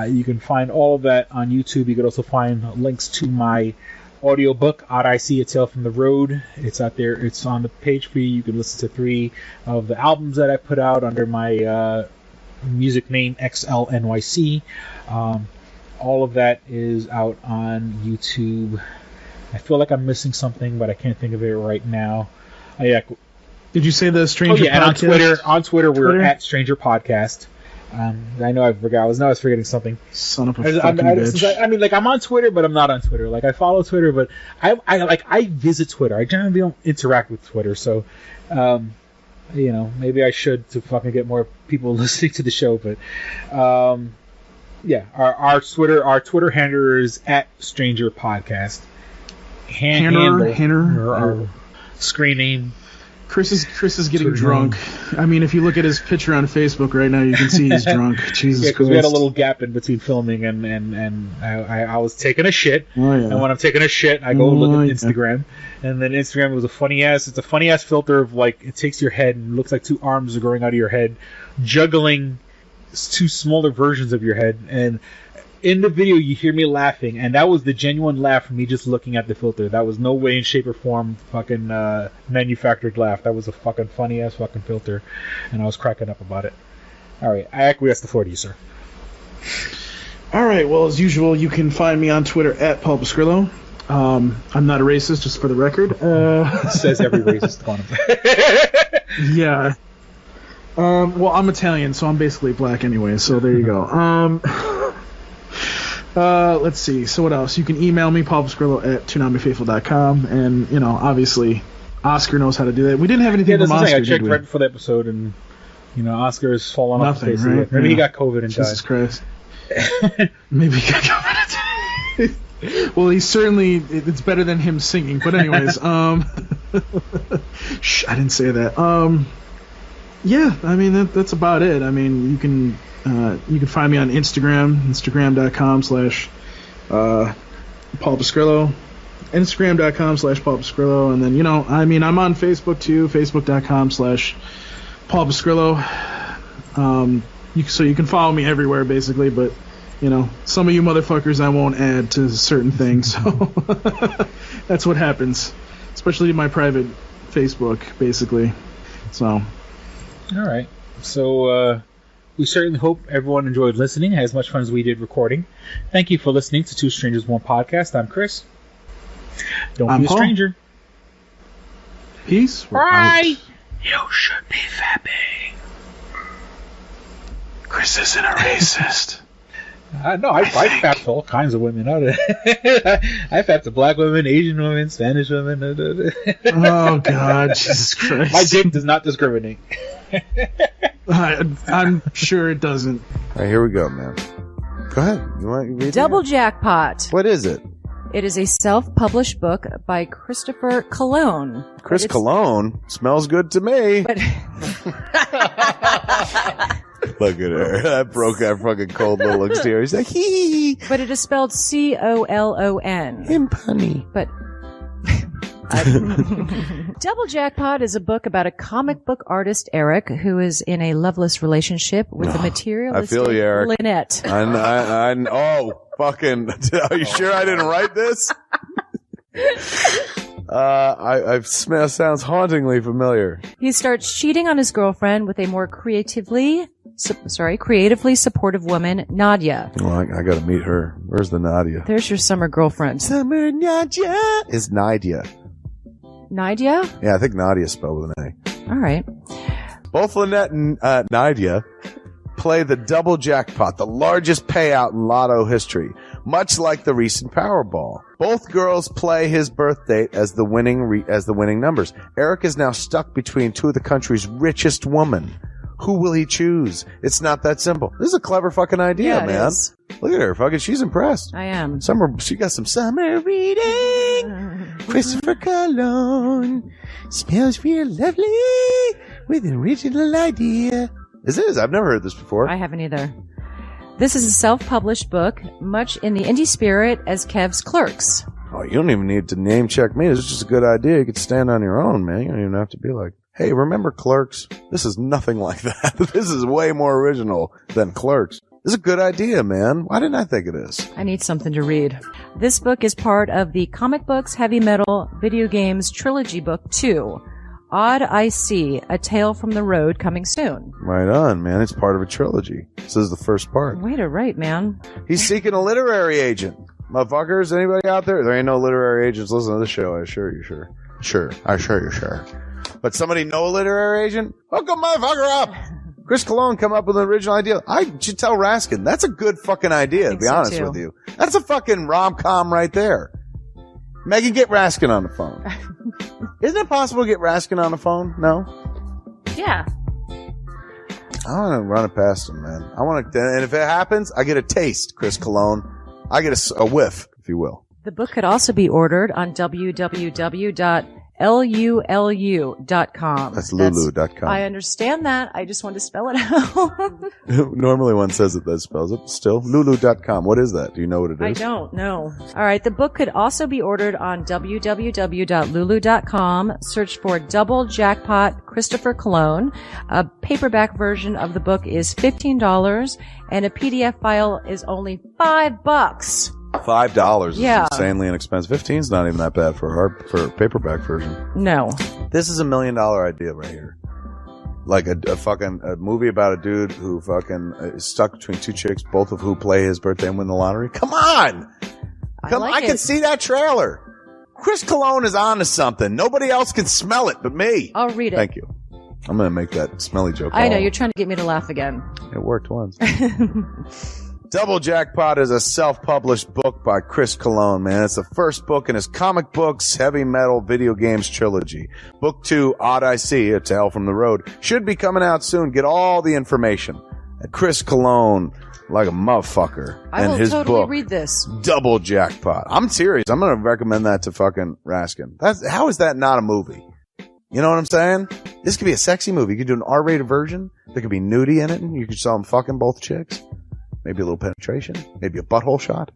you can find all of that on YouTube. You can also find links to my audiobook, Odd I See, A Tale from the Road. It's out there. It's on the page for you. You can listen to 3 of the albums that I put out under my music name, XLNYC. All of that is out on YouTube. I feel like I'm missing something, but I can't think of it right now. Yeah. Did you say the Stranger Podcast? And on Twitter we're at Stranger Podcast. I know I forgot. I was forgetting something. Son of a fucking bitch. I mean, like, I'm on Twitter, but I'm not on Twitter. Like, I follow Twitter, but I visit Twitter. I generally don't interact with Twitter, so, you know, maybe I should to fucking get more people listening to the show. But, yeah, our Twitter handler is @StrangerPodcast. Our screen name. Chris is getting drunk. I mean, if you look at his picture on Facebook right now, you can see he's drunk. Jesus Christ. Because we had a little gap in between filming, and I was taking a shit. Oh, yeah. And when I'm taking a shit, I go look at Instagram, and then Instagram was it's a funny ass filter of, like, it takes your head and it looks like two arms are growing out of your head, juggling two smaller versions of your head, and in the video you hear me laughing, and that was the genuine laugh from me just looking at the filter. That was no way in shape or form fucking manufactured laugh. That was a fucking funny ass fucking filter, and I was cracking up about it. Alright, I acquiesce the floor to you, sir. Alright, well, as usual, you can find me on Twitter @Paul Pascrillo. I'm not a racist, just for the record. Says every racist on him. Yeah. Well, I'm Italian, so I'm basically black anyway, so there you go. Let's see. So what else? You can email me, paulpascrillo@toonamifaithful.com, and, you know, obviously, Oscar knows how to do that. We didn't have anything from Oscar, I checked right before the episode, and, you know, Oscar has fallen off the face of it. Maybe he got COVID and Jesus Christ. Maybe he got COVID. Well, he's certainly, it's better than him singing. But anyways, shh, I didn't say that. Yeah, I mean, that's about it. I mean, you can find me on Instagram, instagram.com/Paul Pascrillo, instagram.com/Paul Pascrillo, and then, you know, I mean, I'm on Facebook too, facebook.com/Paul Pascrillo. So you can follow me everywhere basically, but, you know, some of you motherfuckers I won't add to certain things, so that's what happens, especially my private Facebook, basically. So. All right. So, we certainly hope everyone enjoyed listening, had as much fun as we did recording. Thank you for listening to Two Strangers, One Podcast. I'm Chris. Don't be a stranger. Peace. Bye. You should be fapping. Chris isn't a racist. No, I fapped to all kinds of women. I fapped to black women, Asian women, Spanish women. Oh, God. Jesus Christ. My dick does not discriminate. I'm sure it doesn't. All right, here we go, man. Go ahead. You want to read Double Jackpot. What is it? It is a self-published book by Christopher Cologne. Chris Cologne? Smells good to me. But look at her. That broke that fucking cold little exterior. He's like, hee. But it is spelled Colon. Him punny. But Double Jackpot is a book about a comic book artist, Eric, who is in a loveless relationship with a materialistic I feel you, Eric. Lynette. Oh, fucking. Are you sure I didn't write this? Sounds hauntingly familiar. He starts cheating on his girlfriend with a more creatively supportive woman, Nadia. Well, I gotta meet her. Where's the Nadia? There's your summer girlfriend. Summer Nadia is Nadia. Nadia? Yeah, I think Nadia spelled with an A. All right. Both Lynette and Nadia play the double jackpot, the largest payout in lotto history, much like the recent Powerball. Both girls play his birth date as the winning numbers. Eric is now stuck between two of the country's richest women. Who will he choose? It's not that simple. This is a clever fucking idea, man. Is. Look at her. Fucking, she's impressed. I am. She got some summer reading. Christopher Cologne smells real lovely with an original idea. This is. I've never heard this before. I haven't either. This is a self-published book, much in the indie spirit as Kev's Clerks. Oh, you don't even need to name check me. This is just a good idea. You could stand on your own, man. You don't even have to be like, hey, remember Clerks? This is nothing like that. This is way more original than Clerks. This is a good idea, man. Why didn't I think of this? I need something to read. This book is part of the Comic Books, Heavy Metal, Video Games Trilogy Book 2. Odd I See, A Tale from the Road, coming soon. Right on, man. It's part of a trilogy. This is the first part. Way to write, man. He's seeking a literary agent. Motherfuckers, anybody out there? There ain't no literary agents listening to this show. I assure you, sure. Sure. I assure you, sure. But somebody know a literary agent? Hook a motherfucker up! Chris Cologne come up with an original idea. I should tell Raskin. That's a good fucking idea, to be honest with you. That's a fucking rom-com right there. Megan, get Raskin on the phone. Isn't it possible to get Raskin on the phone? No? Yeah. I want to run it past him, man. I want to, and if it happens, I get a taste, Chris Cologne. I get a whiff, if you will. The book could also be ordered on www.lulu.com. That's lulu.com. I understand that. I just want to spell it out. Normally one says it that spells it. Still, lulu.com. What is that? Do you know what it is? I don't know. All right. The book could also be ordered on www.lulu.com. Search for Double Jackpot Christopher Cologne. A paperback version of the book is $15 and a PDF file is only $5. $5 is Yeah. insanely inexpensive. 15's not even that bad for a paperback version. No. This is $1 million idea right here. Like a movie about a dude who fucking is stuck between two chicks, both of who play his birthday and win the lottery. Come on! I can see that trailer. Chris Cologne is on to something. Nobody else can smell it but me. I'll read it. Thank you. I'm going to make that smelly joke. I know. You're trying to get me to laugh again. It worked once. Double Jackpot is a self-published book by Chris Cologne, man. It's the first book in his comic books, heavy metal, video games trilogy. Book 2, Odd I See, A Tale from the Road, should be coming out soon. Get all the information at Chris Cologne, like a motherfucker. I and will his totally book, read this. Double Jackpot. I'm serious. I'm going to recommend that to fucking Raskin. How is that not a movie? You know what I'm saying? This could be a sexy movie. You could do an R-rated version. There could be nudie in it, and you could show them fucking both chicks. Maybe a little penetration. Maybe a butthole shot.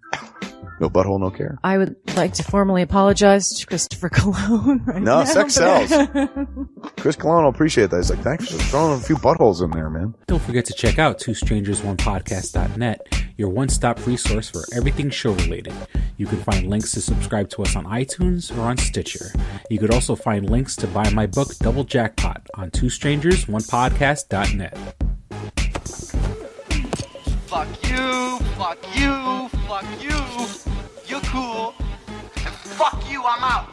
No butthole, no care. I would like to formally apologize to Christopher Cologne. No, sex sells. Chris Cologne will appreciate that. He's like, thanks for throwing a few buttholes in there, man. Don't forget to check out twostrangersonepodcast.net, your one-stop resource for everything show-related. You can find links to subscribe to us on iTunes or on Stitcher. You could also find links to buy my book, Double Jackpot, on twostrangersonepodcast.net. Fuck you, fuck you, fuck you. You're cool. And fuck you, I'm out.